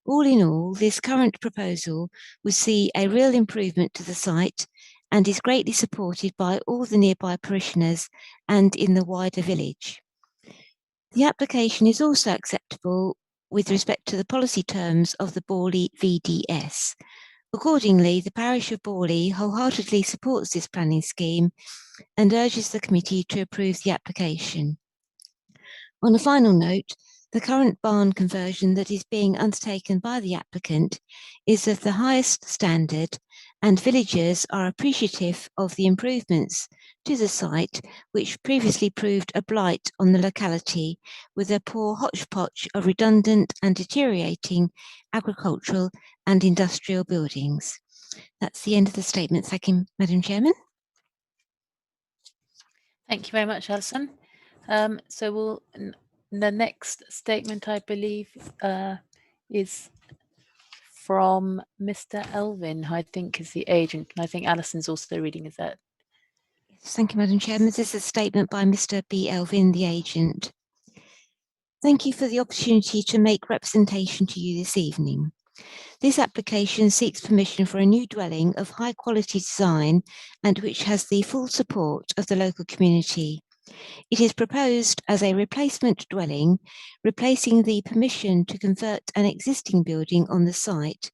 All in all, this current proposal will see a real improvement to the site and is greatly supported by all the nearby parishioners and in the wider village. The application is also acceptable with respect to the policy terms of the Borley VDS. Accordingly, the parish of Borley wholeheartedly supports this planning scheme and urges the committee to approve the application. On a final note, the current barn conversion that is being undertaken by the applicant is of the highest standard, and villagers are appreciative of the improvements to the site, which previously proved a blight on the locality with a poor hodgepodge of redundant and deteriorating agricultural and industrial buildings. That's the end of the statement. Thank you, Madam Chairman. Thank you very much, Alison. The next statement, I believe, is from Mr. Elvin, who I think is the agent, and I think Alison's also reading as that. Thank you, Madam Chairman. This is a statement by Mr. B. Elvin, the agent. Thank you for the opportunity to make representation to you this evening. This application seeks permission for a new dwelling of high quality design and which has the full support of the local community. It is proposed as a replacement dwelling, replacing the permission to convert an existing building on the site,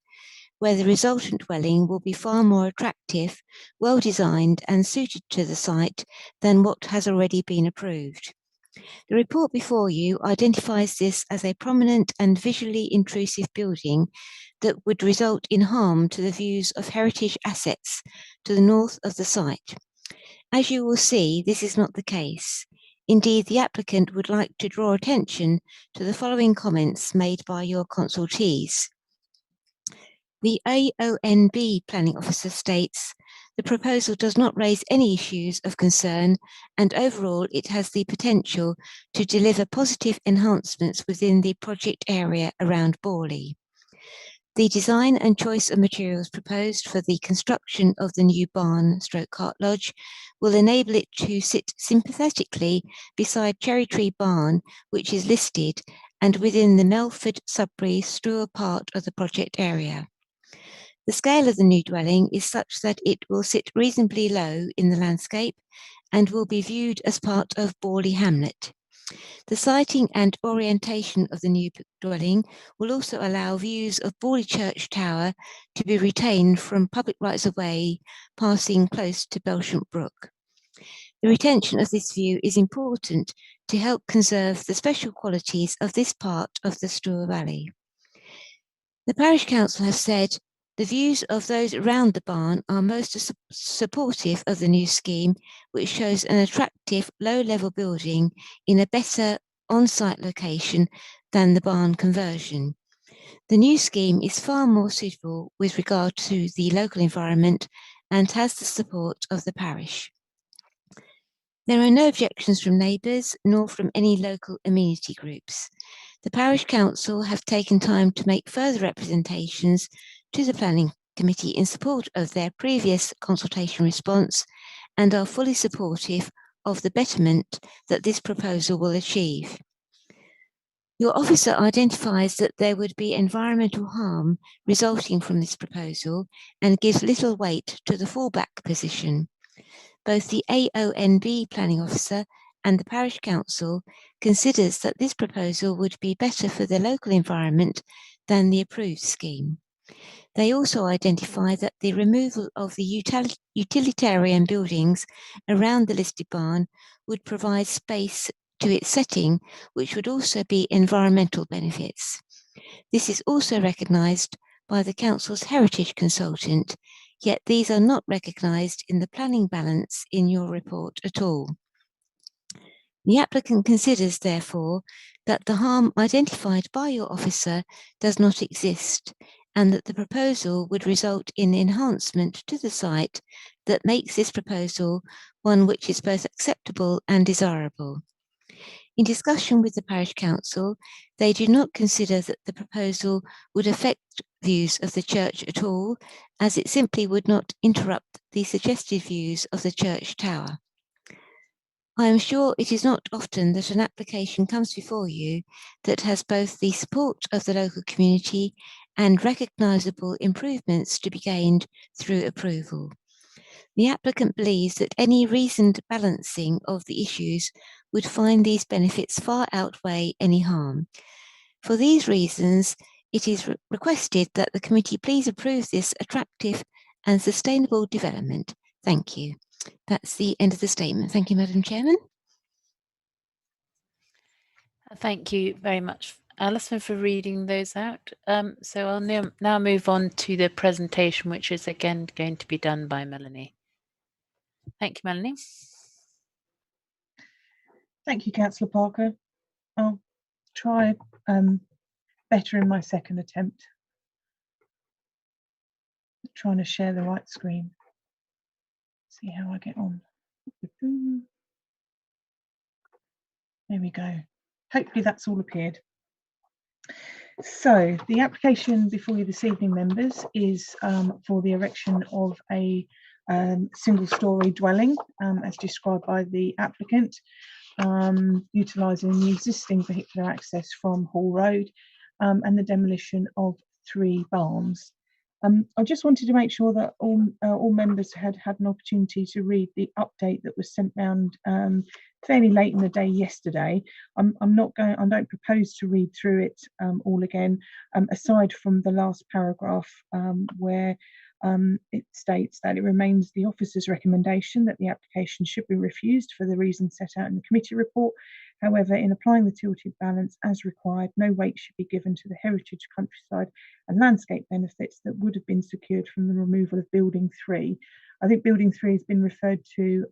where the resultant dwelling will be far more attractive, well designed and suited to the site than what has already been approved. The report before you identifies this as a prominent and visually intrusive building that would result in harm to the views of heritage assets to the north of the site. As you will see, this is not the case. Indeed, the applicant would like to draw attention to the following comments made by your consultees. The AONB planning officer states, the proposal does not raise any issues of concern and overall it has the potential to deliver positive enhancements within the project area around Borley. The design and choice of materials proposed for the construction of the new barn/cart lodge will enable it to sit sympathetically beside Cherry Tree Barn, which is listed, and within the Melford, Sudbury, Stour part of the project area. The scale of the new dwelling is such that it will sit reasonably low in the landscape and will be viewed as part of Borley Hamlet. The siting and orientation of the new dwelling will also allow views of Borley Church Tower to be retained from public rights-of-way passing close to Belchamp Brook. The retention of this view is important to help conserve the special qualities of this part of the Stour Valley. The Parish Council has said the views of those around the barn are most supportive of the new scheme, which shows an attractive low-level building in a better on-site location than the barn conversion. The new scheme is far more suitable with regard to the local environment and has the support of the parish. There are no objections from neighbours nor from any local amenity groups. The Parish Council have taken time to make further representations to the Planning Committee in support of their previous consultation response and are fully supportive of the betterment that this proposal will achieve. Your officer identifies that there would be environmental harm resulting from this proposal and gives little weight to the fallback position. Both the AONB planning officer and the Parish Council considers that this proposal would be better for the local environment than the approved scheme. They also identify that the removal of the utilitarian buildings around the listed barn would provide space to its setting, which would also be environmental benefits. This is also recognised by the Council's heritage consultant, yet these are not recognised in the planning balance in your report at all. The applicant considers, therefore, that the harm identified by your officer does not exist, and that the proposal would result in enhancement to the site that makes this proposal one which is both acceptable and desirable. In discussion with the Parish Council, they do not consider that the proposal would affect views of the church at all, as it simply would not interrupt the suggested views of the church tower. I am sure it is not often that an application comes before you that has both the support of the local community and recognisable improvements to be gained through approval. The applicant believes that any reasoned balancing of the issues would find these benefits far outweigh any harm. For these reasons, it is requested that the committee please approve this attractive and sustainable development. Thank you. That's the end of the statement. Thank you, Madam Chairman. Thank you very much, Alison, for reading those out. So I'll now move on to the presentation, which is again going to be done by Melanie. Thank you, Melanie. Thank you, Councillor Parker. I'll try better in my second attempt. Trying to share the right screen. See how I get on. There we go. Hopefully that's all appeared. So the application before you this evening, members, is for the erection of a single-storey dwelling as described by the applicant, utilising the existing vehicular access from Hall Road and the demolition of 3 barns. I just wanted to make sure that all members had an opportunity to read the update that was sent round fairly late in the day yesterday. I don't propose to read through it all again, aside from the last paragraph where it states that it remains the officer's recommendation that the application should be refused for the reasons set out in the committee report. However, in applying the tilted balance as required, no weight should be given to the heritage, countryside and landscape benefits that would have been secured from the removal of Building 3. I think Building 3 has been referred to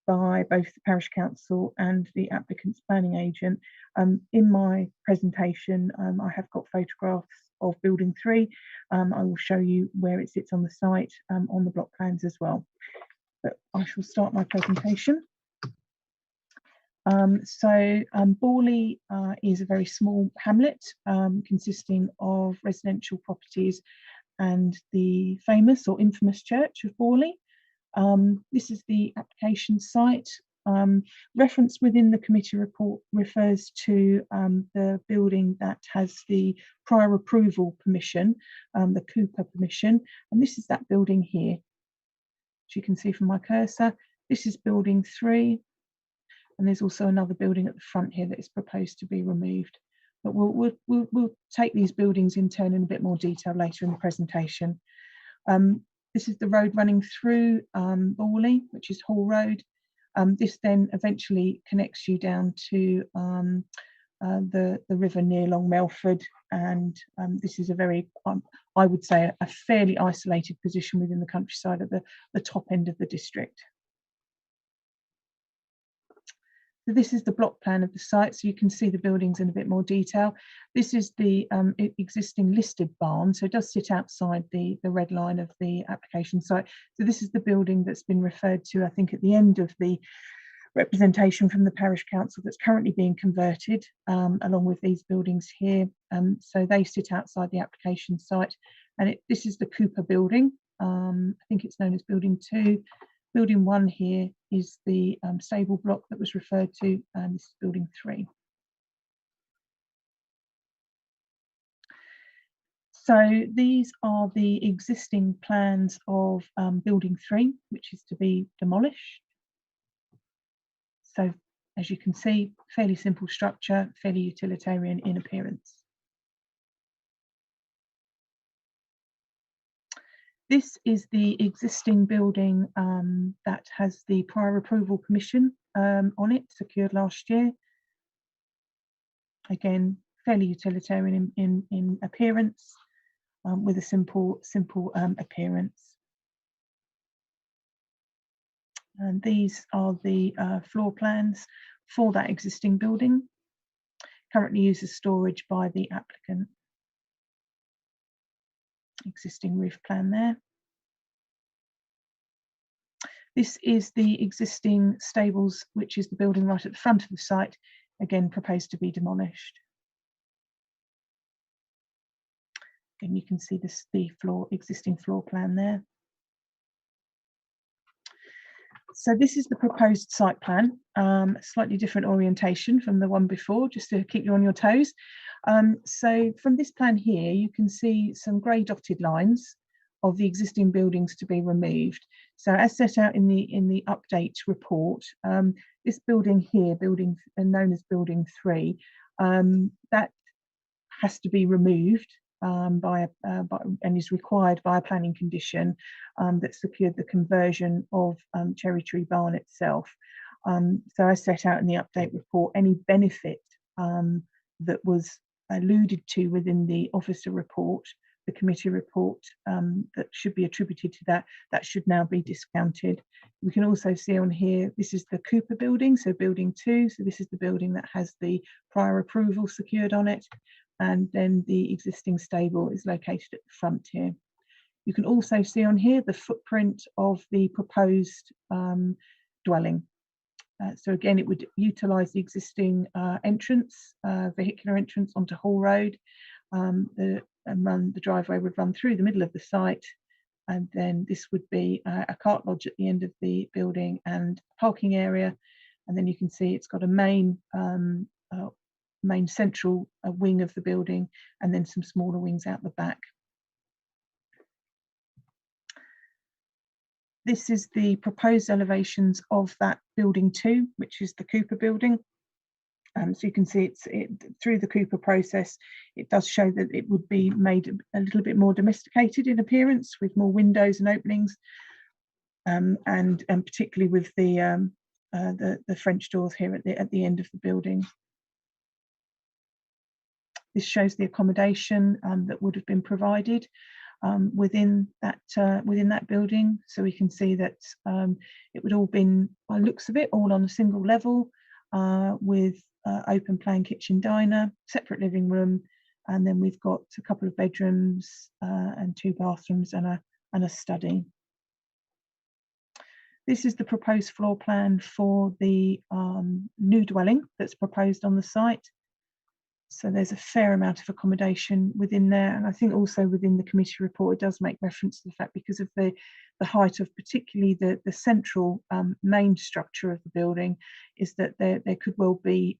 by both the Parish Council and the applicant's planning agent. In my presentation, I have got photographs of Building 3. I will show you where it sits on the site on the block plans as well. But I shall start my presentation. Borley is a very small hamlet consisting of residential properties and the famous or infamous church of Borley. This is the application site. Reference within the committee report refers to the building that has the prior approval permission, the Cooper permission, and this is that building here. As you can see from my cursor, this is Building 3. And there's also another building at the front here that is proposed to be removed. But we'll take these buildings in turn in a bit more detail later in the presentation. This is the road running through Borley, which is Hall Road. This then eventually connects you down to the river near Long Melford. And this is a very, I would say, a fairly isolated position within the countryside at the top end of the district. So this is the block plan of the site, so you can see the buildings in a bit more detail. This is the existing listed barn, so it does sit outside the red line of the application site. So this is the building that's been referred to, I think, at the end of the representation from the Parish Council that's currently being converted, along with these buildings here. So they sit outside the application site, and this is the Cooper building. I think it's known as Building 2. Building 1 here is the stable block that was referred to, and this is Building 3. So these are the existing plans of Building 3, which is to be demolished. So as you can see, fairly simple structure, fairly utilitarian in appearance. This is the existing building that has the prior approval permission on it, secured last year. Again, fairly utilitarian in appearance, with a simple appearance. And these are the floor plans for that existing building, currently used as storage by the applicant. Existing roof plan there. This is the existing stables, which is the building right at the front of the site, again proposed to be demolished. And you can see this, the existing floor plan there. So this is the proposed site plan, slightly different orientation from the one before, just to keep you on your toes. So from this plan here, you can see some grey dotted lines of the existing buildings to be removed. So as set out in the update report, this building here, building known as Building 3, that has to be removed and is required by a planning condition that secured the conversion of Cherry Tree Barn itself. So as set out in the update report, any benefit that was alluded to within the officer report, the committee report, that should be attributed to that should now be discounted. We can also see on here, this is the Cooper building, so Building 2. So this is the building that has the prior approval secured on it. And then the existing stable is located at the front here. You can also see on here the footprint of the proposed dwelling. So again, it would utilise the existing entrance, vehicular entrance onto Hall Road. The driveway would run through the middle of the site, and then this would be a cart lodge at the end of the building and parking area. And then you can see it's got a main central wing of the building, and then some smaller wings out the back. This is the proposed elevations of that building 2, which is the Cooper building. So you can see through the Cooper process, it does show that it would be made a little bit more domesticated in appearance, with more windows and openings, and particularly with the French doors here at the end of the building. This shows the accommodation that would have been provided within that building. So we can see that it would all been, by looks of it, all on a single level, with open plan kitchen diner, separate living room, and then we've got a couple of bedrooms and 2 bathrooms and a study. This is the proposed floor plan for the new dwelling that's proposed on the site. So there's a fair amount of accommodation within there, and I think also within the committee report it does make reference to the fact, because of the height of particularly the central main structure of the building, is that there could well be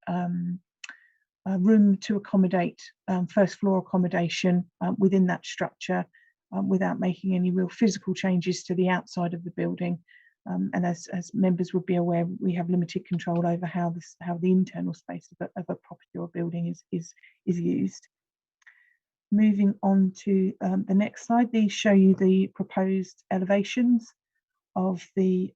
room to accommodate first floor accommodation within that structure without making any real physical changes to the outside of the building. And as members would be aware, we have limited control over how the internal space of a property or building is used. Moving on to the next slide, these show you the proposed elevations of the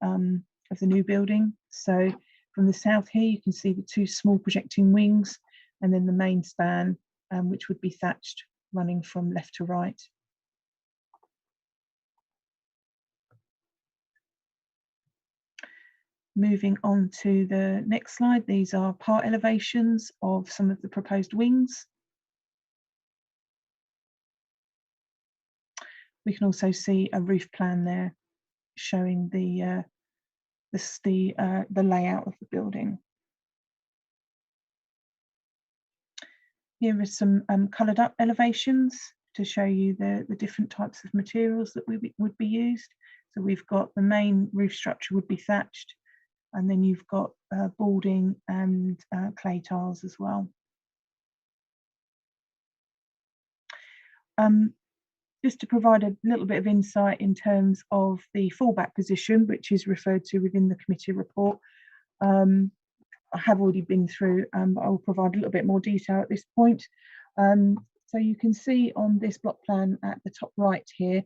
new building. So from the south here, you can see the 2 small projecting wings, and then the main span, which would be thatched, running from left to right. Moving on to the next slide, these are part elevations of some of the proposed wings. We can also see a roof plan there showing the layout of the building. Here are some coloured up elevations to show you the different types of materials that would be used. So we've got the main roof structure would be thatched, and then you've got boarding and clay tiles as well. Just to provide a little bit of insight in terms of the fallback position, which is referred to within the committee report, I have already been through, but I will provide a little bit more detail at this point. So you can see on this block plan at the top right here,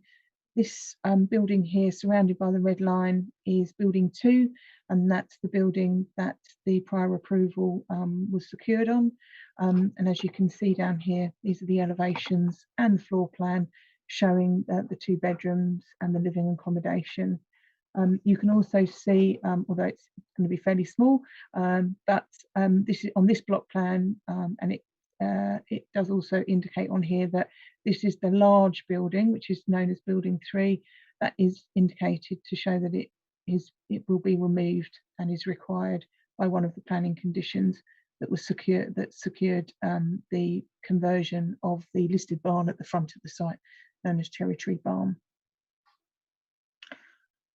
this building here surrounded by the red line is building 2, and that's the building that the prior approval was secured on. And as you can see down here, these are the elevations and the floor plan showing the 2 bedrooms and the living accommodation. You can also see, although it's going to be fairly small, but this is on this block plan, and it does also indicate on here that this is the large building, which is known as building 3. That is indicated to show that it will be removed and is required by one of the planning conditions that was secured the conversion of the listed barn at the front of the site, known as Cherry Tree Barn.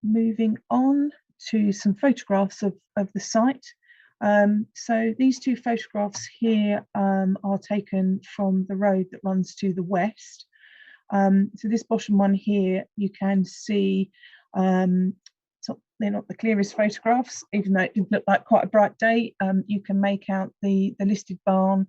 Moving on to some photographs of the site. So these 2 photographs here are taken from the road that runs to the west. So this bottom one here, you can see, they're not the clearest photographs, even though it did look like quite a bright day. You can make out the listed barn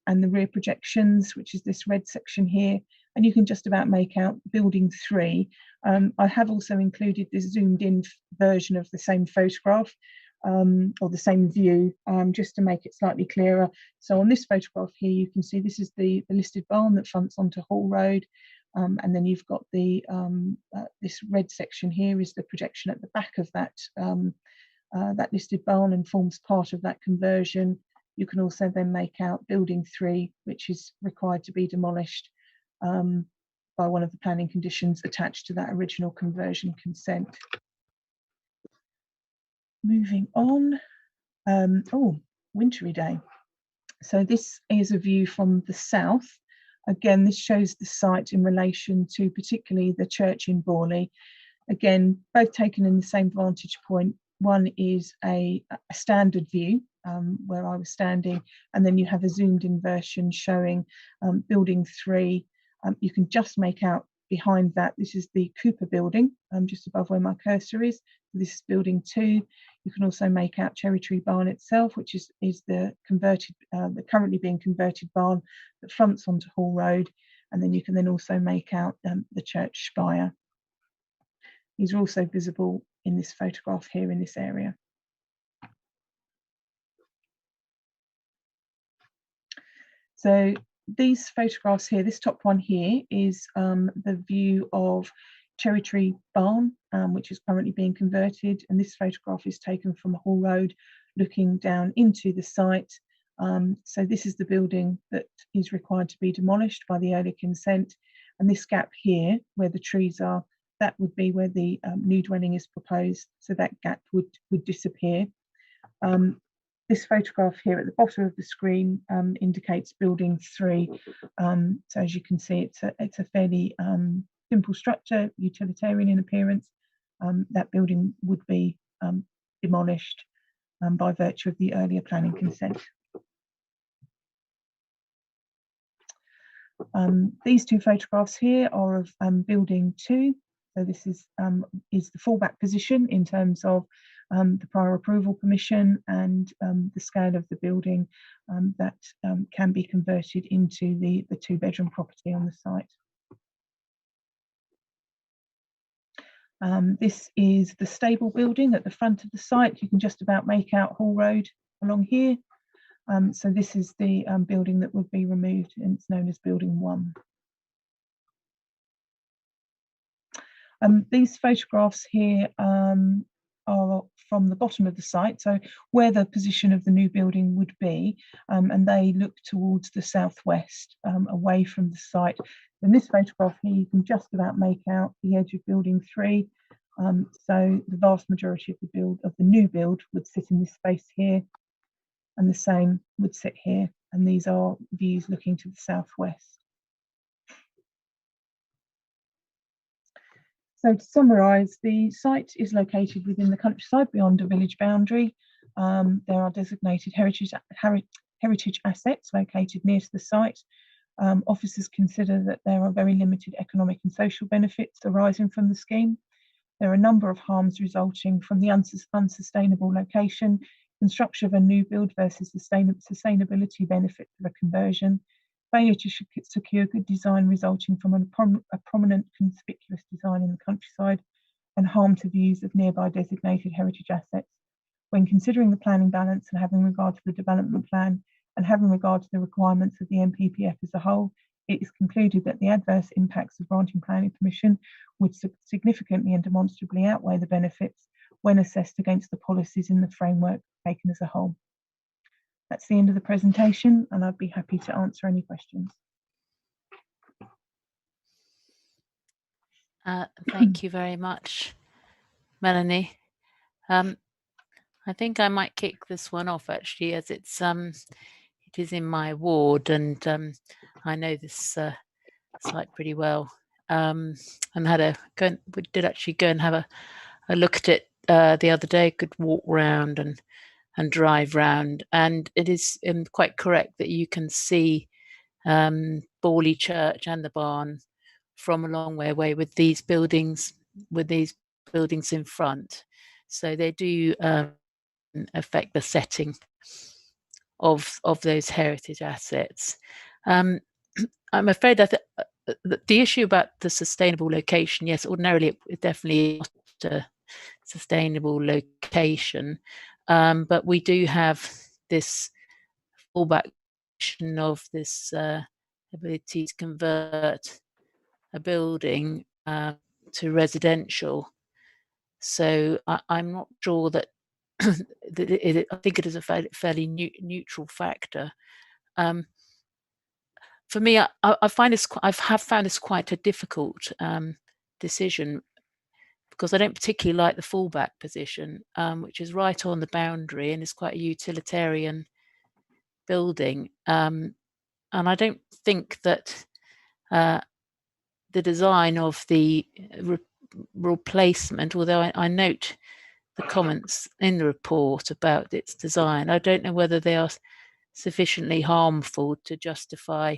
and the rear projections, which is this red section here, and you can just about make out building 3. I have also included this zoomed in version of the same photograph, or the same view, just to make it slightly clearer. So on this photograph here, you can see this is the listed barn that fronts onto Hall Road, and then you've got the this red section here is the projection at the back of that that listed barn and forms part of that conversion. You can also then make out building 3, which is required to be demolished by one of the planning conditions attached to that original conversion consent. Moving on, Oh, wintry day. So this is a view from the south. Again, this shows the site in relation to particularly the church in Borley. Again, both taken in the same vantage point. One is a standard view where I was standing, and then you have a zoomed in version showing building 3. You can just make out behind that, this is the Cooper building, just above where my cursor is. This is building 2. You can also make out Cherry Tree Barn itself, which is the converted, the currently being converted barn that fronts onto Hall Road. And then you can then also make out the church spire. These are also visible in this photograph here in this area. So these photographs here, this top one here is the view of Cherry Tree Barn, which is currently being converted. And this photograph is taken from Hall Road, looking down into the site. So this is the building that is required to be demolished by the early consent. And this gap here, where the trees are, that would be where the new dwelling is proposed. So that gap would disappear. This photograph here at the bottom of the screen indicates building 3. So as you can see, it's a fairly simple structure, utilitarian in appearance. That building would be demolished by virtue of the earlier planning consent. These 2 photographs here are of building 2. So this is the fallback position in terms of the prior approval permission and the scale of the building that can be converted into the 2-bedroom property on the site. This is the stable building at the front of the site. You can just about make out Hall Road along here. So this is the building that would be removed, and it's known as building 1. These photographs here are from the bottom of the site, so where the position of the new building would be, and they look towards the southwest, away from the site. In this photograph here, you can just about make out the edge of building 3. So the vast majority of the new build would sit in this space here, and the same would sit here. And these are views looking to the southwest. So to summarise, the site is located within the countryside beyond a village boundary. There are designated heritage assets located near to the site. Officers consider that there are very limited economic and social benefits arising from the scheme. There are a number of harms resulting from the unsustainable location, construction of a new build versus sustainability benefits of a conversion, failure to secure good design resulting from a prominent conspicuous design in the countryside, and harm to views of nearby designated heritage assets. When considering the planning balance and having regard to the development plan and having regard to the requirements of the NPPF as a whole, it is concluded that the adverse impacts of granting planning permission would significantly and demonstrably outweigh the benefits when assessed against the policies in the framework taken as a whole. That's the end of the presentation, and I'd be happy to answer any questions. Thank you very much, Melanie. I think I might kick this one off actually, as it is in my ward, and I know this site pretty well. And we did actually go and have a look at it the other day. Could walk around and drive round, and it is quite correct that you can see Borley Church and the barn from a long way away with these buildings in front. So they do affect the setting of those heritage assets. I'm afraid that the issue about the sustainable location, yes, ordinarily it definitely is not a sustainable location, but we do have this fallback of this ability to convert a building to residential. So I'm not sure that I think it is a fairly neutral factor. For me, I have found this quite a difficult decision, because I don't particularly like the fallback position, which is right on the boundary and is quite a utilitarian building. And I don't think that the design of the replacement, although I note the comments in the report about its design, I don't know whether they are sufficiently harmful to justify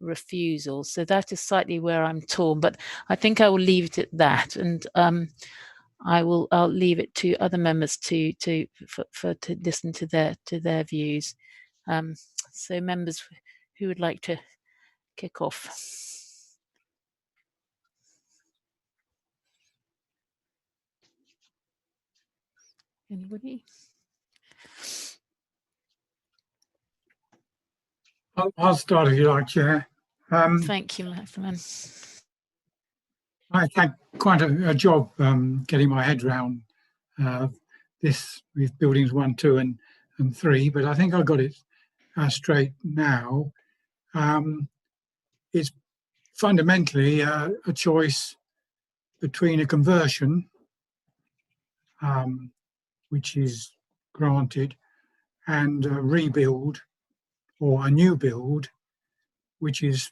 refusal. So that is slightly where I'm torn, but I think I will leave it at that, and I'll leave it to other members to listen to their views. So members who would like to kick off. Anybody? I'll start if you like, Chair. Thank you, Matthew. I had quite a job getting my head around this with buildings 1, 2 and 3, but I think I got it straight now. It's fundamentally a choice between a conversion, which is granted, and a rebuild or a new build, which is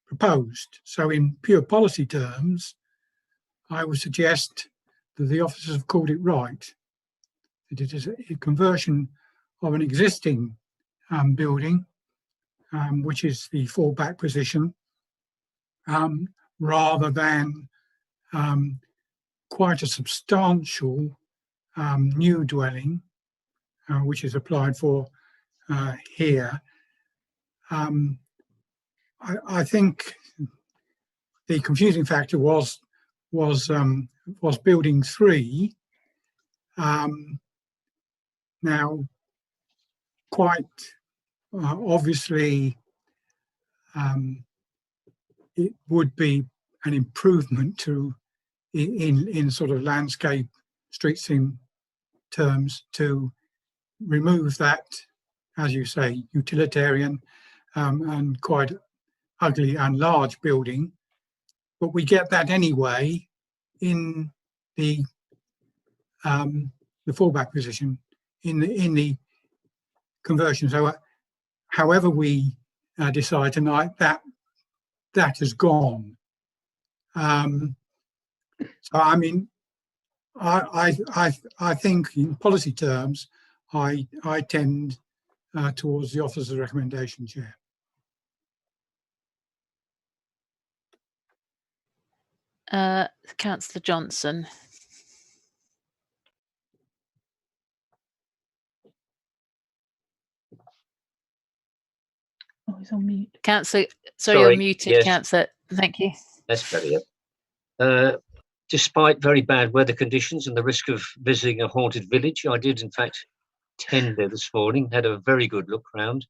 proposed. So in pure policy terms, I would suggest that the officers have called it right, that it is a conversion of an existing building, which is the fallback position, rather than quite a substantial new dwelling, which is applied for here. I think the confusing factor was building 3. Now, quite obviously, it would be an improvement to in sort of landscape street scene terms to remove that, as you say, utilitarian and quite ugly and large building, but we get that anyway in the fallback position in the conversion. So however we decide tonight, that has gone. So I mean, I think in policy terms, I tend towards the officer's recommendation, Chair. Councillor Johnson. Oh, he's on mute. Councillor, sorry, you're muted, yes. Councillor. Thank you. That's better. Despite very bad weather conditions and the risk of visiting a haunted village, I did in fact attend there this morning, had a very good look round.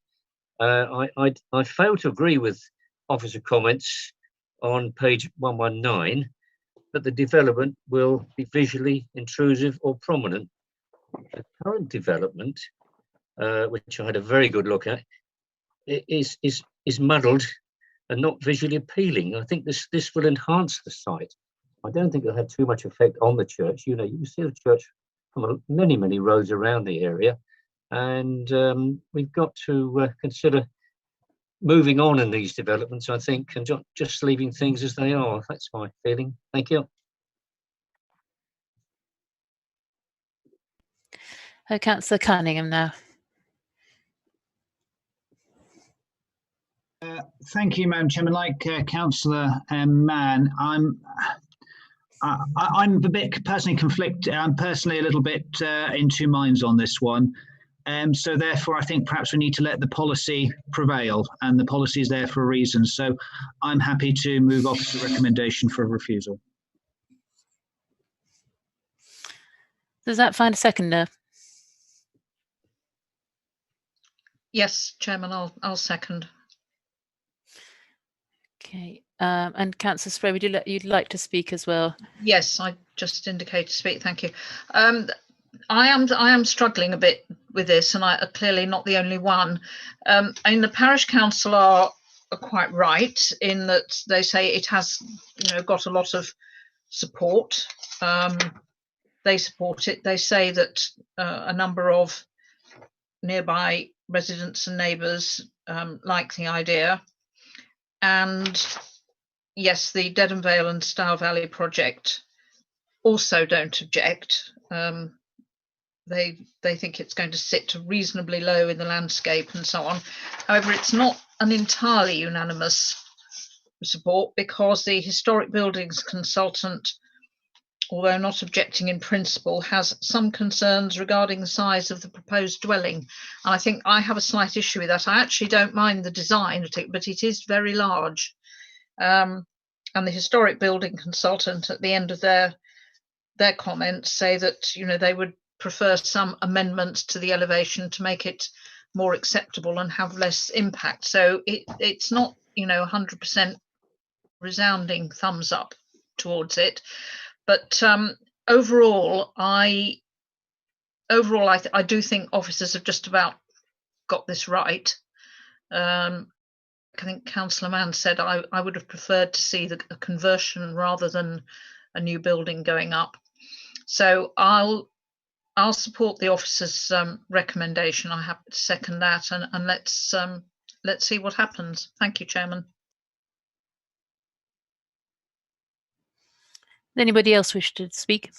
I fail to agree with officer comments on page 119 that the development will be visually intrusive or prominent. The current development, which I had a very good look at, is muddled and not visually appealing. I think this will enhance the site. I don't think it'll have too much effect on the church. You know, you can see the church from many roads around the area, and we've got to consider moving on in these developments, I think, and just leaving things as they are. That's my feeling. Thank you. Councillor Cunningham now. Thank you, Madam Chairman. Like Councillor Mann, I'm a bit personally conflicted. I'm personally a little bit in two minds on this one. So therefore, I think perhaps we need to let the policy prevail, and the policy is there for a reason. So I'm happy to move officer recommendation for a refusal. Does that find a seconder? Yes, Chairman, I'll second. Okay, and Councillor Spray, would you'd like to speak as well? Yes, I just indicated to speak. Thank you. I am struggling a bit with this, and I are clearly not the only one. And the parish council are quite right in that they say it has, got a lot of support. They support it. They say that a number of nearby residents and neighbours like the idea. And yes, the Dedham Vale and Stour Valley project also don't object. They think it's going to sit reasonably low in the landscape and so on. However, it's not an entirely unanimous support, because the historic buildings consultant, although not objecting in principle, has some concerns regarding the size of the proposed dwelling. And I think I have a slight issue with that. I actually don't mind the design of it, but it is very large. And the historic building consultant at the end of their comments say that, you know, they would prefer some amendments to the elevation to make it more acceptable and have less impact. So it's not, you know, 100% resounding thumbs up towards it. But overall, I do think officers have just about got this right. I think Councillor Mann said I would have preferred to see a conversion rather than a new building going up. So I'll support the officers' recommendation. I have to second that, and let's see what happens. Thank you, Chairman. Anybody else wish to speak?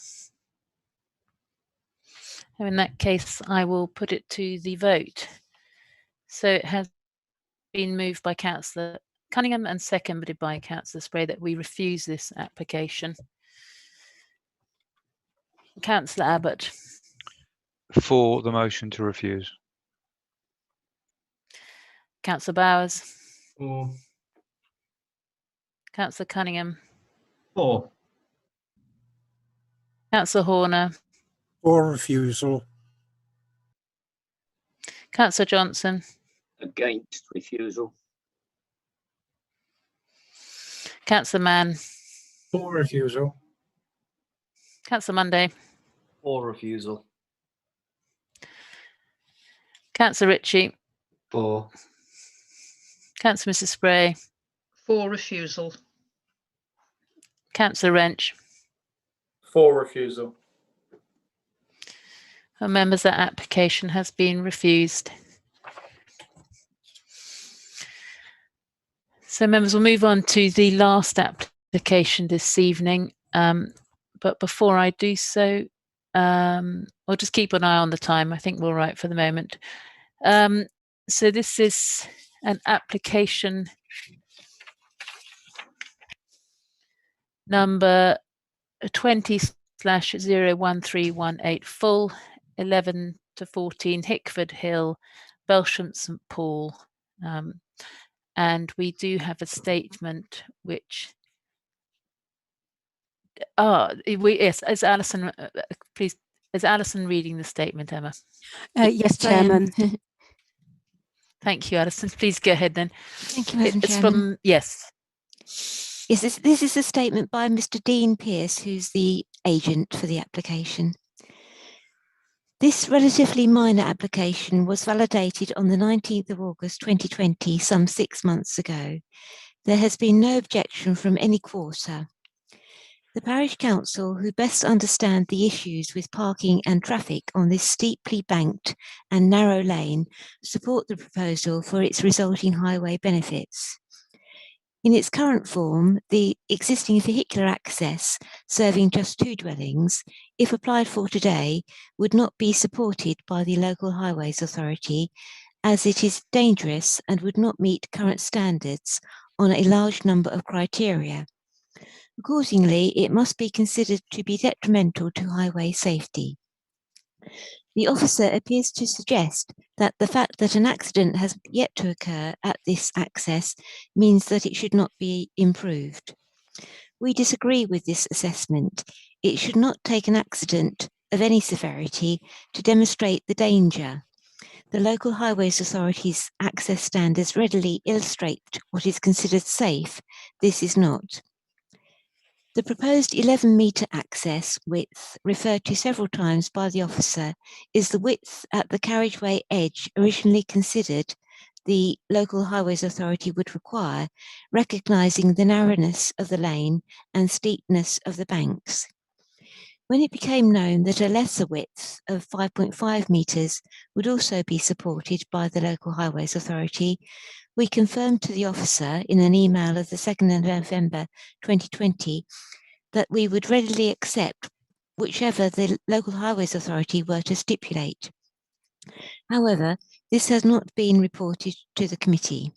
In that case, I will put it to the vote. So it has been moved by Councillor Cunningham and seconded by Councillor Spray that we refuse this application. Councillor Abbott. For the motion to refuse. Councillor Bowers. For. Councillor Cunningham. For. Councillor Horner. For refusal. Councillor Johnson. Against refusal. Councillor Mann. For refusal. Councillor Monday. For refusal. Councillor Ritchie. For. Councillor Mrs Spray. For refusal. Councillor Wrench. For refusal. Members, that application has been refused. So members, we'll move on to the last application this evening. But before I do so, I'll just keep an eye on the time. I think we're all right for the moment. So this is an application number 20/01318 full, 11 to 14 Hickford Hill, Belsham St Paul. And we do have a statement which yes, is Alison, please, is Alison reading the statement, Emma? Yes, Chairman. Thank you, Alison. Please go ahead then. Thank you, Madam It's Chairman. from, yes. Yes, this is a statement by Mr. Dean Pearce, who's the agent for the application. This relatively minor application was validated on the 19th of August 2020, some 6 months ago. There has been no objection from any quarter. The Parish Council, who best understand the issues with parking and traffic on this steeply banked and narrow lane, support the proposal for its resulting highway benefits. In its current form, the existing vehicular access, serving just 2 dwellings, if applied for today, would not be supported by the Local Highways Authority, as it is dangerous and would not meet current standards on a large number of criteria. Accordingly, it must be considered to be detrimental to highway safety. The officer appears to suggest that the fact that an accident has yet to occur at this access means that it should not be improved. We disagree with this assessment. It should not take an accident of any severity to demonstrate the danger. The Local Highways Authority's access standards readily illustrate what is considered safe. This is not. The proposed 11-metre access width, referred to several times by the officer, is the width at the carriageway edge originally considered the local highways authority would require, recognising the narrowness of the lane and steepness of the banks. When it became known that a lesser width of 5.5 metres would also be supported by the local highways authority, we confirmed to the officer in an email of the 2nd of November 2020 that we would readily accept whichever the local highways authority were to stipulate. However, this has not been reported to the committee.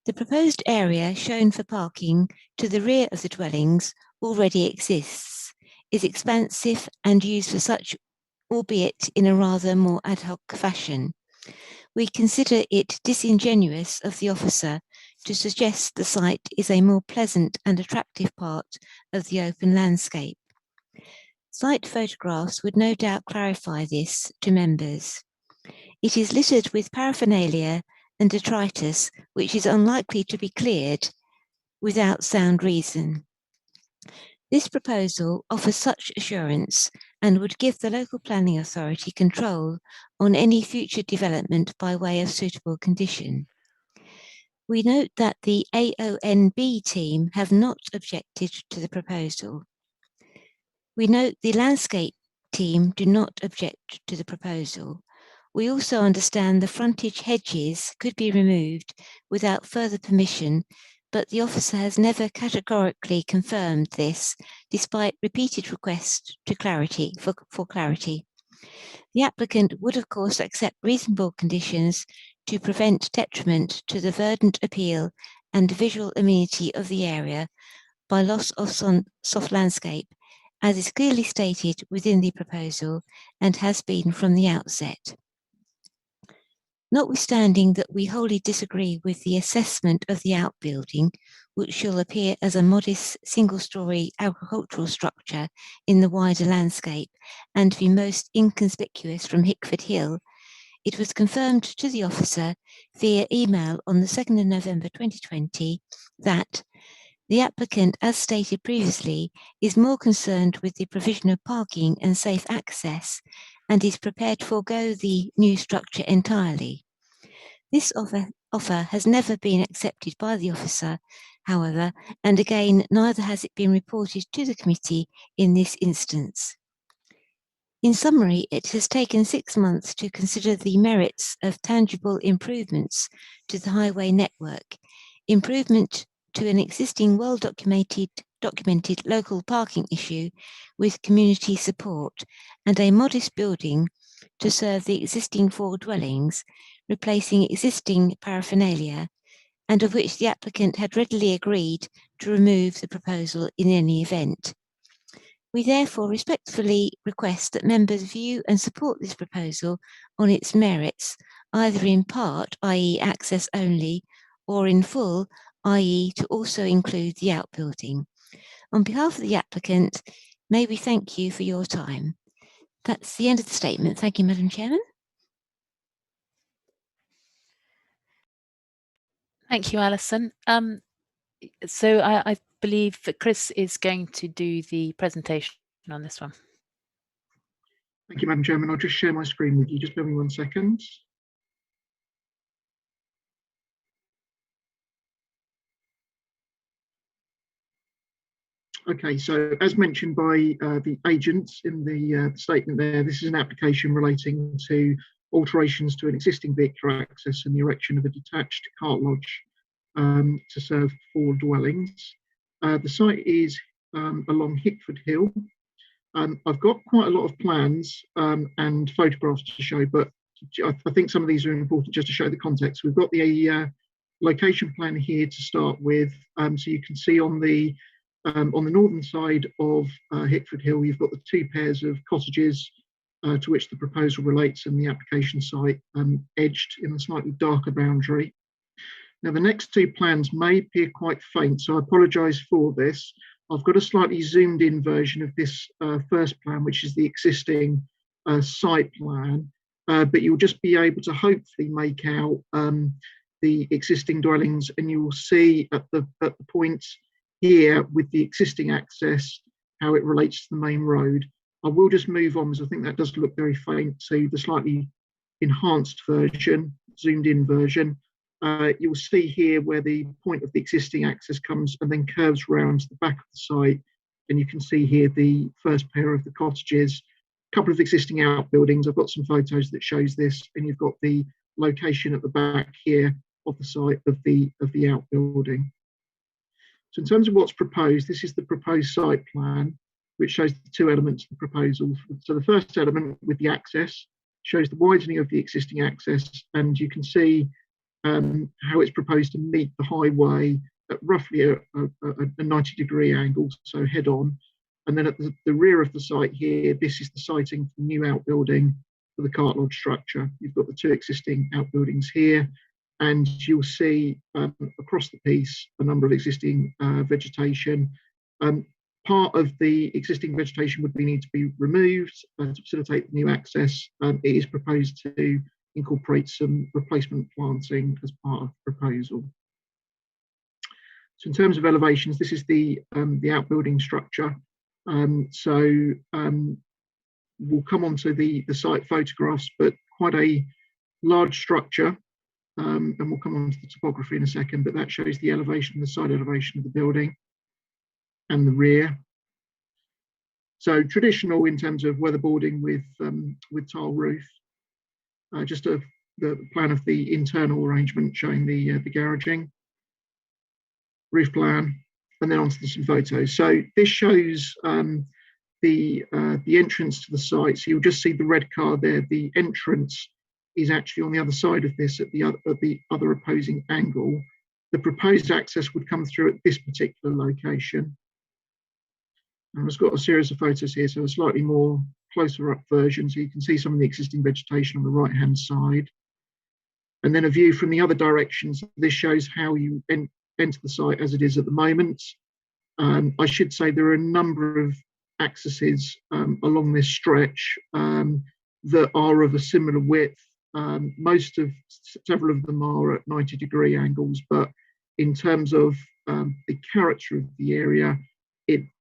The proposed area shown for parking to the rear of the dwellings already exists, is expansive and used for such, albeit in a rather more ad hoc fashion. We consider it disingenuous of the officer to suggest the site is a more pleasant and attractive part of the open landscape. Site photographs would no doubt clarify this to members. It is littered with paraphernalia and detritus, which is unlikely to be cleared without sound reason. This proposal offers such assurance and would give the local planning authority control on any future development by way of suitable condition. We note that the AONB team have not objected to the proposal. We note the landscape team do not object to the proposal. We also understand the frontage hedges could be removed without further permission, but the officer has never categorically confirmed this, despite repeated requests for clarity. The applicant would, of course, accept reasonable conditions to prevent detriment to the verdant appeal and visual amenity of the area by loss of soft landscape, as is clearly stated within the proposal and has been from the outset. Notwithstanding that we wholly disagree with the assessment of the outbuilding, which shall appear as a modest single-storey agricultural structure in the wider landscape and be most inconspicuous from Hickford Hill, it was confirmed to the officer via email on the 2nd of November 2020 that the applicant, as stated previously, is more concerned with the provision of parking and safe access and is prepared to forego the new structure entirely. This offer has never been accepted by the officer, however, and again, neither has it been reported to the committee in this instance. In summary, it has taken 6 months to consider the merits of tangible improvements to the highway network, improvement to an existing well-documented local parking issue with community support, and a modest building to serve the existing 4 dwellings, replacing existing paraphernalia, and of which the applicant had readily agreed to remove the proposal in any event. We therefore respectfully request that members view and support this proposal on its merits, either in part, i.e. access only, or in full, i.e. to also include the outbuilding. On behalf of the applicant, may we thank you for your time. That's the end of the statement. Thank you, Madam Chairman. Thank you, Alison. So I believe that Chris is going to do the presentation on this one. Thank you, Madam Chairman. I'll just share my screen with you. Just bear with me 1 second. Okay, so as mentioned by the agents in the statement there, this is an application relating to alterations to an existing vehicular access and the erection of a detached cart lodge to serve 4 dwellings. The site is along Hickford Hill. I've got quite a lot of plans and photographs to show, but I think some of these are important just to show the context. We've got the location plan here to start with, so you can see on the northern side of Hickford Hill, you've got the 2 pairs of cottages to which the proposal relates and the application site edged in a slightly darker boundary. Now, the next 2 plans may appear quite faint, so I apologise for this. I've got a slightly zoomed in version of this first plan, which is the existing site plan, but you'll just be able to hopefully make out the existing dwellings, and you will see at the points here with the existing access how it relates to the main road. I will just move on because I think that does look very faint to the slightly enhanced version. zoomed in version, you'll see here where the point of the existing access comes and then curves round to the back of the site. And you can see here the first pair of the cottages, a couple of existing outbuildings. I've got some photos that shows this, and you've got the location at the back here of the site of the outbuilding. So in terms of what's proposed, this is the proposed site plan, which shows the two elements of the proposal. So the first element with the access shows the widening of the existing access, and you can see how it's proposed to meet the highway at roughly a 90-degree angle, so head on. And then at the rear of the site here, this is the siting for the new outbuilding for the cart lodge structure. You've got the two existing outbuildings here, and you'll see across the piece a number of existing vegetation. Part of the existing vegetation would need to be removed to facilitate the new access. It is proposed to incorporate some replacement planting as part of the proposal. So in terms of elevations, this is the outbuilding structure. We'll come on to the site photographs, but quite a large structure. And we'll come on to the topography in a second, but that shows the elevation, the side elevation of the building and the rear. So traditional in terms of weatherboarding with tile roof. Just the plan of the internal arrangement showing the garaging, roof plan, and then onto some photos. So this shows the entrance to the site. So you'll just see the red car there. The entrance is actually on the other side of this at the other opposing angle. The proposed access would come through at this particular location. And I've got a series of photos here, so a slightly more closer up version, so you can see some of the existing vegetation on the right hand side. And then a view from the other directions. This shows how you enter the site as it is at the moment. I should say there are a number of accesses along this stretch that are of a similar width. Several of them are at 90-degree angles, but in terms of the character of the area,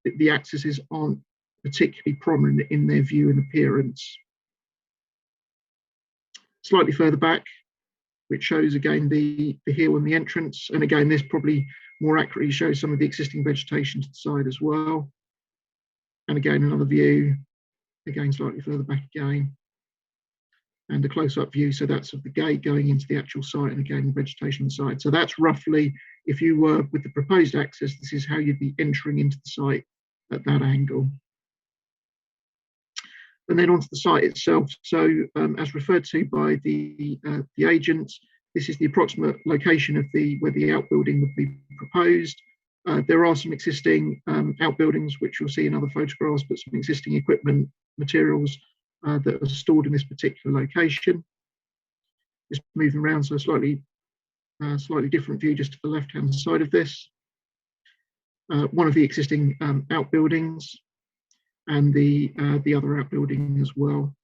the accesses aren't particularly prominent in their view and appearance. Slightly further back, which shows again the hill and the entrance, and again this probably more accurately shows some of the existing vegetation to the side as well. And again another view, again slightly further back again, and a close-up view, so that's of the gate going into the actual site, and again the vegetation on the side. So that's roughly, if you were with the proposed access, this is how you'd be entering into the site at that angle. And then onto the site itself. So as referred to by the agent, this is the approximate location of where the outbuilding would be proposed. There are some existing outbuildings, which you'll see in other photographs, but some existing equipment, materials that are stored in this particular location. Just moving around, so a slightly different view just to the left-hand side of this. One of the existing outbuildings, and the other outbuilding as well.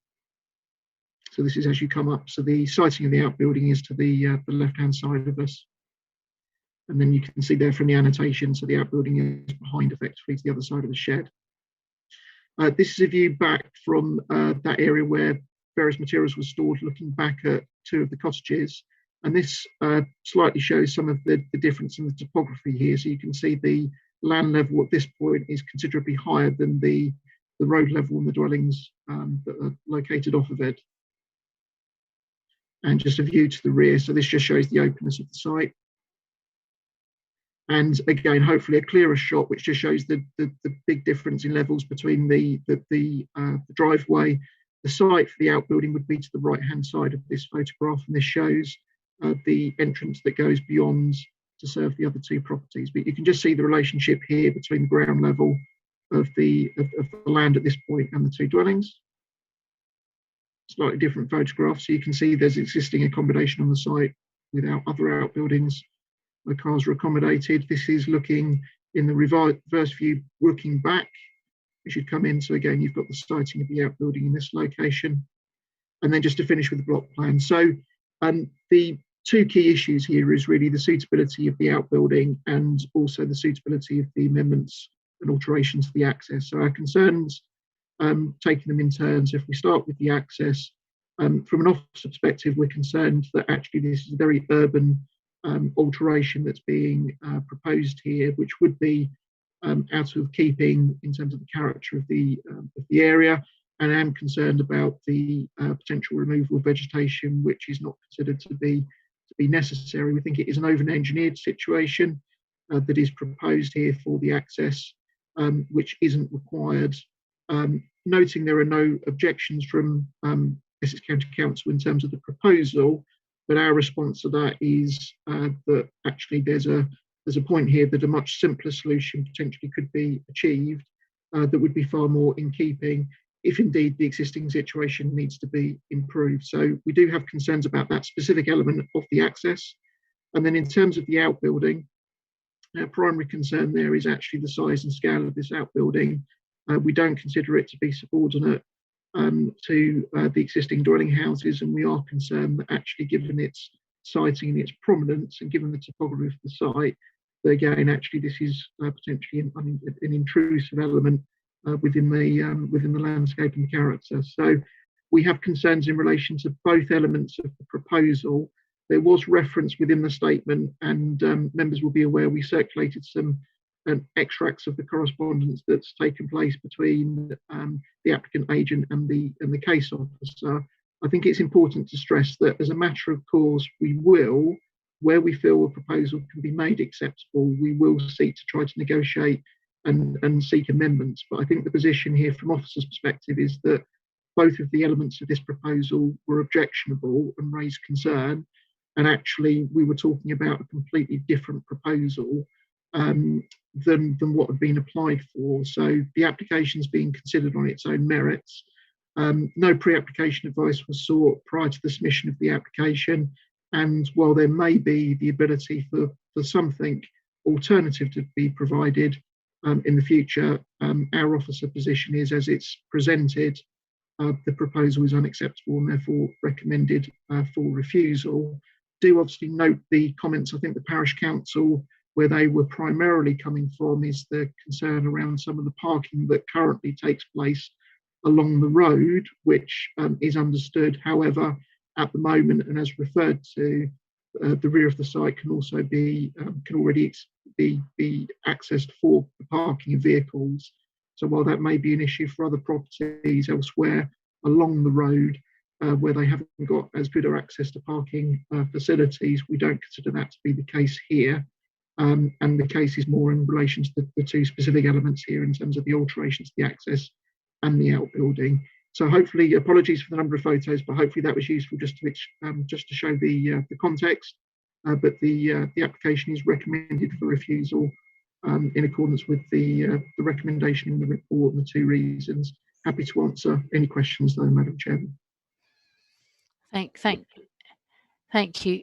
So this is as you come up. So the siting of the outbuilding is to the left-hand side of us. And then you can see there from the annotation, so the outbuilding is behind effectively to the other side of the shed. This is a view back from that area where various materials were stored, looking back at two of the cottages. And this slightly shows some of the difference in the topography here. So you can see the land level at this point is considerably higher than the road level and the dwellings that are located off of it. And just a view to the rear. So this just shows the openness of the site. And again, hopefully a clearer shot, which just shows the big difference in levels between the driveway. The site for the outbuilding would be to the right-hand side of this photograph, and this shows the entrance that goes beyond to serve the other two properties. But you can just see the relationship here between the ground level of the land at this point and the two dwellings. Slightly different photograph, so you can see there's existing accommodation on the site without other outbuildings where cars are accommodated. This is looking in the reverse view, looking back. You should come in. So again, you've got the siting of the outbuilding in this location. And then just to finish with the block plan. So the two key issues here is really the suitability of the outbuilding and also the suitability of the amendments and alterations to the access. So our concerns, taking them in turns, if we start with the access, From an officer perspective, we're concerned that actually this is a very urban alteration that's being proposed here, which would be out of keeping in terms of the character of the area, and am concerned about the potential removal of vegetation, which is not considered to be necessary. We think it is an over-engineered situation that is proposed here for the access, which isn't required. Noting there are no objections from Essex County Council in terms of the proposal, but our response to that is that actually there's a point here that a much simpler solution potentially could be achieved that would be far more in keeping if indeed the existing situation needs to be improved. So we do have concerns about that specific element of the access. And then in terms of the outbuilding, our primary concern there is actually the size and scale of this outbuilding. We don't consider it to be subordinate to the existing dwelling houses, and we are concerned that actually given its siting and its prominence and given the topography of the site, that again actually this is potentially an intrusive element within the landscape and character. So we have concerns in relation to both elements of the proposal. There was reference within the statement, and members will be aware we circulated some extracts of the correspondence that's taken place between the applicant agent and the case officer. I think it's important to stress that as a matter of course, we will, where we feel a proposal can be made acceptable, we will seek to try to negotiate and seek amendments. But I think the position here from officers' perspective is that both of the elements of this proposal were objectionable and raised concern. And actually, we were talking about a completely different proposal than what had been applied for. So the application is being considered on its own merits. No pre-application advice was sought prior to the submission of the application. And while there may be the ability for something alternative to be provided in the future, our officer position is, as it's presented, the proposal is unacceptable and therefore recommended for refusal. Do obviously note the comments, I think the parish council, where they were primarily coming from, is the concern around some of the parking that currently takes place along the road, which is understood. However, at the moment, and as referred to, the rear of the site can also be can already be accessed for the parking of vehicles. So while that may be an issue for other properties elsewhere along the road, where they haven't got as good or access to parking facilities, we don't consider that to be the case here. And the case is more in relation to the two specific elements here in terms of the alterations to the access and the outbuilding. So hopefully, apologies for the number of photos, but hopefully that was useful just to show the context. But the application is recommended for refusal in accordance with the recommendation in the report and the two reasons. Happy to answer any questions though, Madam Chairman. Thank you.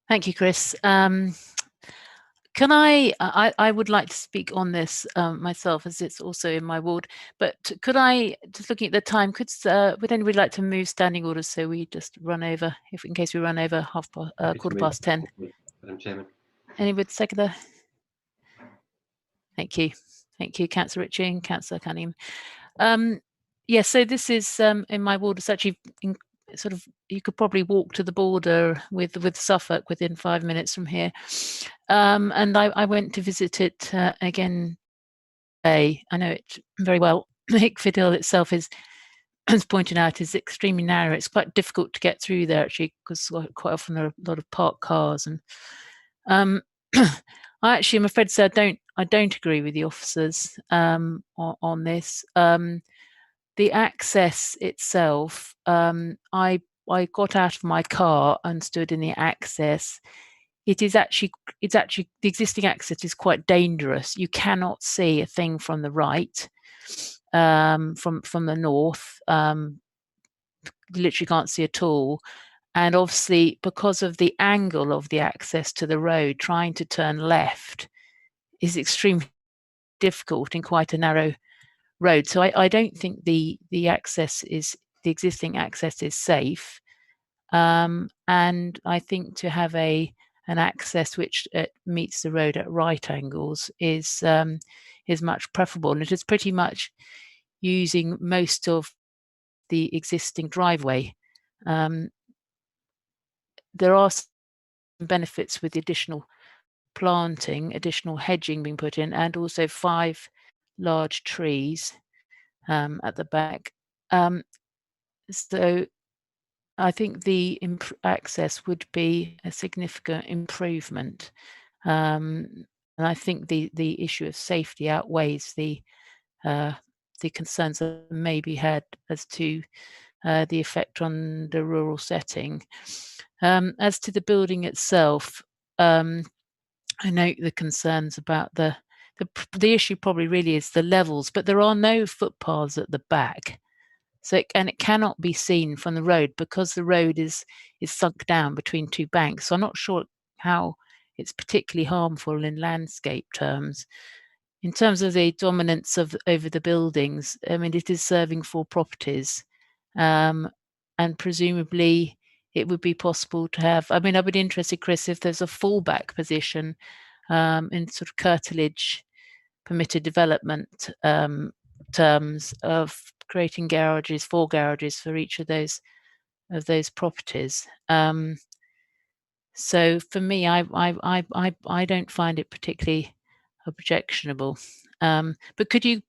Thank you, Chris. Can I would like to speak on this myself, as it's also in my ward, but could I, just looking at the time, would anybody like to move standing orders so we just run over, in case we run over quarter past 10? Madam Chairman. Anybody second that? Thank you. Thank you, Councillor Ritchie and Councillor Cunningham. Yes, so this is in my ward. It's actually sort of, you could probably walk to the border with Suffolk within 5 minutes from here. And I went to visit it again today. I know it very well. Hickford Hill itself is, as pointed out, is extremely narrow. It's quite difficult to get through there actually, because quite often there are a lot of parked cars. And I actually am afraid to say I don't agree with the officers on this. The access itself, I got out of my car and stood in the access. It's actually the existing access is quite dangerous. You cannot see a thing from the right, from the north. Literally can't see at all. And obviously, because of the angle of the access to the road, trying to turn left is extremely difficult in quite a narrow road. So I don't think the existing access is safe. And I think to have an access which meets the road at right angles is much preferable. And it is pretty much using most of the existing driveway. There are some benefits with the additional planting, additional hedging being put in, and also 5 large trees at the back. So I think the access would be a significant improvement. And I think the issue of safety outweighs the concerns that may be had as to the effect on the rural setting. As to the building itself, I note the concerns about the issue probably really is the levels, but there are no footpaths at the back. So it cannot be seen from the road because the road is sunk down between 2 banks. So I'm not sure how it's particularly harmful in landscape terms. In terms of the dominance over the buildings, I mean, it is serving 4 properties, and presumably it would be possible to have. I mean, I'd be interested, Chris, if there's a fallback position in sort of curtilage permitted development terms of creating garages, 4 garages for each of those properties. So for me, I don't find it particularly objectionable. But could you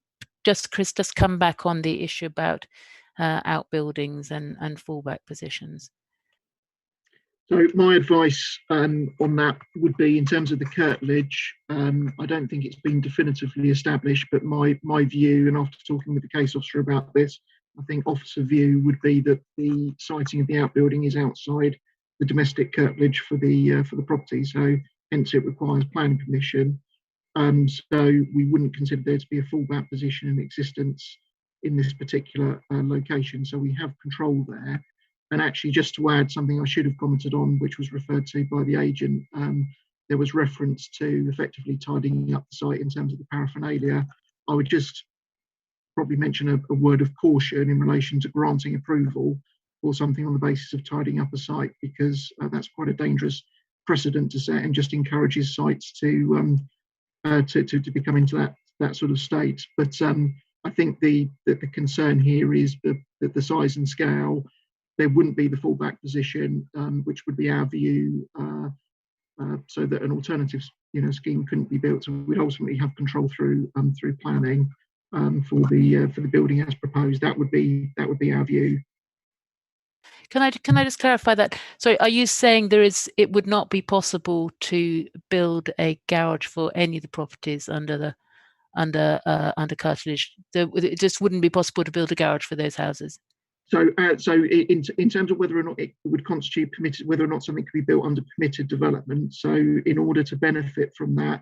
Chris, just come back on the issue about outbuildings and fallback positions? So my advice on that would be, in terms of the curtilage, I don't think it's been definitively established, but my view, and after talking with the case officer about this, I think officer view would be that the siting of the outbuilding is outside the domestic curtilage for the property, so hence it requires planning permission. So we wouldn't consider there to be a fallback position in existence in this particular location. So we have control there. And actually, just to add something I should have commented on, which was referred to by the agent, there was reference to effectively tidying up the site in terms of the paraphernalia. I would just probably mention a word of caution in relation to granting approval or something on the basis of tidying up a site, because that's quite a dangerous precedent to set and just encourages sites to become into that sort of state. But I think the concern here is that the size and scale. There wouldn't be the fallback position, which would be our view, so that an alternative, scheme couldn't be built. So we'd ultimately have control through planning for the building as proposed. That would be our view. Can I just clarify that? So are you saying it would not be possible to build a garage for any of the properties under curtilage? It just wouldn't be possible to build a garage for those houses? So in terms of whether or not it would constitute permitted, whether or not something could be built under permitted development. So in order to benefit from that,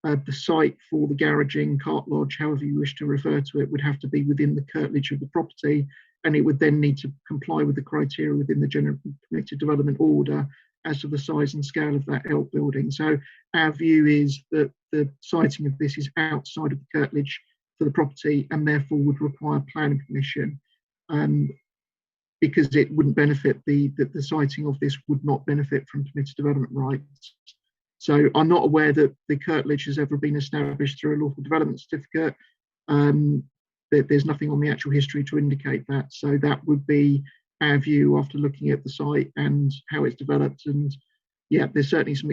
the site for the garaging, cart lodge, however you wish to refer to it, would have to be within the curtilage of the property, and it would then need to comply with the criteria within the general permitted development order as to the size and scale of that outbuilding. So our view is that the siting of this is outside of the curtilage for the property and therefore would require planning permission. Because it wouldn't benefit the siting of this would not benefit from permitted development rights. So I'm not aware that the curtilage has ever been established through a lawful development certificate. There's nothing on the actual history to indicate that. So that would be our view after looking at the site and how it's developed. And yeah, there's certainly some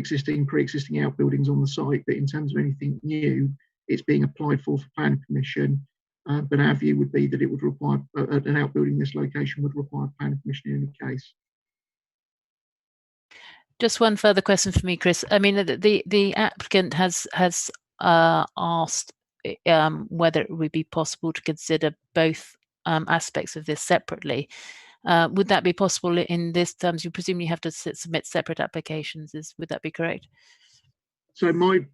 pre-existing outbuildings on the site, but in terms of anything new, it's being applied for planning permission. But our view would be that it would require an outbuilding this location would require planning permission in any case. Just one further question for me, Chris. I mean, the applicant has asked whether it would be possible to consider both aspects of this separately. Would that be possible in this terms? You presumably have to submit separate applications. Would that be correct? So my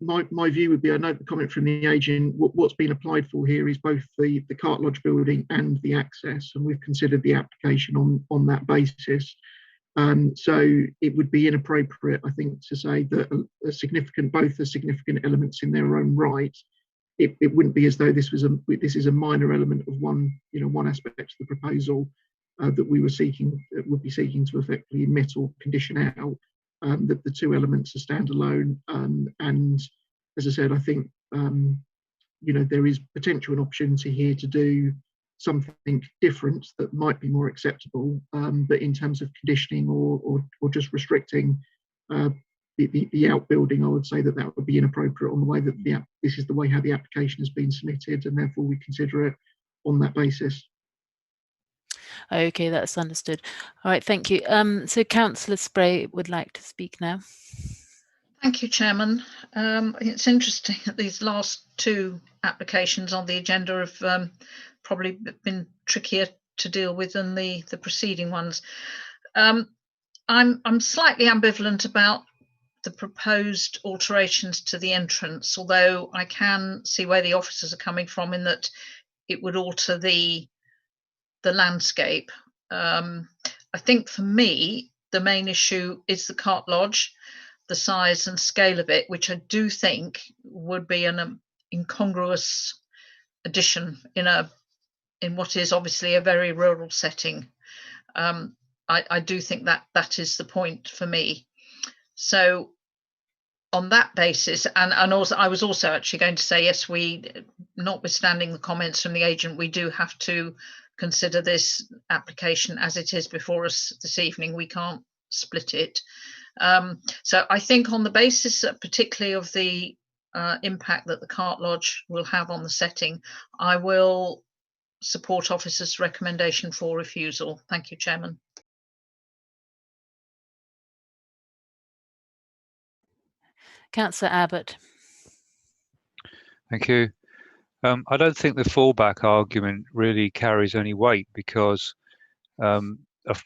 view would be, I note the comment from the agent, what's been applied for here is both the cart lodge building and the access, and we've considered the application on that basis. So it would be inappropriate, I think, to say that both are significant elements in their own right. It wouldn't be as though this is a minor element of one aspect of the proposal that we would be seeking to effectively omit or condition out. That the 2 elements are standalone, and as I said, I think there is potential and opportunity here to do something different that might be more acceptable, but in terms of conditioning or just restricting the outbuilding, I would say that would be inappropriate on the way that this is the way how the application has been submitted, and therefore we consider it on that basis. Okay, that's understood. All right, thank you. So Councillor Spray would like to speak now. Thank you, Chairman. It's interesting that these last two applications on the agenda have probably been trickier to deal with than the preceding ones. I'm slightly ambivalent about the proposed alterations to the entrance, although I can see where the officers are coming from in that it would alter the landscape. I think for me, the main issue is the cart lodge, the size and scale of it, which I do think would be an incongruous addition in what is obviously a very rural setting. I do think that is the point for me. So on that basis, and also I was also actually going to say, yes, notwithstanding the comments from the agent, we do have to consider this application as it is before us this evening. We can't split it. So I think on the basis particularly of the impact that the cart lodge will have on the setting, I will support officers' recommendation for refusal. Thank you, Chairman. Councillor Abbott. Thank you. I don't think the fallback argument really carries any weight, because to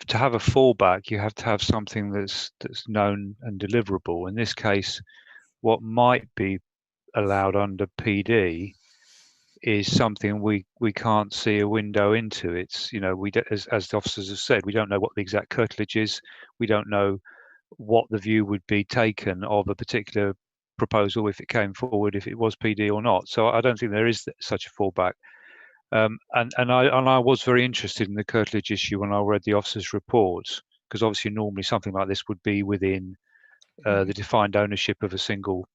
have a fallback, you have to have something that's known and deliverable. In this case, what might be allowed under PD is something we can't see a window into. It's, you know, as the officers have said, we don't know what the exact curtilage is. We don't know what the view would be taken of a particular proposal if it came forward, if it was PD or not. So I don't think there is such a fallback. And I was very interested in the curtilage issue when I read the officers' reports, because obviously normally something like this would be within the defined ownership of a single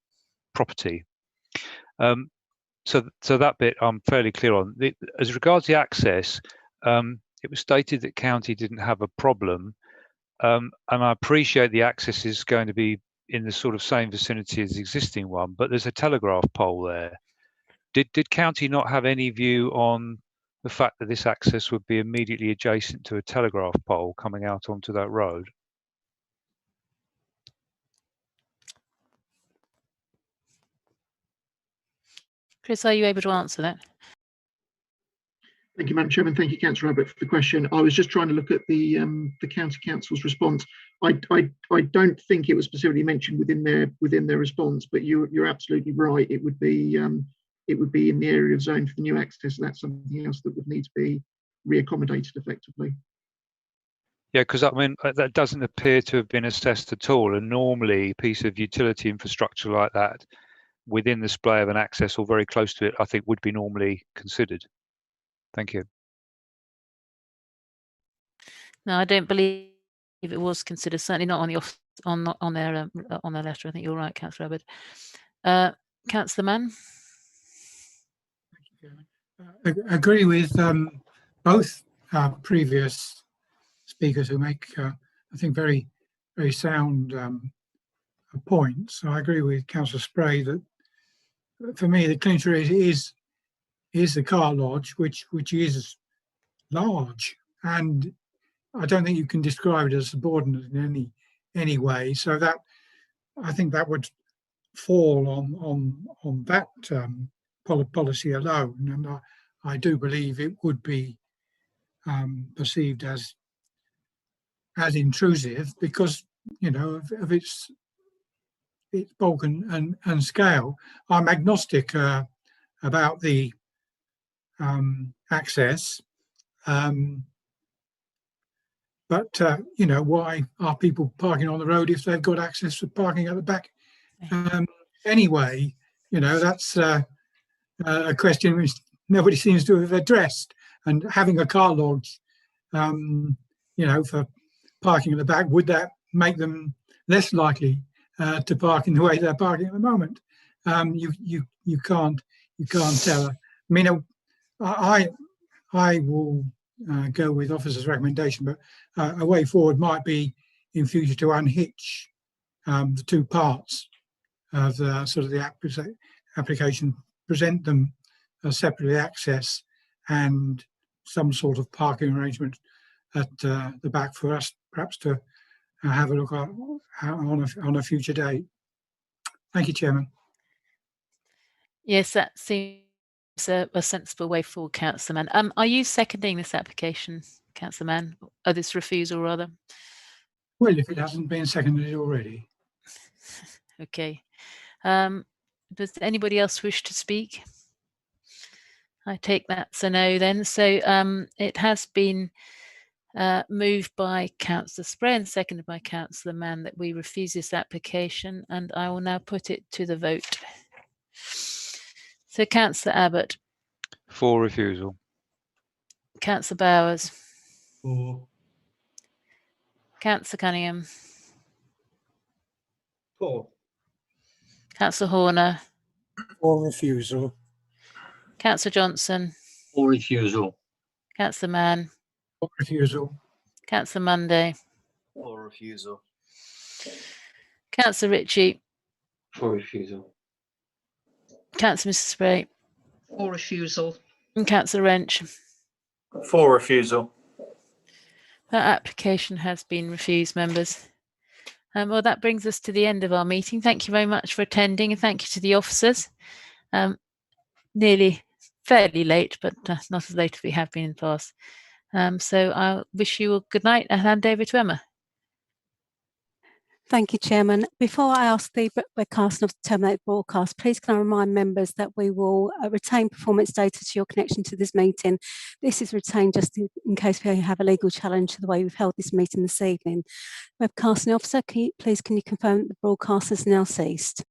property. So that bit I'm fairly clear on. As regards the access, it was stated that county didn't have a problem, and I appreciate the access is going to be in the sort of same vicinity as the existing one, but there's a telegraph pole there. Did county not have any view on the fact that this access would be immediately adjacent to a telegraph pole coming out onto that road? Chris, are you able to answer that? Thank you, Madam Chairman. Thank you, Councillor Abbott, for the question. I was just trying to look at the County Council's response. I don't think it was specifically mentioned within their response, but you're absolutely right. It would be in the area of zone for the new access. That's something else that would need to be reaccommodated effectively. Yeah, because I mean that doesn't appear to have been assessed at all. And normally, a piece of utility infrastructure like that, within the display of an access or very close to it, I think would be normally considered. Thank you. No, I don't believe it was considered. Certainly not on their letter. I think you're right, Councillor Abbott. Councillor Mann. I agree with both previous speakers who make, I think, very, very sound points. So I agree with Councillor Spray that for me the clincher is the car lodge, which is large, and I don't think you can describe it as subordinate in any way. So that I think that would fall on that policy alone, and I do believe it would be perceived as intrusive because, you know, of its bulk and scale. I'm agnostic about the access, but you know, why are people parking on the road if they've got access for parking at the back anyway? You know, that's a question which nobody seems to have addressed. And having a car lodge, you know, for parking at the back, would that make them less likely to park in the way they're parking at the moment? You can't tell. I mean, I I will go with officer's recommendation, but a way forward might be in future to unhitch the two parts of the sort of the application, present them as separately accessed, and some sort of parking arrangement at the back for us perhaps to have a look at on a future date. Thank you, Chairman. Yes, that seems a sensible way forward, Councillor Mann. Are you seconding this application, Councillor Mann, or this refusal rather? Well, if it hasn't been seconded already. Okay. Does anybody else wish to speak? I take that's a no then. So it has been moved by Councillor Spray and seconded by Councillor Mann that we refuse this application, and I will now put it to the vote. So Councillor Abbott. For refusal. Councillor Bowers. For. Councillor Cunningham. For. Councillor Horner. For refusal. Councillor Johnson. For refusal. Councillor Mann. For refusal. Councillor Monday. For refusal. Councillor Ritchie. For refusal. Councillor Mr Spray. For refusal. And Councillor Wrench. For refusal. That application has been refused, members. Well, that brings us to the end of our meeting. Thank you very much for attending, and thank you to the officers. Nearly fairly late, but not as late as we have been in the past. So I wish you a good night and hand over to Emma. Thank you, Chairman. Before I ask the webcast to terminate broadcast, please can I remind members that we will retain performance data to your connection to this meeting. This is retained just in case we have a legal challenge to the way we've held this meeting this evening. Webcasting officer, can you confirm that the broadcast has now ceased?